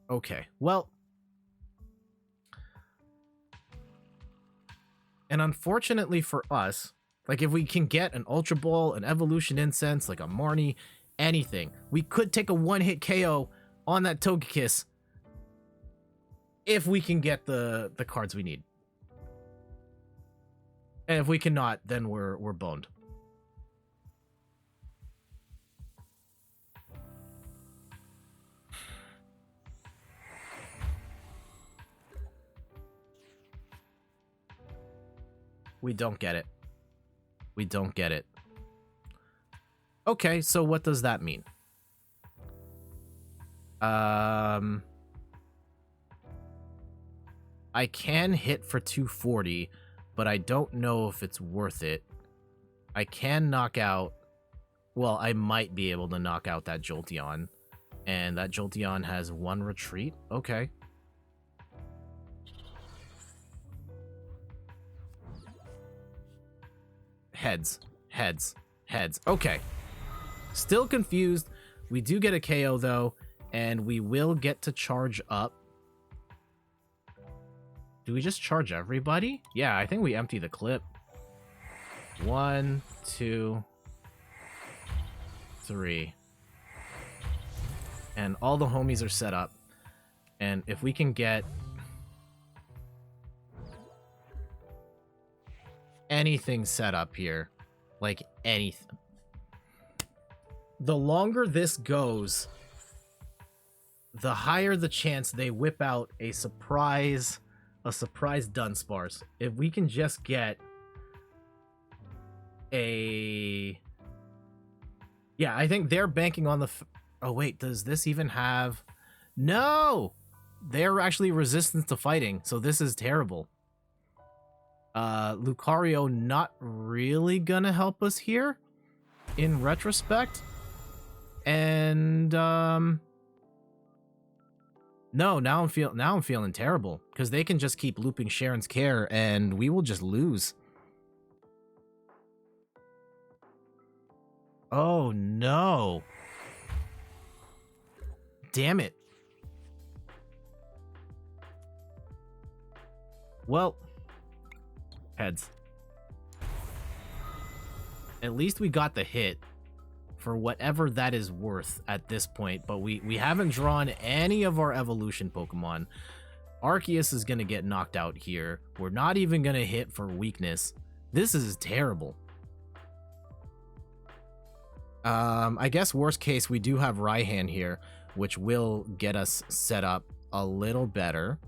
Okay, well. And unfortunately for us, like if we can get an Ultra Ball, an Evolution Incense, like a Marnie, anything, we could take a one-hit KO on that Togekiss if we can get the cards we need. And if we cannot, then we're boned. We don't get it. We don't get it. Okay, so what does that mean? I can hit for 240, but I don't know if it's worth it. I can knock out... Well, I might be able to knock out that Jolteon. And that Jolteon has one retreat? Okay. Heads. Heads. Heads. Okay. Still confused. We do get a KO, though, and we will get to charge up. Do we just charge everybody? Yeah, I think we empty the clip. 1, 2, 3. And all the homies are set up. And if we can get anything set up here, like anything, the longer this goes, the higher the chance they whip out a surprise Dunsparce. If we can just get a... Yeah, I think they're banking on the... Oh, wait, does this even have... No! They're actually resistant to fighting, so this is terrible. Lucario not really gonna help us here, in retrospect. And, no, now I'm feeling terrible, because they can just keep looping Sharon's Care, and we will just lose. Oh, no. Damn it. Well, heads. At least we got the hit for whatever that is worth at this point, but we haven't drawn any of our evolution Pokemon. Arceus is going to get knocked out here. We're not even going to hit for weakness. This is terrible. I guess worst case, we do have Raihan here, which will get us set up a little better.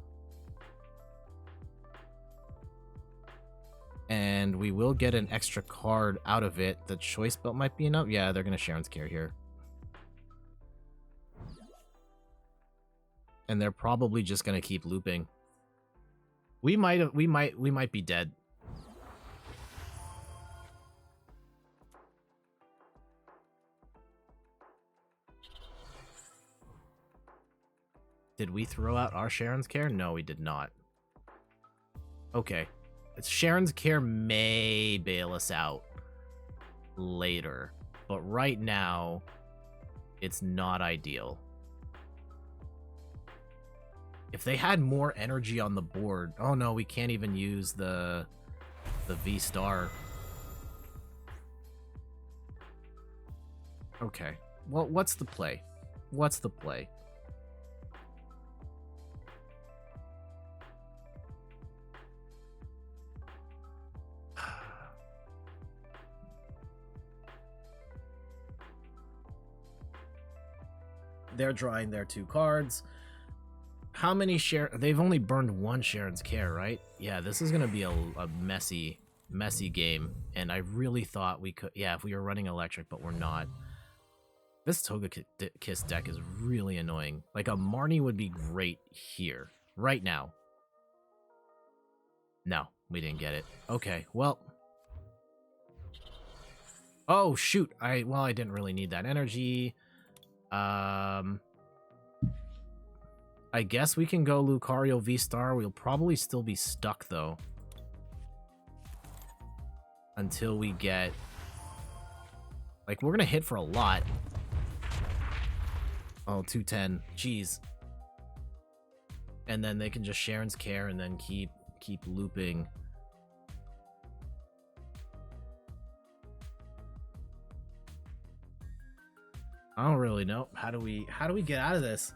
And we will get an extra card out of it. The choice belt might be enough. Yeah, they're gonna Sharon's Care here. And they're probably just gonna keep looping. We might be dead. Did we throw out our Sharon's Care? No, we did not. Okay. Sharon's Care may bail us out later, but right now, it's not ideal. If they had more energy on the board... Oh no, we can't even use the VSTAR. Okay. Well, what's the play? What's the play? They're drawing their 2 cards. How many they've only burned 1 Sharon's Care, right? Yeah, this is gonna be a messy game, and I really thought we could... Yeah, if we were running electric, but we're not. This Togekiss deck is really annoying. Like, a Marnie would be great here, right now. No, we didn't get it. Okay, well... Oh, shoot! I didn't really need that energy. I guess we can go Lucario VSTAR. We'll probably still be stuck, though. Until we get... Like, we're gonna hit for a lot. Oh, 210. Jeez. And then they can just Sharon's Care and then keep looping. I don't really know. How do we get out of this?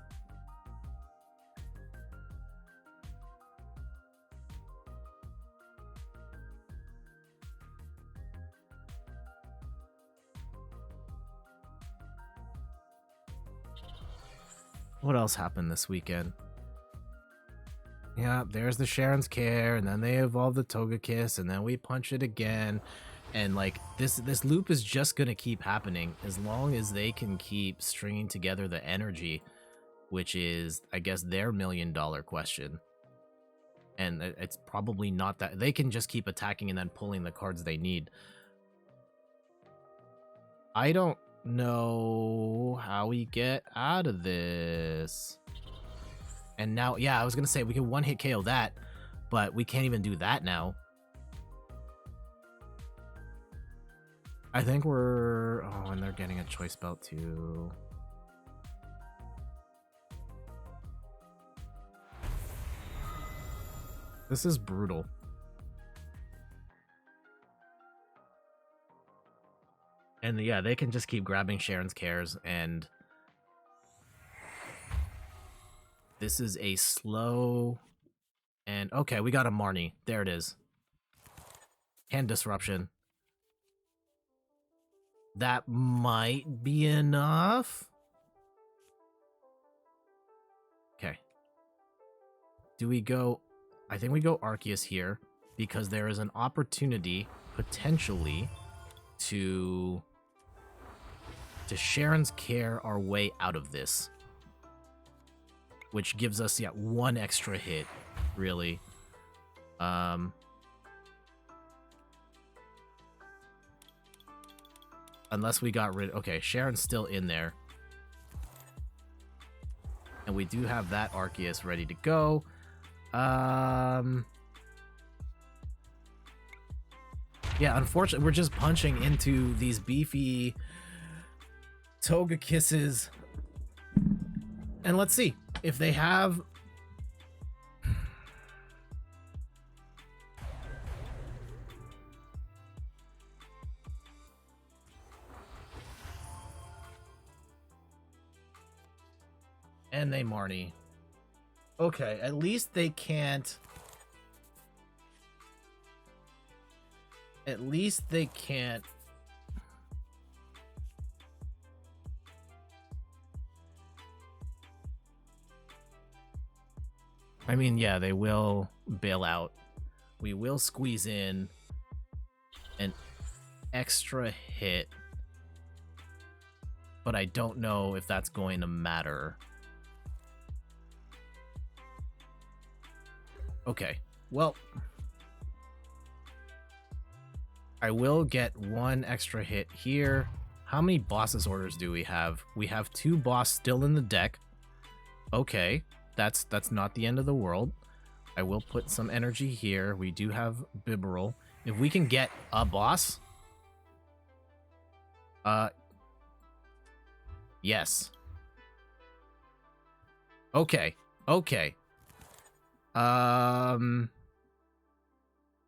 What else happened this weekend? Yeah, there's the Sharon's Care, and then they evolve the Togekiss, and then we punch it again. And like this loop is just gonna keep happening as long as they can keep stringing together the energy, which is, I guess, their $1 million question. And it's probably not that they can just keep attacking and then pulling the cards they need. I don't know how we get out of this. And now, yeah, I was gonna say we can one-hit KO that, but we can't even do that now. I think we're... Oh, and they're getting a choice belt too. This is brutal. And yeah, they can just keep grabbing Sharon's Cares, and this is a slow... And okay, we got a Marnie. There it is. Hand Disruption. That might be enough. Do we go... I think we go Arceus here, because there is an opportunity, potentially, to Sharon's Care our way out of this. Which gives us, yeah, 1 extra hit, really. Unless we got rid... Okay, Sharon's still in there. And we do have that Arceus ready to go. Yeah, unfortunately, we're just punching into these beefy Togekisses. And let's see if they have... And they Marnie. Okay, at least they can't... At least they can't... I mean, yeah, they will bail out. We will squeeze in an extra hit. But I don't know if that's going to matter. Okay, well, I will get 1 extra hit here. How many bosses orders do we have? We have 2 boss still in the deck. Okay, that's not the end of the world. I will put some energy here. We do have Bibarel. If we can get a boss, yes. Okay, okay.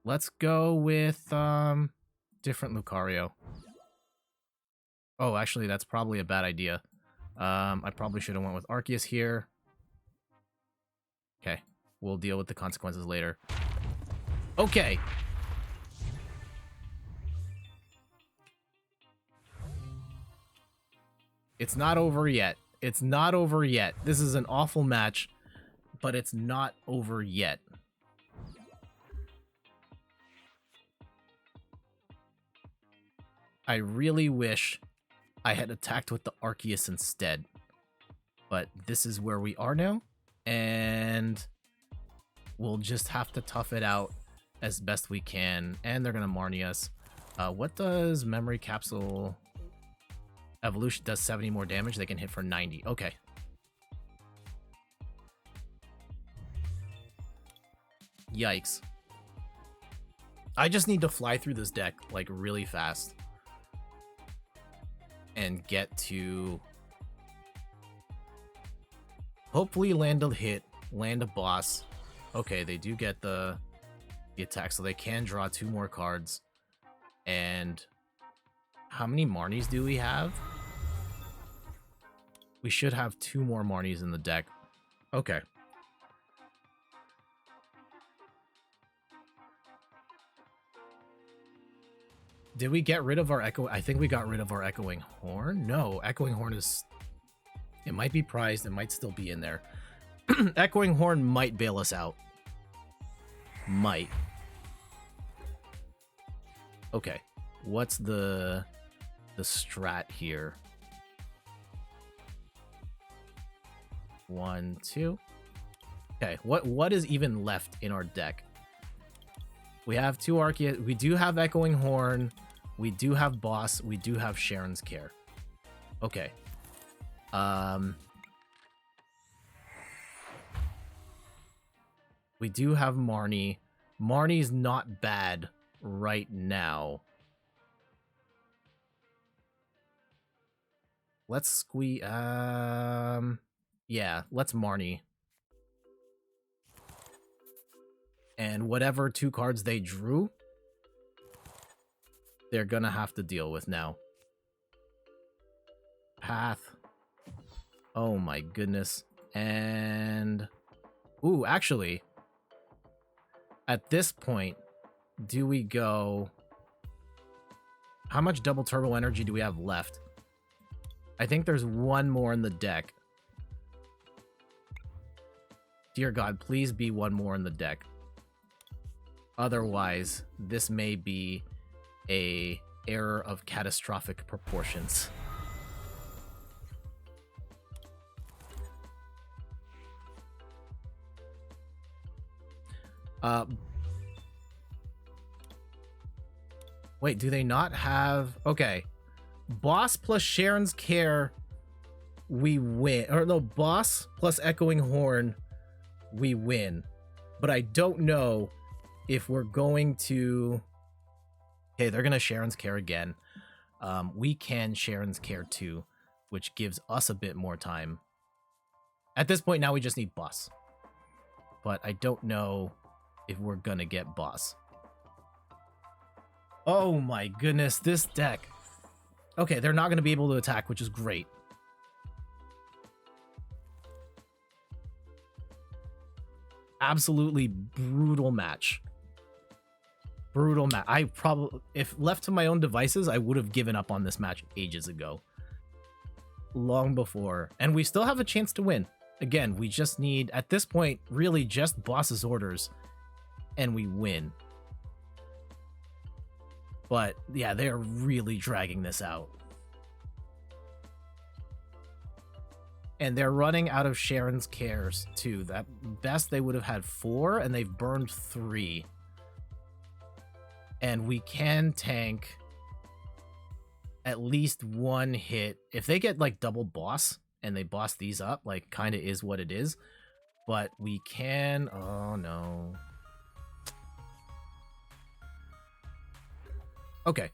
Let's go with different Lucario. Oh, actually, that's probably a bad idea. I probably should have went with Arceus here. Okay, we'll deal with the consequences later. Okay. It's not over yet. It's not over yet. This is an awful match, but it's not over yet. I really wish I had attacked with the Arceus instead. But this is where we are now, and we'll just have to tough it out as best we can. And they're going to Marnie us. What does Memory Capsule... Evolution does 70 more damage. They can hit for 90. Okay. Yikes. I just need to fly through this deck, like, really fast. And get to... hopefully land a hit, land a boss. Okay, they do get the attack, so they can draw 2 more cards. And... how many Marnies do we have? We should have 2 more Marnies in the deck. Okay. Did we get rid of our Echo? I think we got rid of our Echoing Horn. No, Echoing Horn is... it might be prized. It might still be in there. Echoing Horn might bail us out. Might. Okay. What's the strat here? 1, 2. Okay, what is even left in our deck? We have 2 Arceus. We do have Echoing Horn. We do have Boss. We do have Sharon's Care. Okay. We do have Marnie. Marnie's not bad right now. Let's squeeze... yeah, let's Marnie. And whatever 2 cards they drew, they're gonna have to deal with now. Path. Oh my goodness. And... ooh, actually... at this point, do we go... how much double turbo energy do we have left? I think there's 1 more in the deck. Dear God, please be one more in the deck. Otherwise, this may be a error of catastrophic proportions. Wait, do they not have... Okay. Boss plus Sharon's Care, we win. Or no, Boss plus Echoing Horn, we win. But I don't know if we're going to... Okay, they're going to Sharon's Care again. We can Sharon's Care too, which gives us a bit more time. At this point, now we just need Boss. But I don't know if we're going to get Boss. Oh my goodness, this deck. Okay, they're not going to be able to attack, which is great. Absolutely brutal match. Brutal match. I probably, if left to my own devices, I would have given up on this match ages ago. Long before. And we still have a chance to win. Again, we just need, at this point, really just Boss's orders. And we win. But yeah, they're really dragging this out. And they're running out of Sharon's Cares too. That best they would have had 4, and they've burned 3. And we can tank at least 1 hit. If they get like double boss and they boss these up, like kind of is what it is. But we can... Oh no. Okay.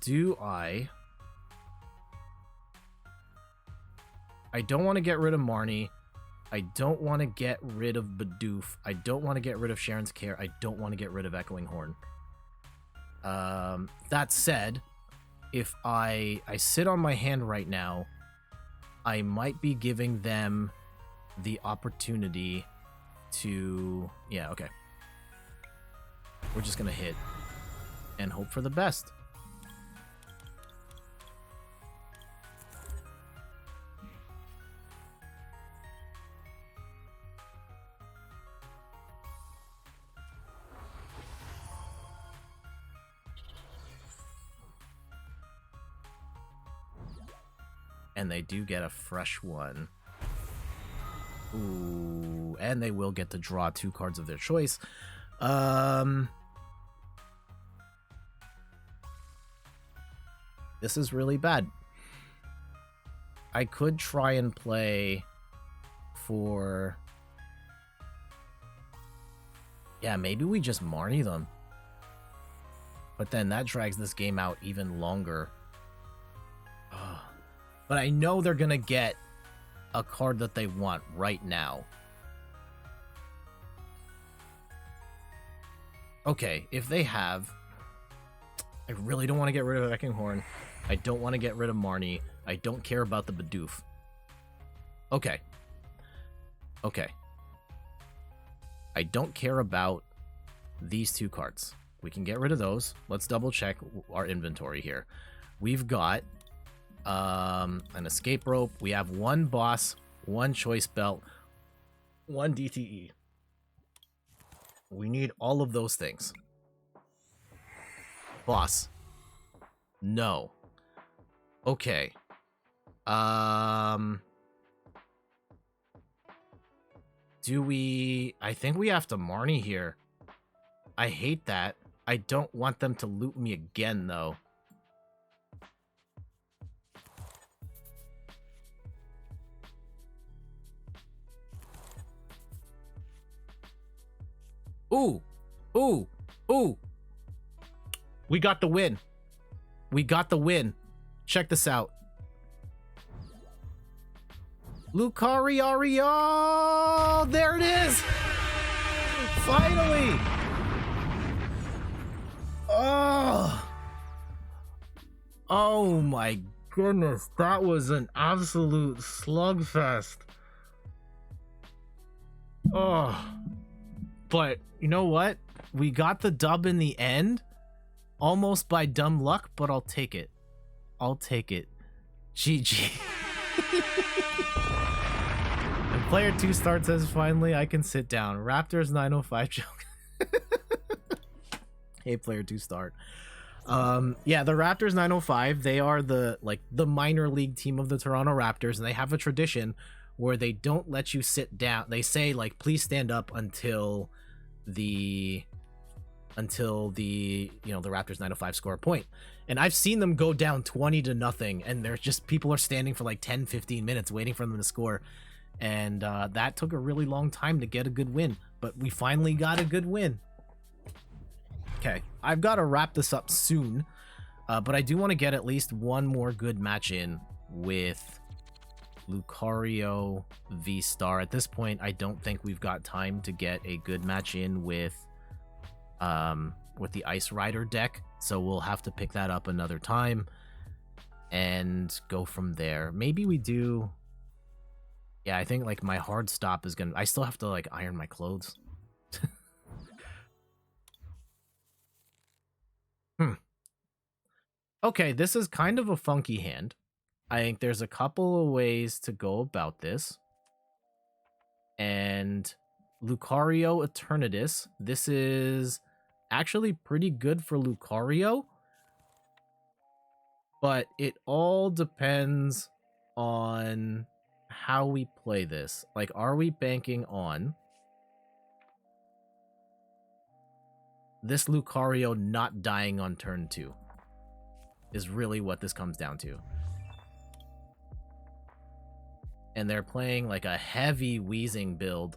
Do I don't want to get rid of Marnie. I don't want to get rid of Bidoof. I don't want to get rid of Sharon's Care. I don't want to get rid of Echoing Horn. That said, if I sit on my hand right now, I might be giving them the opportunity to... Yeah, okay. We're just going to hit and hope for the best. And they do get a fresh one. Ooh, and they will get to draw 2 cards of their choice. This is really bad. I could try and play for... Yeah, maybe we just Marnie them. But then that drags this game out even longer. But I know they're going to get a card that they want right now. Okay, if they have... I really don't want to get rid of Echoing Horn. I don't want to get rid of Marnie. I don't care about the Bidoof. Okay. Okay. I don't care about these 2 cards. We can get rid of those. Let's double check our inventory here. We've got an escape rope. We have 1 boss, 1 choice belt, 1 DTE. We need all of those things. Boss. No. Okay. Do we... I think we have to Marnie here. I hate that. I don't want them to loot me again, though. Ooh. Ooh. Ooh. We got the win. We got the win. Check this out. Lucario! There it is! Finally! Oh! Oh my goodness. That was an absolute slugfest. Oh. But you know what? We got the dub in the end. Almost by dumb luck, but I'll take it. I'll take it. GG. And player 2 starts says, finally, I can sit down. Raptors 905 joke. Hey, player 2 start. Yeah, the Raptors 905, they are the minor league team of the Toronto Raptors, and they have a tradition where they don't let you sit down. They say, like, please stand up until the the Raptors 905 score a point. And I've seen them go down 20-0, and there's just people are standing for like 10-15 minutes waiting for them to score. And that took a really long time to get a good win, but we finally got a good win. Okay, I've got to wrap this up soon, but I do want to get at least one more good match in with Lucario VSTAR. At this point, I don't think we've got time to get a good match in with the Ice Rider deck, so we'll have to pick that up another time and go from there. Maybe we do. Yeah, I think like my hard stop is gonna. I still have to like iron my clothes. Okay, this is kind of a funky hand. I think there's a couple of ways to go about this. And Lucario Eternatus. This is actually pretty good for Lucario. But it all depends on how we play this. Like, are we banking on this Lucario not dying on turn 2? Is really what this comes down to. And they're playing like a heavy wheezing build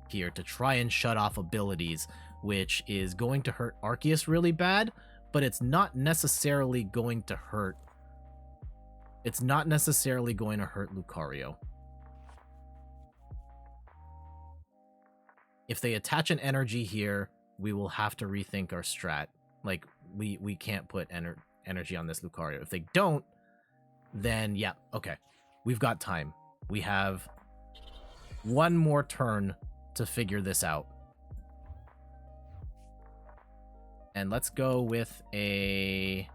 here to try and shut off abilities, which is going to hurt Arceus really bad, but it's not necessarily going to hurt. It's not necessarily going to hurt Lucario. If they attach an energy here, we will have to rethink our strat. Like, we can't put energy on this Lucario. If they don't, then yeah, okay. We've got time. We have one more turn to figure this out. And let's go with an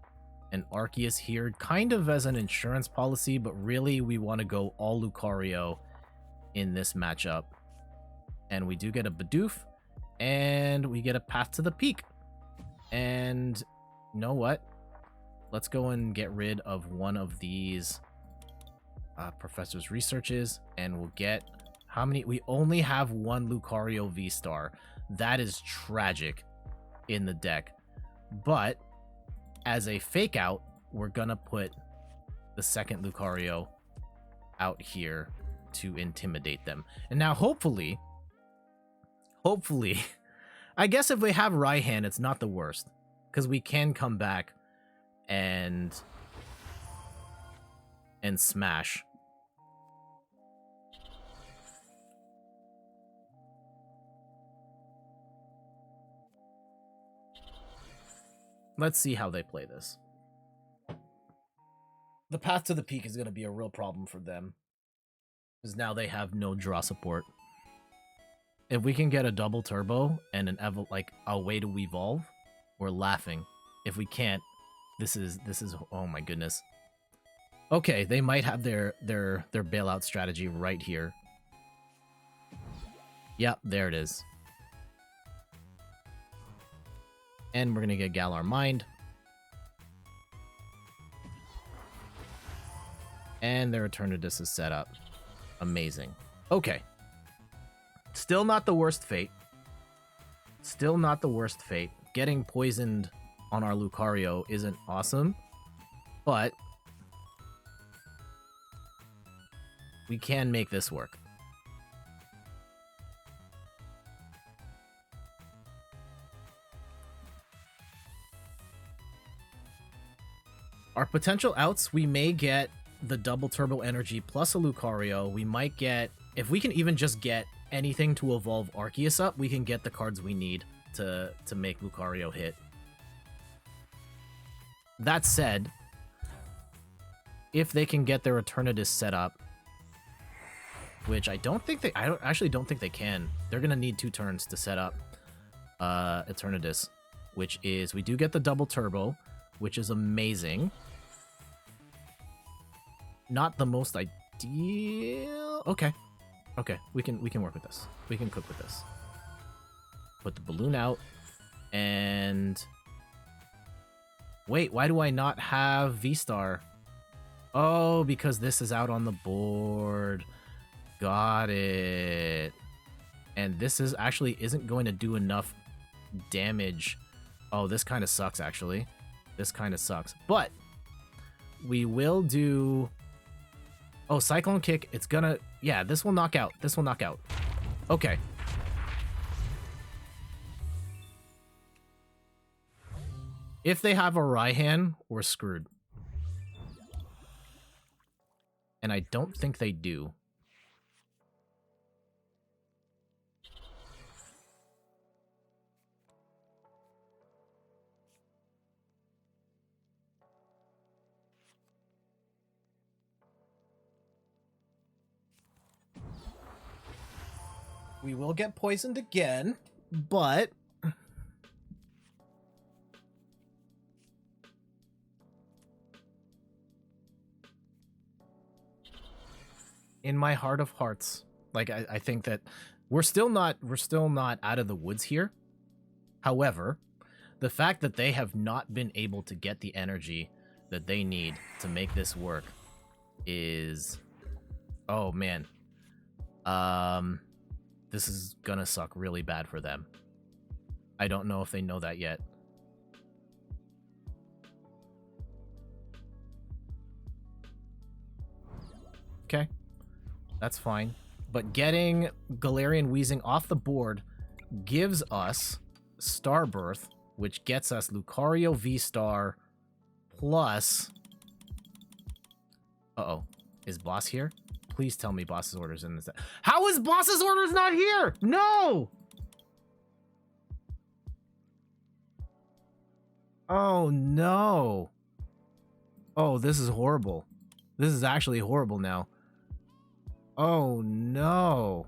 Arceus here, kind of as an insurance policy, but really we want to go all Lucario in this matchup. And we do get a Bidoof, and we get a Path to the Peak. And you know what? Let's go and get rid of one of these Professor's researches, and we'll get how many? We only have one Lucario VSTAR. That is tragic in the deck. But as a fake out, we're gonna put the second Lucario out here to intimidate them. And now hopefully, I guess if we have Raihan, it's not the worst, because we can come back and smash. Let's see how they play this. The Path to the Peak is going to be a real problem for them, because now they have no draw support. If we can get a double turbo and a way to evolve, we're laughing. If we can't, this is oh my goodness. Okay, they might have their bailout strategy right here. Yep, there it is. And we're gonna get Galar Mind. And their Eternatus is set up. Amazing. Okay. Still not the worst fate. Still not the worst fate. Getting poisoned on our Lucario isn't awesome, but we can make this work. Our potential outs, we may get the double turbo energy plus a Lucario. We might get, if we can even just get anything to evolve Arceus up, we can get the cards we need to make Lucario hit. That said, if they can get their Eternatus set up, which I actually don't think they can. They're gonna need 2 turns to set up Eternatus, which is, we do get the double turbo, which is amazing. Not the most deal. Okay. Okay, we can work with this. We can cook with this. Put the balloon out. And wait, why do I not have VSTAR? Oh, because this is out on the board. Got it. And this is actually isn't going to do enough damage. Oh, this kind of sucks, actually. This kind of sucks. But we will do... Oh, Cyclone Kick. It's gonna... Yeah, this will knock out. This will knock out. Okay. If they have a Raihan, we're screwed. And I don't think they do. We will get poisoned again, but... in my heart of hearts, like I think that we're still not out of the woods here. However, the fact that they have not been able to get the energy that they need to make this work is, oh man, this is gonna suck really bad for them. I don't know if they know that yet. Okay. That's fine. But getting Galarian Weezing off the board gives us Starbirth, which gets us Lucario VSTAR plus... Uh-oh. Is Boss here? Please tell me Boss's Order's in this. How is Boss's Orders not here? No! Oh, no. Oh, this is horrible. This is actually horrible now. Oh, no.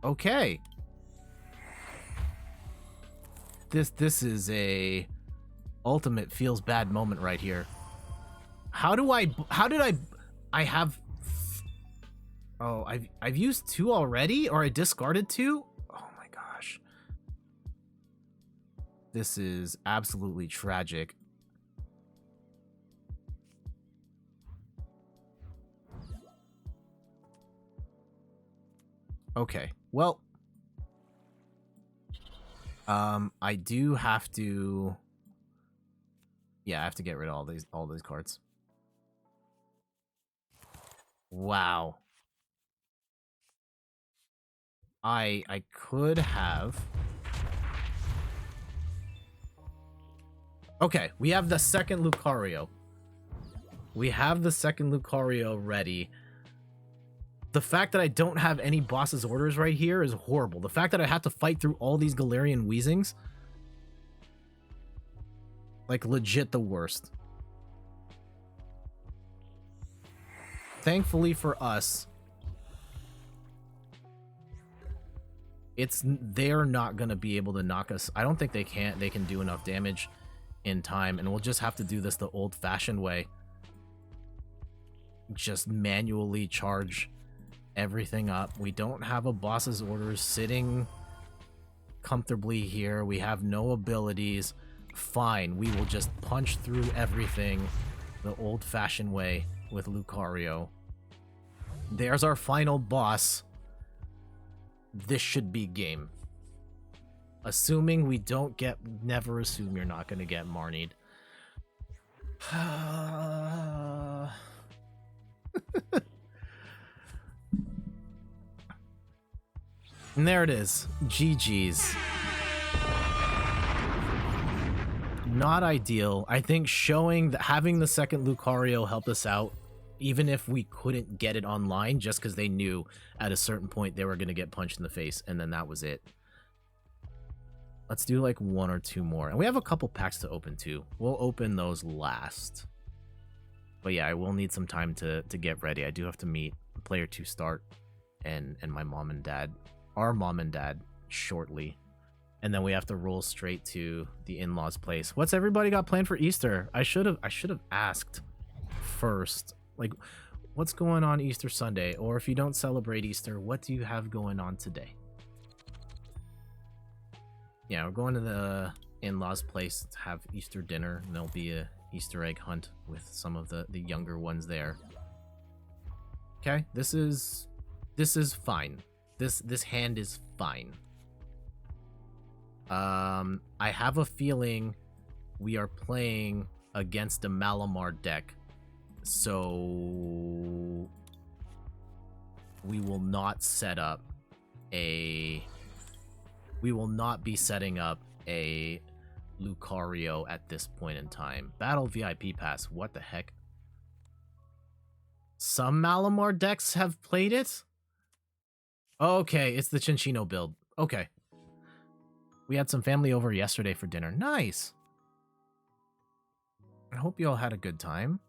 Okay. This is a ultimate feels bad moment right here. How did I have... Oh, I've used 2 already? Or I discarded 2? Oh my gosh. This is absolutely tragic. Okay, well... I do have to... Yeah, I have to get rid of all these cards. Wow. I could have... Okay, we have the second Lucario. We have the second Lucario ready. The fact that I don't have any Boss's Orders right here is horrible. The fact that I have to fight through all these Galarian Weezings... Like, legit the worst. Thankfully for us... They're not gonna be able to knock us. I don't think they can do enough damage in time, and we'll just have to do this the old-fashioned way. Just manually charge everything up. We don't have a Boss's Orders sitting comfortably here. We have no abilities. Fine, we will just punch through everything the old-fashioned way with Lucario. There's our final boss. This should be game. Assuming we don't get... Never assume you're not going to get Marnied. And there it is. GG's. Not ideal. I think showing that having the second Lucario helped us out, even if we couldn't get it online, just because they knew at a certain point they were going to get punched in the face, and then that was it. Let's do like 1 or 2 more. And we have a couple packs to open too. We'll open those last. But yeah, I will need some time to get ready. I do have to meet player 2 start and my mom and dad, our mom and dad, shortly. And then we have to roll straight to the in-laws' place. What's everybody got planned for Easter? I should have asked first. Like, what's going on Easter Sunday? Or if you don't celebrate Easter, what do you have going on today? Yeah, we're going to the in-laws' place to have Easter dinner, and there'll be a Easter egg hunt with some of the younger ones there. Okay, this is fine. This hand is fine. I have a feeling we are playing against a Malamar deck, so we will not set up a... We will not be setting up a Lucario at this point in time. Battle VIP Pass, what the heck? Some Malamar decks have played it? Okay, it's the Chinchino build. Okay. We had some family over yesterday for dinner. Nice. I hope you all had a good time.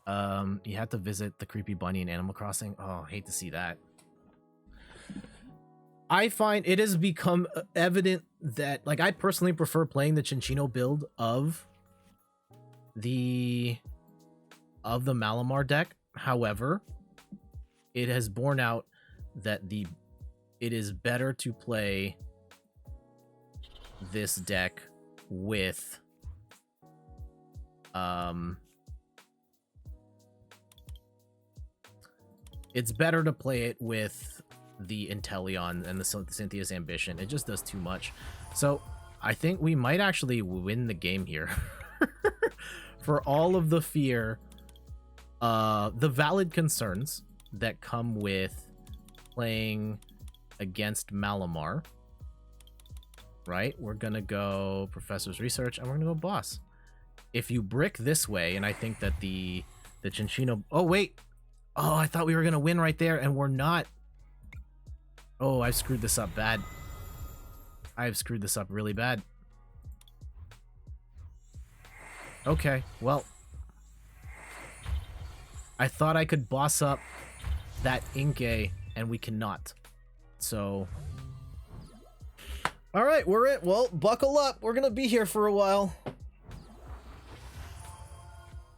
You had to visit the creepy bunny in Animal Crossing. Oh, hate to see that. I find it has become evident that, like, I personally prefer playing the Chinchino build of the Malamar deck. However, it has borne out that it is better to play this deck with it's better to play it with the Inteleon and the Cynthia's Ambition. It just does too much. So I think we might actually win the game here. For all of the fear, the valid concerns that come with playing against Malamar. Right? We're gonna go Professor's Research, and we're gonna go Boss. If you brick this way, and I think that the Chinchino... Oh, wait! Oh, I thought we were gonna win right there, and we're not. Oh, I've screwed this up bad. I've screwed this up really bad. Okay, well. I thought I could boss up that Inkay, and we cannot. So... Alright, we're in. Well, buckle up. We're gonna be here for a while.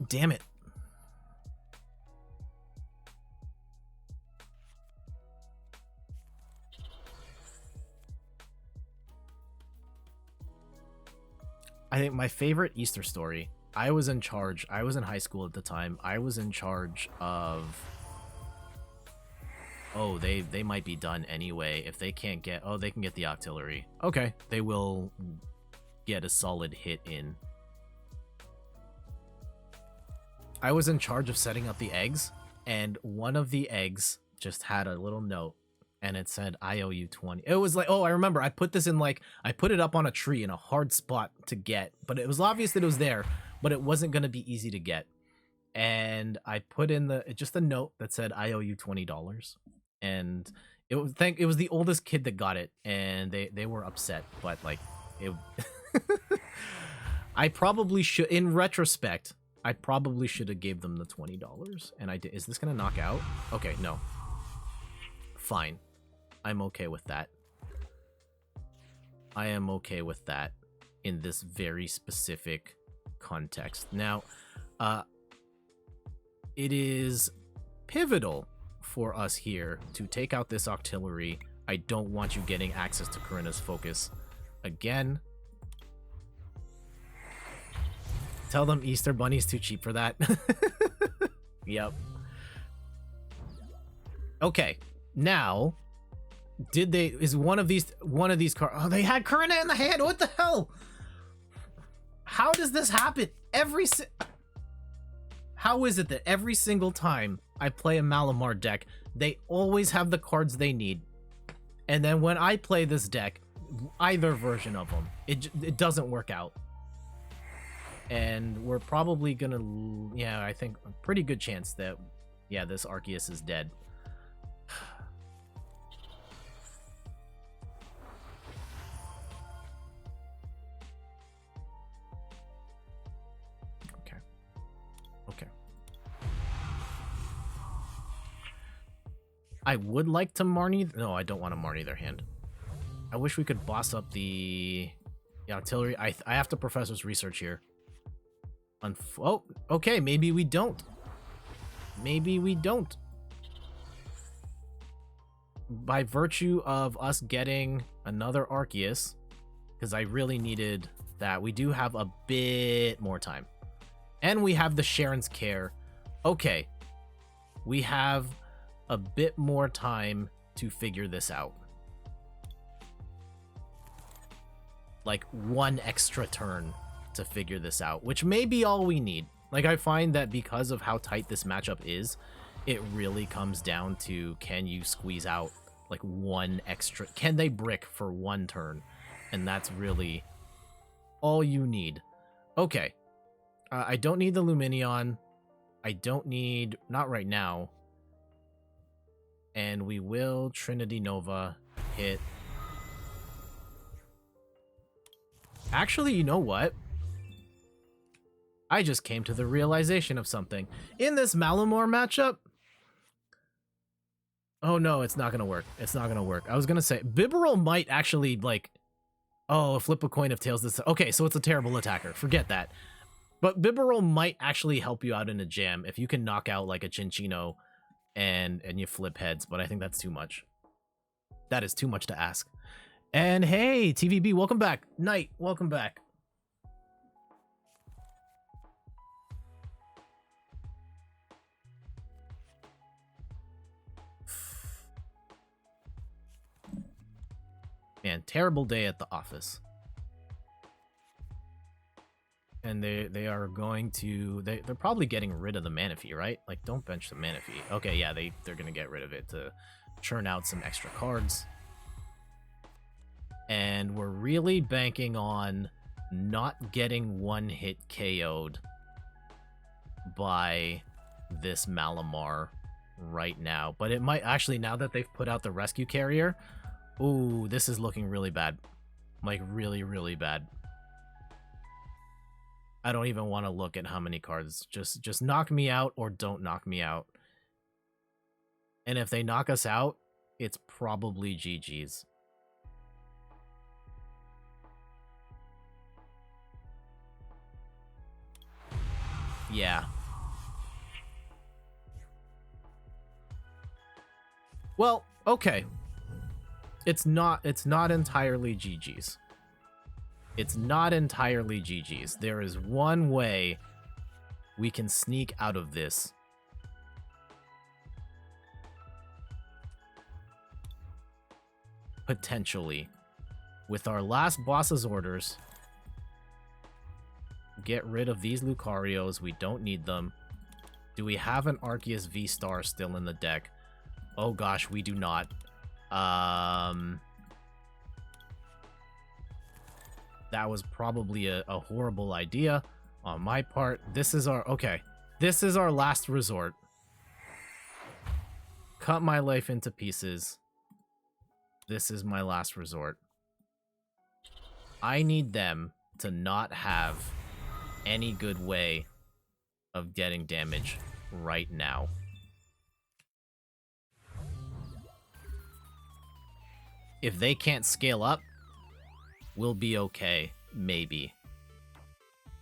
Damn it. I think my favorite Easter story, I was in charge. I was in high school at the time. I was in charge of... Oh, they might be done anyway. If they can't get... Oh, they can get the Octillery. Okay, they will get a solid hit in. I was in charge of setting up the eggs, and one of the eggs just had a little note, and it said, I owe you 20. It was like, oh, I remember. I put this in, like... I put it up on a tree in a hard spot to get, but it was obvious that it was there, but it wasn't going to be easy to get. And I put in just a note that said, I owe you $20. And it was the oldest kid that got it, and they were upset, but like it I probably should, in retrospect, I probably should have gave them the $20, and I did. Is this gonna knock out? Okay, no. Fine. I'm okay with that. I am okay with that in this very specific context. Now, it is pivotal for us here to take out this Octillery. I don't want you getting access to Corinna's Focus again. Tell them Easter Bunny's too cheap for that. Yep. Okay, now, is one of these cards... Oh, they had Corinna in the hand. What the hell? How does this happen? How is it that every single time I play a Malamar deck, they always have the cards they need, and then when I play this deck, either version of them, it doesn't work out? And we're probably gonna... Yeah, I think a pretty good chance that... Yeah, this Arceus is dead. Okay. I would like to Marnie... No, I don't want to Marnie their hand. I wish we could boss up the artillery. I have to Professor's research here. Oh, okay, maybe we don't. Maybe we don't. By virtue of us getting another Arceus, because I really needed that, we do have a bit more time. And we have the Sharon's Care. Okay. We have a bit more time to figure this out. Like 1 extra turn to figure this out, which may be all we need. Like, I find that because of how tight this matchup is, it really comes down to, can you squeeze out like 1 extra, can they brick for 1 turn? And that's really all you need. Okay. I don't need the Luminion. I don't need, not right now. And we will Trinity Nova hit. Actually, you know what? I just came to the realization of something. In this Malamar matchup... Oh no, it's not gonna work. It's not gonna work. I was gonna say, Bibarel might actually, like... Oh, flip a coin of tails this... Okay, so it's a terrible attacker. Forget that. But Bibarel might actually help you out in a jam if you can knock out, like, a Chinchino and you flip heads, but I think that's too much. That is too much to ask. And hey, TVB, welcome back. Knight, welcome back. Man, terrible day at the office. And they are going to... They're probably getting rid of the Manaphy, right? Like, don't bench the Manaphy. Okay, yeah, they're going to get rid of it to churn out some extra cards. And we're really banking on not getting 1-hit KO'd by this Malamar right now. But it might actually, now that they've put out the Rescue Carrier... Ooh, this is looking really bad. Like, really, really bad. I don't even want to look at how many cards. Just knock me out or don't knock me out. And if they knock us out, it's probably GG's. Yeah. Well, okay. It's not entirely GG's. It's not entirely GG's. There is one way we can sneak out of this. Potentially. With our last boss's orders. Get rid of these Lucarios. We don't need them. Do we have an Arceus VSTAR still in the deck? Oh gosh, we do not. That was probably a horrible idea on my part. This is our... Okay. This is our last resort. Cut my life into pieces. This is my last resort. I need them to not have any good way of getting damage right now. If they can't scale up, we'll be okay, maybe.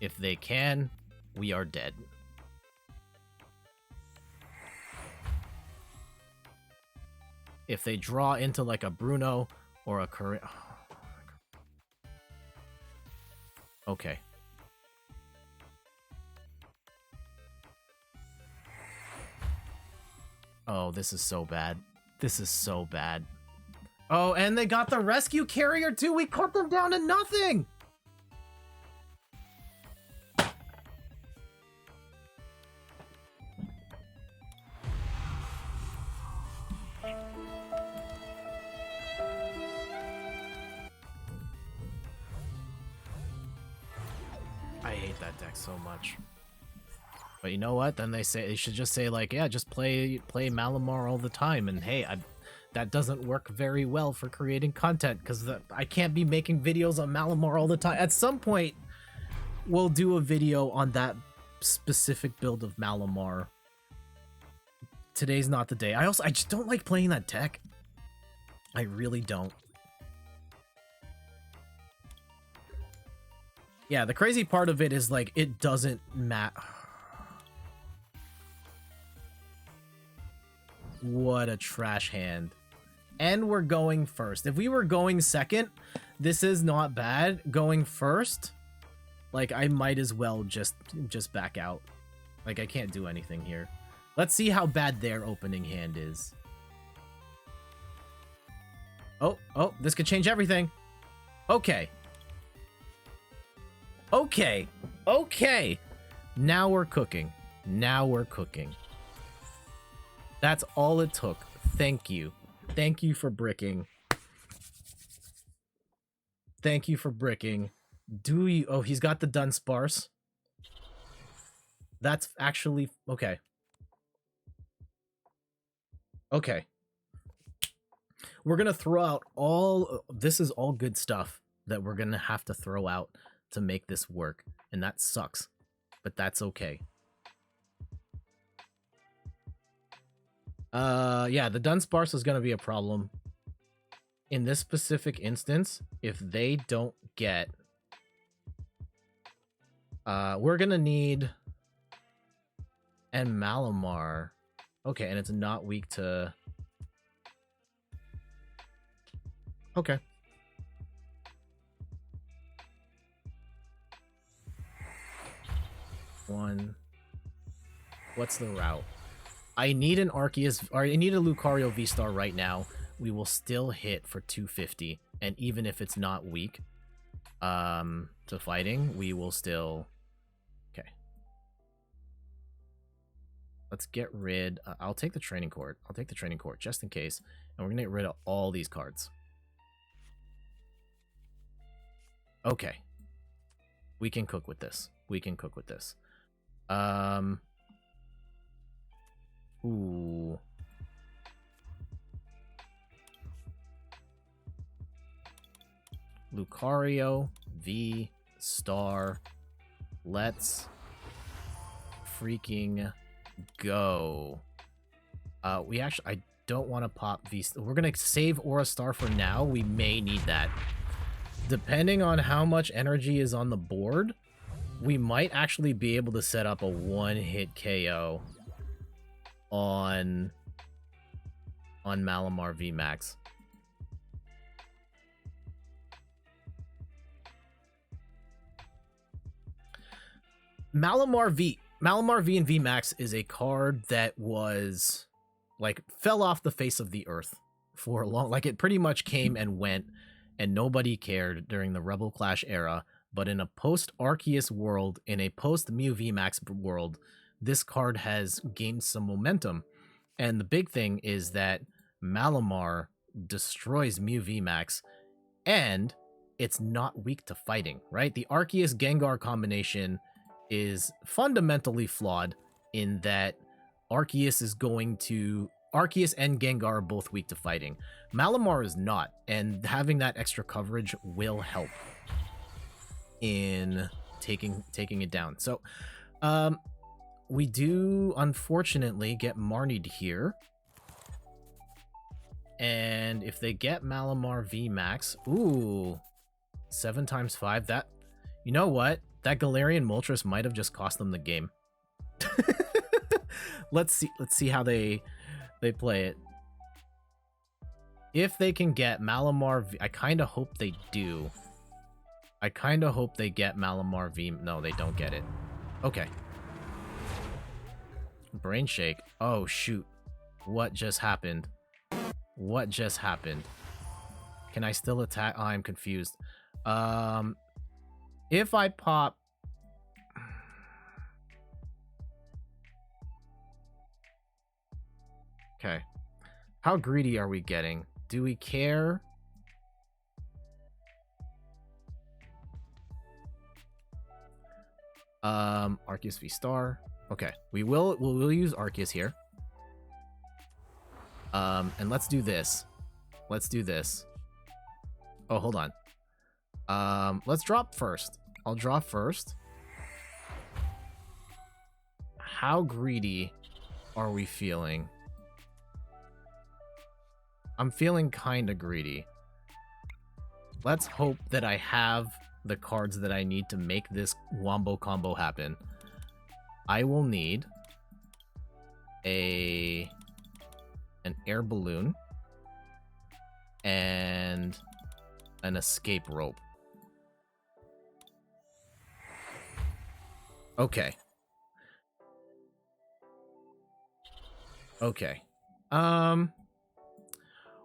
If they can, we are dead. If they draw into like a Bruno or a Corinne... Okay. Oh, this is so bad. This is so bad. Oh, and they got the Rescue Carrier too! We cut them down to nothing! I hate that deck so much. But you know what? Then they should just say like, yeah, just play Malamar all the time. And hey, that doesn't work very well for creating content because I can't be making videos on Malamar all the time. At some point, we'll do a video on that specific build of Malamar. Today's not the day. I just don't like playing that deck. I really don't. Yeah, the crazy part of it is, like, it doesn't matter. What a trash hand. And we're going first. If we were going second, this is not bad. Going first, like, I might as well just back out. Like, I can't do anything here. Let's see how bad their opening hand is. Oh, this could change everything. Okay. Okay. Now we're cooking. That's all it took. Thank you. Thank you for bricking. Do you... Oh, he's got the Dunsparce. That's actually... Okay. We're gonna throw out all... This is all good stuff that we're gonna have to throw out to make this work. And that sucks. But that's okay. Yeah, the Dunsparce is gonna be a problem. In this specific instance, if they don't get... we're gonna need... And Malamar. Okay, and it's not weak to... Okay. One. What's the route? I need an Arceus, or I need a Lucario VSTAR right now. We will still hit for 250, and even if it's not weak to fighting, we will still... Okay. Let's get rid... I'll take the training court. Just in case. And we're gonna get rid of all these cards. Okay. We can cook with this. Ooh. Lucario VSTAR. Let's freaking go. We actually... I don't want to pop VSTAR. We're going to save Aura Star for now. We may need that. Depending on how much energy is on the board, we might actually be able to set up a one-hit KO on Malamar VMAX. Malamar V and VMAX is a card that was, like, fell off the face of the earth for a long... Like, it pretty much came and went, and nobody cared during the Rebel Clash era. But in a post-Arceus world, in a post-Mew VMAX world, this card has gained some momentum. And the big thing is that Malamar destroys Mew VMAX, and it's not weak to fighting, right? The Arceus Gengar combination is fundamentally flawed in that Arceus and Gengar are both weak to fighting. Malamar is not, and having that extra coverage will help in taking it down. So we do unfortunately get Marnied here, and if they get Malamar VMAX, ooh, 7 times 5, that, you know what, that Galarian Moltres might have just cost them the game. let's see how they play it. If they can get Malamar I kind of hope they do. I kind of hope they get Malamar V. No, they don't get it. Okay. Brain Shake. Oh, shoot. What just happened? Can I still attack? Oh, I'm confused. If I pop... Okay. How greedy are we getting? Do we care? Arceus VSTAR. Okay, we'll use Arceus here. And let's do this. Oh, hold on. Let's drop first. I'll draw first. How greedy are we feeling? I'm feeling kind of greedy. Let's hope that I have the cards that I need to make this wombo combo happen. I will need an air balloon and an escape rope. Okay. Okay.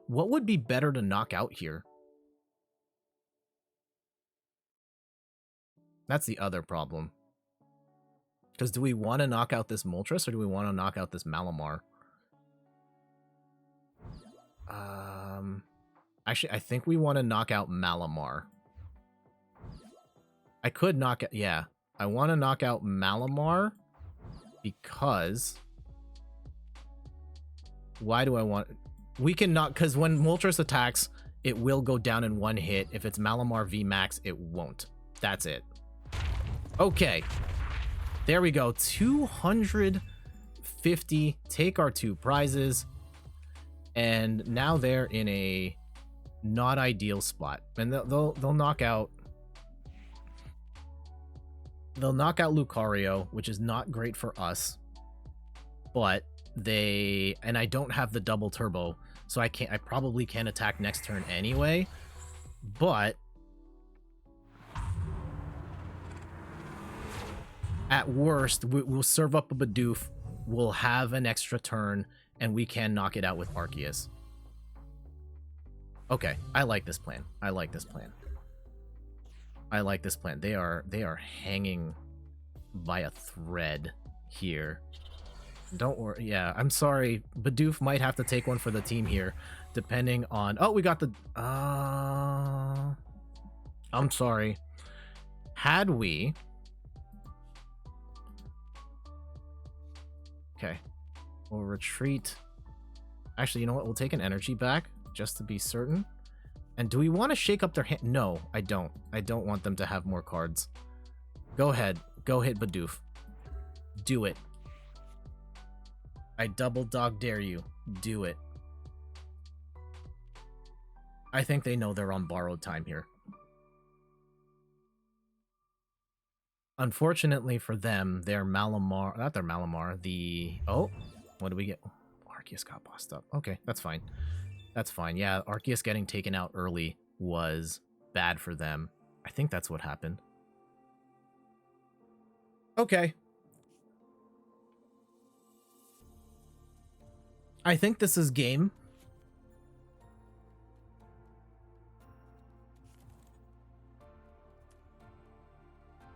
What would be better to knock out here? That's the other problem. Because do we want to knock out this Moltres or do we want to knock out this Malamar? Actually, I think we want to knock out Malamar. I could knock it. Yeah, I want to knock out Malamar because. Why do I want? We can knock because when Moltres attacks, it will go down in one hit. If it's Malamar VMAX, it won't. That's it. Okay. There we go. 250. Take our 2 prizes. And now they're in a not ideal spot. And they'll knock out. They'll knock out Lucario, which is not great for us. But and I don't have the double turbo, so I probably can't attack next turn anyway. But at worst, we'll serve up a Bidoof, we'll have an extra turn, and we can knock it out with Arceus. Okay, I like this plan. I like this plan. I like this plan. They are hanging by a thread here. Don't worry. Yeah, I'm sorry. Bidoof might have to take one for the team here, depending on... Oh, we got the... I'm sorry. Had we... Okay. We'll retreat. Actually, you know what? We'll take an energy back, just to be certain. And do we want to shake up their hand? No, I don't. I don't want them to have more cards. Go ahead. Go hit Bidoof. Do it. I double dog dare you. Do it. I think they know they're on borrowed time here. Unfortunately for them, their Malamar... Not their Malamar, the... Oh, what do we get? Arceus got bossed up. Okay, that's fine. That's fine. Yeah, Arceus getting taken out early was bad for them. I think that's what happened. Okay. I think this is game.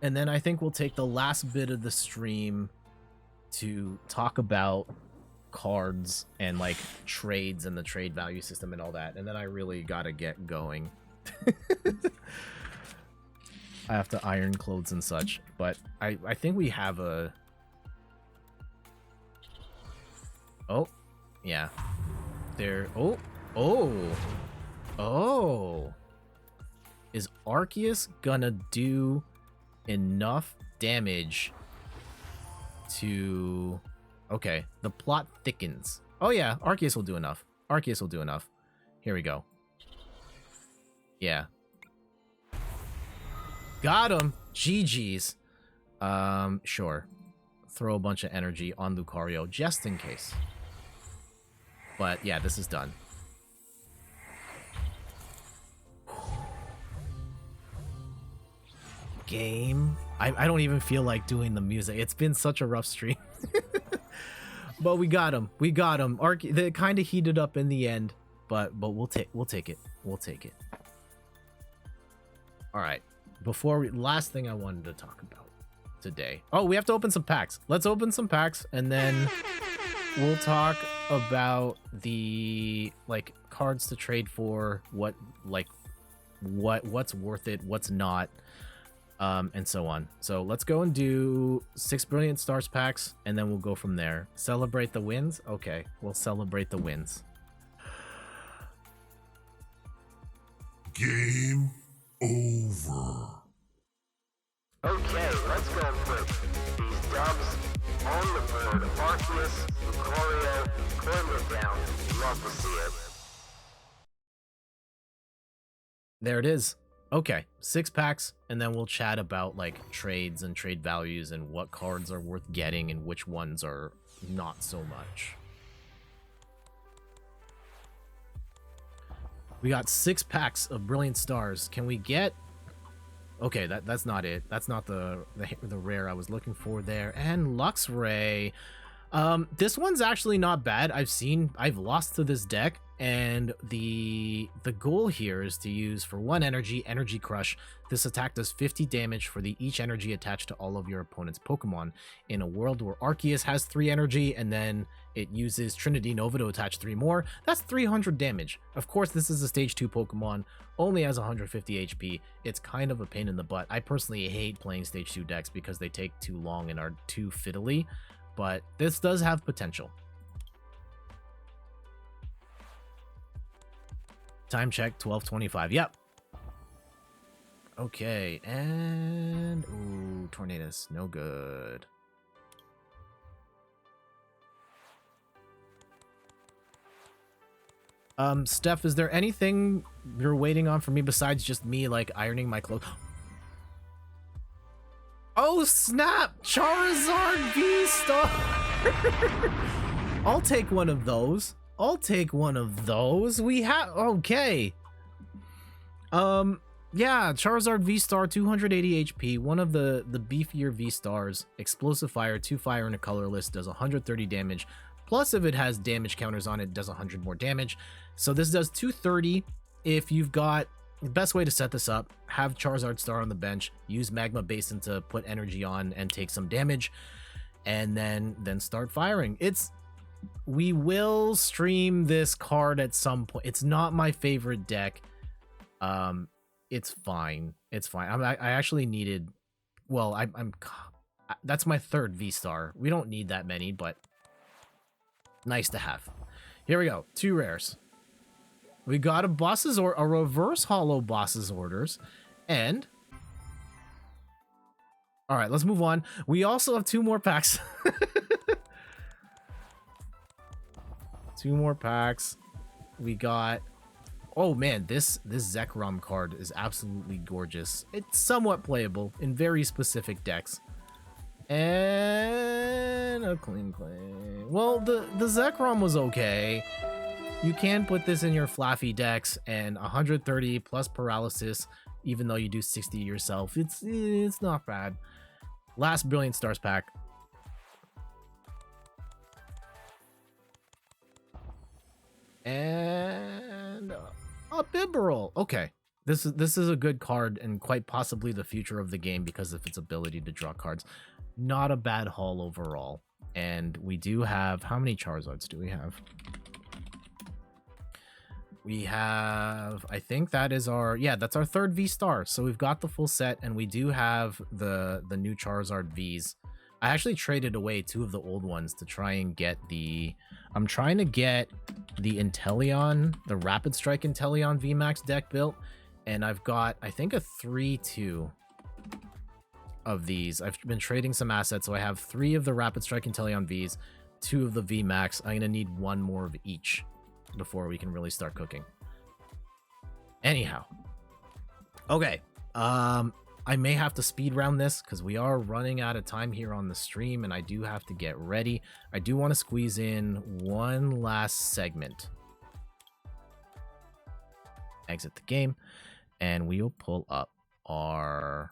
And then I think we'll take the last bit of the stream to talk about cards and like trades and the trade value system and all that. And then I really gotta get going. I have to iron clothes and such. But I think we have a... Oh. Yeah. There. Oh. Is Arceus gonna do enough damage to... Okay. The plot thickens. Oh yeah. Arceus will do enough. Arceus will do enough. Here we go. Yeah. Got him. GG's. Sure. Throw a bunch of energy on Lucario just in case. But yeah, this is done. Game. I don't even feel like doing the music. It's been such a rough stream. But we got him. We got him. They kind of heated up in the end, but we'll take it. We'll take it. All right. Last thing I wanted to talk about today. Oh, we have to open some packs. Let's open some packs and then we'll talk about the like cards to trade for, what's worth it, what's not, and so on. So let's go and do 6 Brilliant Stars packs, and then we'll go from there. Celebrate the wins? Okay, we'll celebrate the wins. Game over. Okay, let's go for these dubs on the board. Arceus, Lucario, Corner down. Love to see it. There it is. Okay, 6 packs, and then we'll chat about like trades and trade values and what cards are worth getting and which ones are not so much. We got 6 packs of Brilliant Stars. Can we get... Okay, that's not it. That's not the rare I was looking for there. And Luxray. This one's actually not bad. I've lost to this deck, and the goal here is to use for 1 energy Crush. This attack does 50 damage for each energy attached to all of your opponent's Pokemon. In a world where Arceus has 3 energy and then it uses Trinity Nova to attach 3 more, that's 300 damage. Of course, this is a stage 2 Pokemon, only has 150 HP. It's kind of a pain in the butt. I personally hate playing stage 2 decks because they take too long and are too fiddly, but this does have potential. Time check, 12:25. Yep. Okay, and... Ooh, Tornadus. No good. Steph, is there anything you're waiting on from me besides just me, like, ironing my clothes? Oh, snap! Charizard VSTAR! I'll take one of those. I'll take one of those. We have... Okay. Yeah, Charizard VSTAR, 280 HP. One of the beefier V-Stars. Explosive Fire, 2 fire and a colorless. Does 130 damage. Plus, if it has damage counters on it, does 100 more damage. So this does 230. If you've got... The best way to set this up, have Charizard Star on the bench, use Magma Basin to put energy on and take some damage, and then start firing. We will stream this card at some point. It's not my favorite deck. It's fine. It's fine. I actually needed... Well, that's my 3rd V-Star. We don't need that many, but nice to have. Here we go. 2 rares. We got a reverse holo boss's orders, and all right, let's move on. We also have 2 more packs. 2 more packs. We got... Oh man, this Zekrom card is absolutely gorgeous. It's somewhat playable in very specific decks. And a clean. Well, the Zekrom was okay. You can put this in your Flaffy decks, and 130 plus paralysis, even though you do 60 yourself. It's not bad. Last Brilliant Stars pack. And a Bibarel. Okay. This is a good card and quite possibly the future of the game because of its ability to draw cards. Not a bad haul overall. And we do have... How many Charizards do we have? We have... I think that is our... Yeah, that's our 3rd V-Star. So we've got the full set, and we do have the new Charizard Vs. I actually traded away 2 of the old ones to try and get the... I'm trying to get the Inteleon, the Rapid Strike Inteleon VMAX deck built, and I've got, I think, a 3-2 of these. I've been trading some assets, so I have 3 of the Rapid Strike Inteleon Vs, 2 of the VMAX. I'm going to need 1 more of each before we can really start cooking. Anyhow. Okay. I may have to speed round this because we are running out of time here on the stream, and I do have to get ready. I do want to squeeze in one last segment. Exit the game, and we will pull up our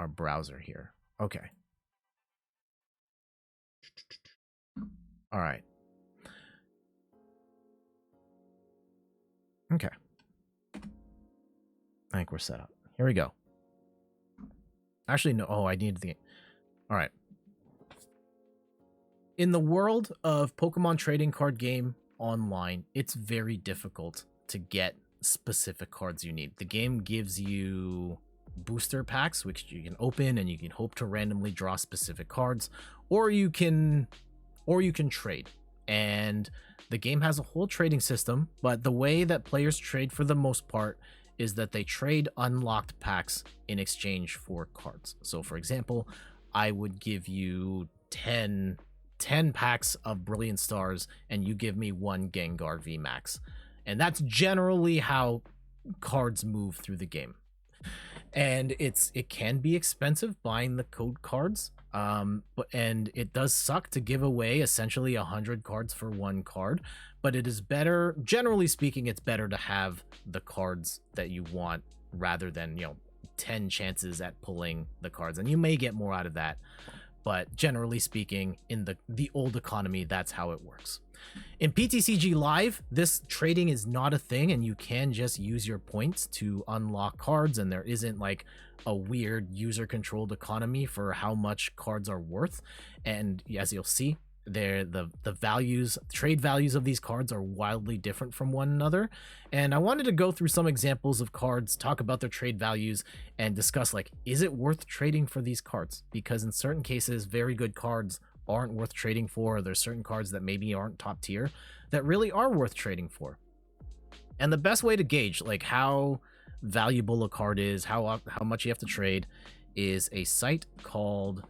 browser here. Okay. All right. Okay. I think we're set up. Here we go. Actually, no. Oh, I need the... All right. In the world of Pokemon trading card game online, it's very difficult to get specific cards you need. The game gives you booster packs, which you can open and you can hope to randomly draw specific cards, or you can trade. And the game has a whole trading system, but the way that players trade for the most part is that they trade unlocked packs in exchange for cards. So for example, I would give you 10 packs of Brilliant Stars and you give me 1 Gengar VMAX. And that's generally how cards move through the game. And it can be expensive buying the code cards. And it does suck to give away essentially 100 cards for one card, but it is better, generally speaking, it's better to have the cards that you want rather than 10 chances at pulling the cards, and you may get more out of that, but generally speaking, in the old economy, that's how it works. In PTCG Live, this trading is not a thing, and you can just use your points to unlock cards, and there isn't like a weird user-controlled economy for how much cards are worth. And as you'll see, the trade values of these cards are wildly different from one another. And I wanted to go through some examples of cards, talk about their trade values, and discuss like, is it worth trading for these cards? Because in certain cases, very good cards aren't worth trading for. There's certain cards that maybe aren't top tier that really are worth trading for. And the best way to gauge like how valuable a card is, how much you have to trade, is a site called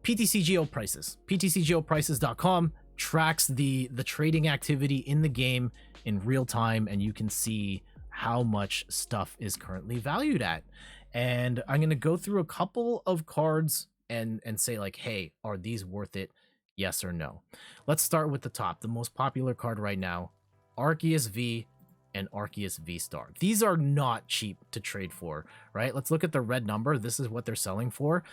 PTCGO prices. PTCGOprices.com tracks the trading activity in the game in real time, and you can see how much stuff is currently valued at. And I'm going to go through a couple of cards and say like, hey, are these worth it? Yes or no. Let's start with the top. The most popular card right now, Arceus V and Arceus VSTAR. These are not cheap to trade for, right? Let's look at the red number. This is what they're selling for.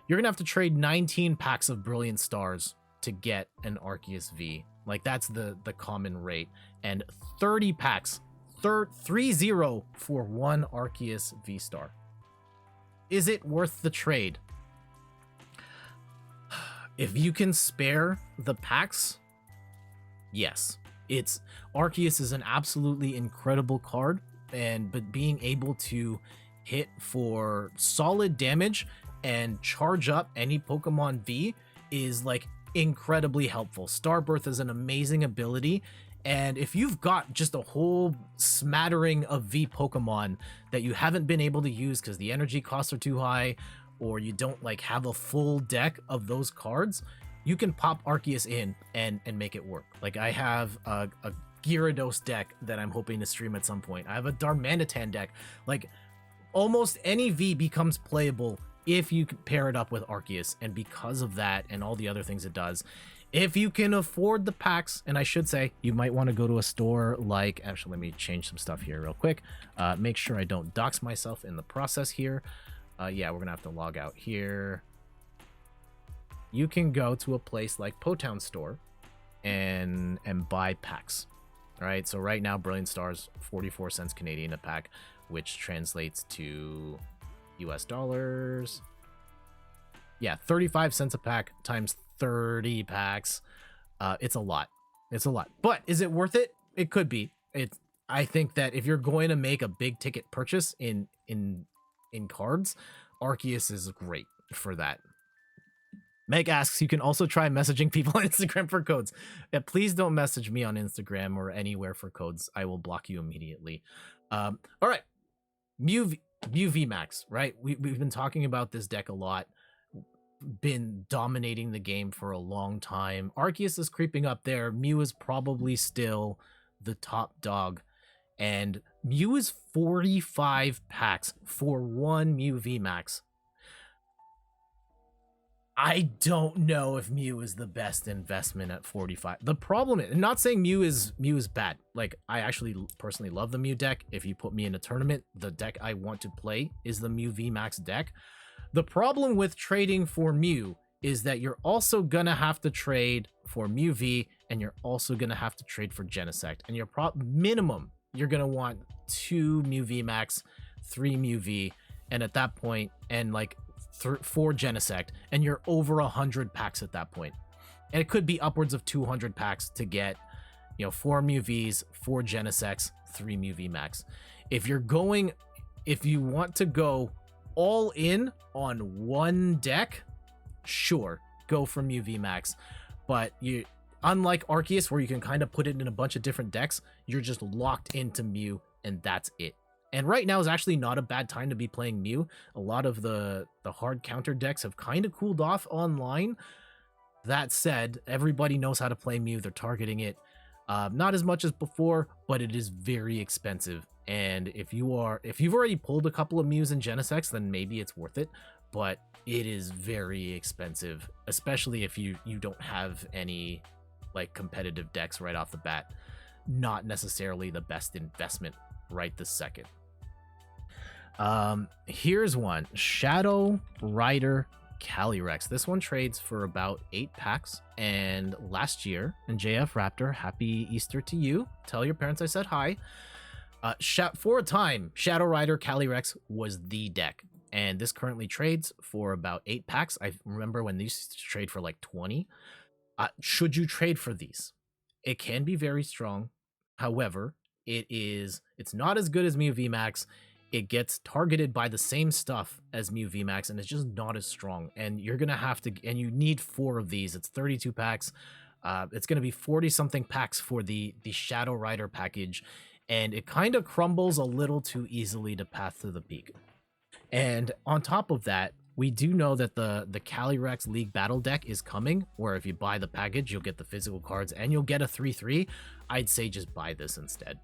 You're gonna have to trade 19 packs of Brilliant Stars to get an Arceus V. Like that's the common rate, and 30 packs, 30 for one Arceus VSTAR. Is it worth the trade? If you can spare the packs, yes. Arceus is an absolutely incredible card, but being able to hit for solid damage and charge up any Pokemon V is like incredibly helpful. Starbirth is an amazing ability, and if you've got just a whole smattering of V Pokemon that you haven't been able to use because the energy costs are too high, or you don't like have a full deck of those cards, you can pop Arceus in and make it work. Like I have a Gyarados deck that I'm hoping to stream at some point. I have a Darmanitan deck. Like almost any V becomes playable if you pair it up with Arceus, and because of that and all the other things it does, if you can afford the packs, and I should say you might want to go to a store like, actually let me change some stuff here real quick, make sure I don't dox myself in the process here. Yeah, we're gonna have to log out here. You can go to a place like Potown Store and buy packs. All right, so right now Brilliant Stars 44 cents Canadian a pack, which translates to US dollars. Yeah, 35 cents a pack times 30 packs. It's a lot. It's a lot. But is it worth it? It could be. I think that if you're going to make a big ticket purchase in cards, Arceus is great for that. Meg asks, you can also try messaging people on Instagram for codes. Yeah, please don't message me on Instagram or anywhere for codes. I will block you immediately. All right. Mew VMAX, right? We've been talking about this deck a lot. Been dominating the game for a long time. Arceus is creeping up there. Mew is probably still the top dog. And Mew is 45 packs for one Mew VMAX. I don't know if Mew is the best investment at 45. The problem is, I'm not saying Mew is bad. Like, I actually personally love the Mew deck. If you put me in a tournament, the deck I want to play is the Mew VMAX deck. The problem with trading for Mew is that you're also gonna have to trade for Mew V, and you're also gonna have to trade for Genesect. And your minimum, you're gonna want 2 Mew VMAX, 3 Mew V, and at that point, and like 4 Genesect, and you're over 100 packs at that point. And it could be upwards of 200 packs to get, 4 Mew Vs, 4 Genesects, 3 Mew VMAX. If you want to go all in on one deck, sure, go for Mew VMAX. But unlike Arceus, where you can kind of put it in a bunch of different decks, you're just locked into Mew, and that's it. And right now is actually not a bad time to be playing Mew. A lot of the hard counter decks have kind of cooled off online. That said, everybody knows how to play Mew. They're targeting it. Not as much as before, but it is very expensive And if you've already pulled a couple of Mews and Genesects, then maybe it's worth it. But it is very expensive, especially if you don't have any like competitive decks right off the bat. Not necessarily the best investment right this second. Here's one, Shadow Rider Calyrex. This one trades for about 8 packs, and last year, and JF Raptor, happy Easter to you. Tell your parents I said hi. For a time, Shadow Rider Calyrex was the deck, and this currently trades for about 8 packs. I remember when these used to trade for like 20. Should you trade for these? It can be very strong. However, it's not as good as Mew VMAX. It gets targeted by the same stuff as Mew VMAX, and it's just not as strong. And you're gonna have to, and you need 4 of these. It's 32 packs. It's gonna be 40 something packs for the Shadow Rider package, and it kind of crumbles a little too easily to Path to the Peak. And on top of that, we do know that the Calyrex League Battle deck is coming, where if you buy the package, you'll get the physical cards and you'll get a 3/3. I'd say just buy this instead.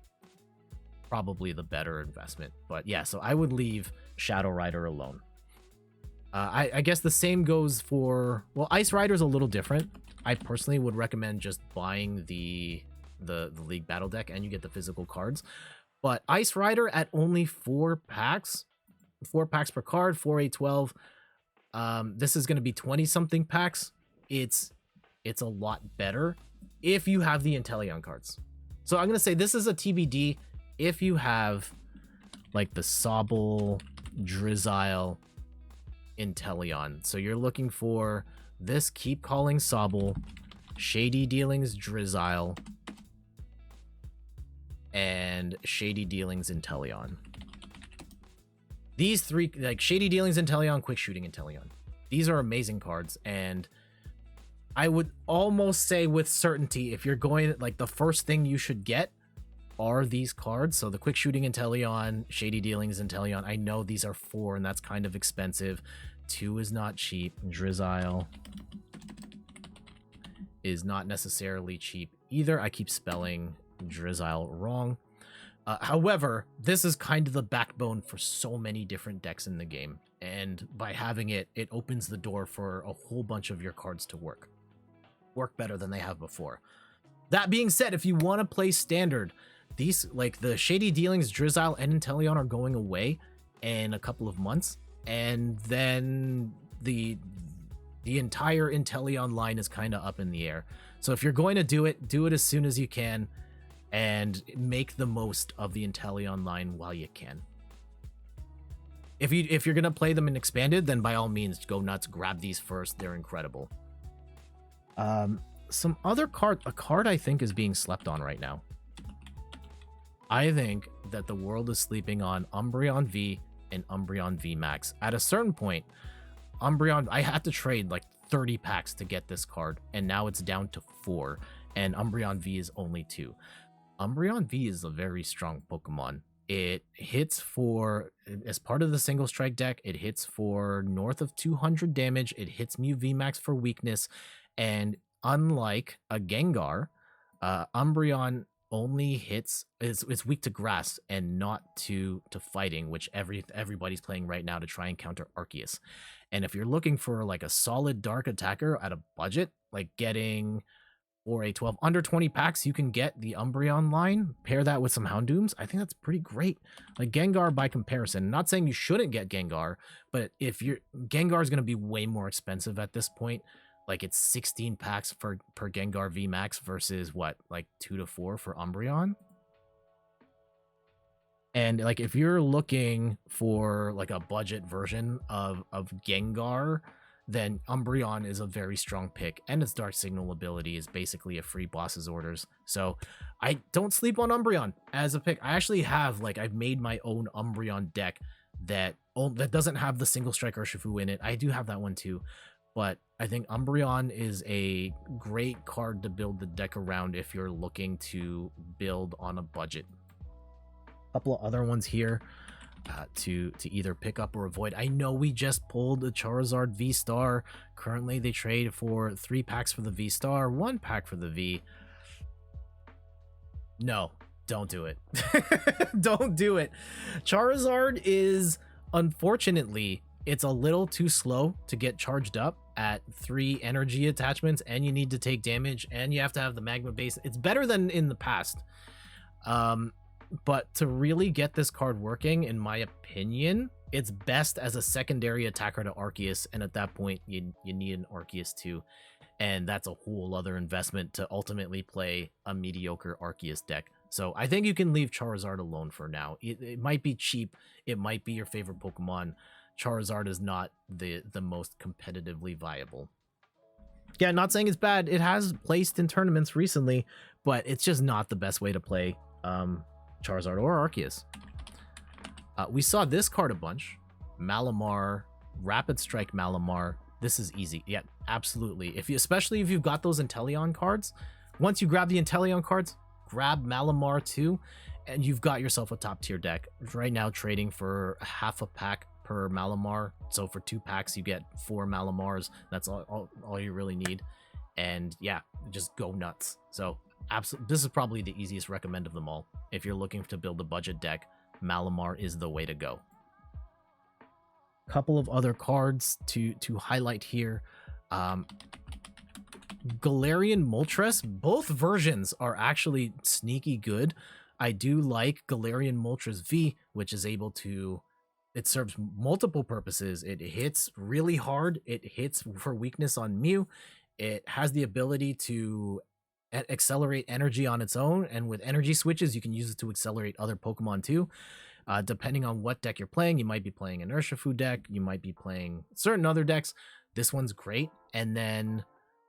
Probably the better investment. But yeah, so I would leave Shadow Rider alone. I guess the same goes for, well, Ice Rider's a little different. I personally would recommend just buying the League Battle deck and you get the physical cards. But Ice Rider at only 4 packs, 4 packs per card, 4, 8, 12. This is going to be 20 something packs. It's a lot better if you have the Inteleon cards. So I'm going to say this is a TBD if you have like the Sobble, Drizzile, Inteleon. So you're looking for this Keep Calling Sobble, Shady Dealings Drizzile, and Shady Dealings Inteleon. These 3, like Shady Dealings Inteleon, Quick Shooting Inteleon. These are amazing cards, and I would almost say with certainty, if you're going, like, the first thing you should get are these cards. So the Quick Shooting Inteleon, Shady Dealings Inteleon. I know these are 4, and that's kind of expensive. 2 is not cheap. Drizzile is not necessarily cheap either. I keep spelling Drizzile wrong. However, this is kind of the backbone for so many different decks in the game. And by having it, it opens the door for a whole bunch of your cards to work better than they have before. That being said, if you want to play standard, these, like the Shady Dealings, Drizzile, and Inteleon are going away in a couple of months. And then the entire Inteleon line is kind of up in the air. So if you're going to do it as soon as you can. And make the most of the Inteleon line while you can. If you're gonna play them in expanded, then by all means go nuts. Grab these first; they're incredible. Some other card, a card I think is being slept on right now. I think that the world is sleeping on Umbreon V and Umbreon VMAX. At a certain point, Umbreon, I had to trade like 30 packs to get this card, and now it's down to 4, and Umbreon V is only 2. Umbreon V is a very strong Pokemon. It hits for, as part of the single strike deck, it hits for north of 200 damage. It hits Mew VMAX for weakness. And unlike a Gengar, Umbreon only hits, it's weak to grass and not to fighting, which everybody's playing right now to try and counter Arceus. And if you're looking for like a solid dark attacker at a budget, like getting, or a 12 under 20 packs, you can get the Umbreon line, pair that with some Houndooms. I think that's pretty great. Like Gengar by comparison, not saying you shouldn't get Gengar, but if Gengar is going to be way more expensive at this point. Like it's 16 packs per Gengar VMAX versus what, like 2 to 4 for Umbreon. And like if you're looking for like a budget version of Gengar, then Umbreon is a very strong pick, and its Dark Signal ability is basically a free boss's orders. So I don't sleep on Umbreon as a pick. I actually have, like, I've made my own Umbreon deck that doesn't have the single strike Urshifu in it. I do have that one too, but I think Umbreon is a great card to build the deck around if you're looking to build on a budget. A couple of other ones here. To either pick up or avoid. I know we just pulled the Charizard VSTAR. Currently, they trade for 3 packs for the VSTAR, 1 pack for the V. No, don't do it. Don't do it. Charizard is, unfortunately, it's a little too slow to get charged up at 3 energy attachments, and you need to take damage, and you have to have the magma base. It's better than in the past. But to really get this card working, in my opinion, it's best as a secondary attacker to Arceus, and at that point, you need an Arceus too. And that's a whole other investment to ultimately play a mediocre Arceus deck. So I think you can leave Charizard alone for now. It might be cheap. It might be your favorite Pokemon. Charizard is not the most competitively viable. Yeah, not saying it's bad. It has placed in tournaments recently, but it's just not the best way to play Charizard or Arceus. We saw this card a bunch. Malamar, Rapid Strike Malamar. This is easy. Yeah, absolutely. Especially if you've got those Inteleon cards, once you grab the Inteleon cards, grab Malamar too, and you've got yourself a top tier deck. Right now, trading for half a pack per Malamar. So for 2 packs, you get 4 Malamars. That's all you really need. And yeah, just go nuts. So this is probably the easiest recommend of them all. If you're looking to build a budget deck, Malamar is the way to go. Couple of other cards to highlight here. Galarian Moltres, both versions are actually sneaky good. I do like Galarian Moltres V, which is able to, it serves multiple purposes. It hits really hard. It hits for weakness on Mew. It has the ability to accelerate energy on its own, and with energy switches, you can use it to accelerate other Pokemon too. Depending on what deck you're playing, you might be playing an Urshifu deck, you might be playing certain other decks. This one's great. And then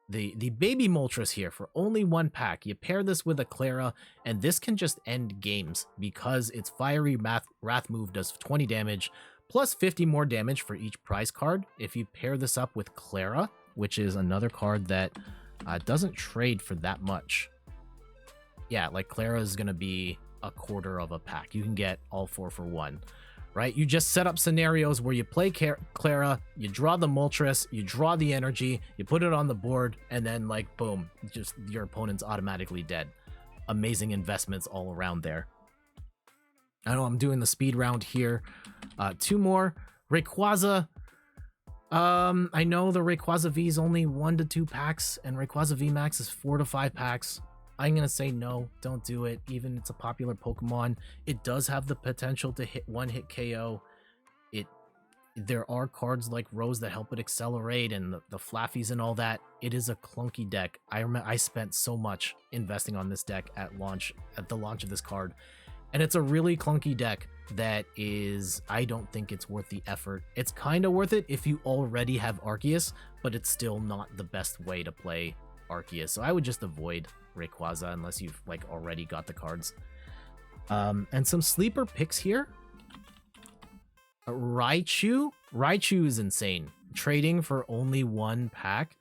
the baby Moltres here for only 1 pack. You pair this with a Clara, and this can just end games because its Fiery Wrath move does 20 damage plus 50 more damage for each prize card. If you pair this up with Clara, which is another card that doesn't trade for that much. Yeah, like Clara is going to be a quarter of a pack. You can get all 4 for 1, right? You just set up scenarios where you play Clara, you draw the Moltres, you draw the energy, you put it on the board, and then like boom, just your opponent's automatically dead. Amazing investments all around there. I know I'm doing the speed round here. 2 more. Rayquaza. I know the Rayquaza V is only 1 to 2 packs, and Rayquaza VMAX is 4 to 5 packs. I'm gonna say no, don't do it. Even it's a popular Pokemon, it does have the potential to hit 1-hit KO. There are cards like Rose that help it accelerate, and the Flaffies and all that. It is a clunky deck. I remember I spent so much investing on this deck at the launch of this card, and it's a really clunky deck that is, I don't think it's worth the effort. It's kind of worth it if you already have Arceus, but it's still not the best way to play Arceus. So I would just avoid Rayquaza unless you've like already got the cards. And some sleeper picks here. Raichu is insane, trading for only 1 pack,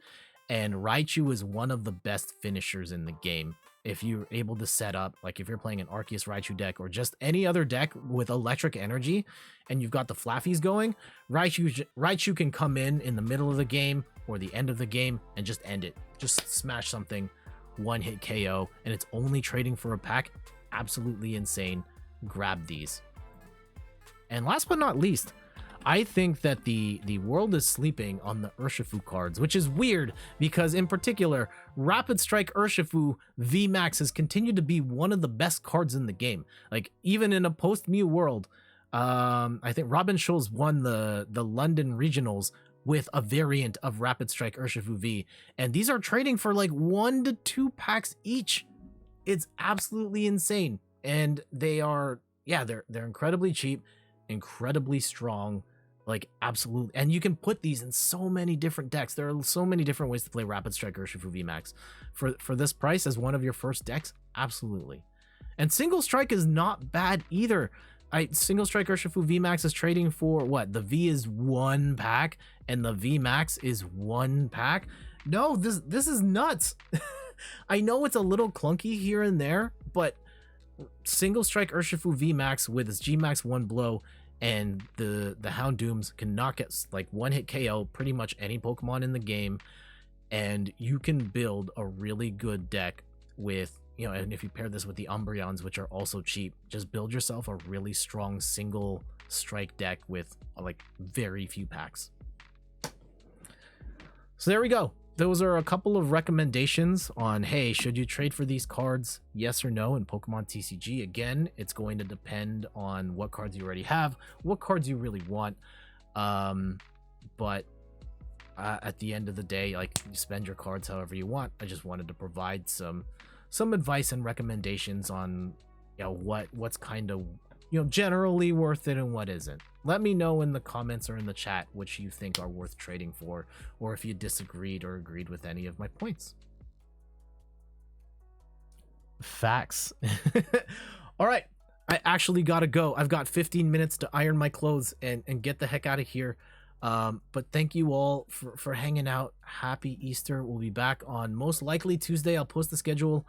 and Raichu is one of the best finishers in the game. If you're able to set up, like if you're playing an Arceus Raichu deck or just any other deck with electric energy and you've got the Flaffies going, Raichu can come in the middle of the game or the end of the game and just end it. Just smash something, 1-hit KO, and it's only trading for a pack. Absolutely insane. Grab these. And last but not least, I think that the world is sleeping on the Urshifu cards, which is weird because in particular, Rapid Strike Urshifu VMAX has continued to be one of the best cards in the game. Like even in a post-Mew world, I think Robin Schulz won the London regionals with a variant of Rapid Strike Urshifu V, and these are trading for like 1 to 2 packs each. It's absolutely insane, and they are, yeah, they're incredibly cheap, incredibly strong, like absolutely. And you can put these in so many different decks. There are so many different ways to play Rapid Strike Urshifu VMAX for this price as one of your first decks. Absolutely. And Single Strike is not bad either. Single Strike Urshifu VMAX is trading for what? The V is 1 pack and the VMAX is 1 pack. No, this is nuts. I know it's a little clunky here and there, but Single Strike Urshifu VMAX with its Gmax 1 blow and the Houndooms can knock it like 1-hit KO pretty much any Pokemon in the game, and you can build a really good deck with you know, and if you pair this with the Umbreons, which are also cheap, just build yourself a really strong single strike deck with like very few packs. So there we go. Those are a couple of recommendations on, hey, should you trade for these cards? Yes or no in Pokemon TCG. Again, it's going to depend on what cards you already have, what cards you really want. But at the end of the day, like, you spend your cards however you want. I just wanted to provide some advice and recommendations on, you know, what's kind of, you know, generally worth it and what isn't. Let me know in the comments or in the chat which you think are worth trading for, or if you disagreed or agreed with any of my points. Facts. All right, I actually gotta go. I've got 15 minutes to iron my clothes and get the heck out of here. But thank you all for hanging out. Happy Easter. We'll be back on most likely Tuesday. I'll post the schedule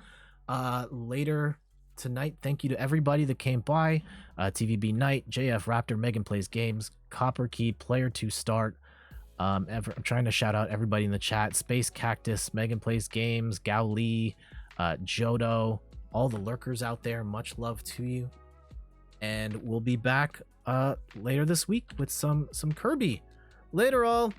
later tonight. Thank you to everybody that came by. TVB Knight, JF Raptor, Megan Plays Games, Copper Key, Player 2 Start. I'm trying to shout out everybody in the chat. Space Cactus, Megan Plays Games, Gao Lee, Jodo, all the lurkers out there. Much love to you. And we'll be back later this week with some Kirby. Later all.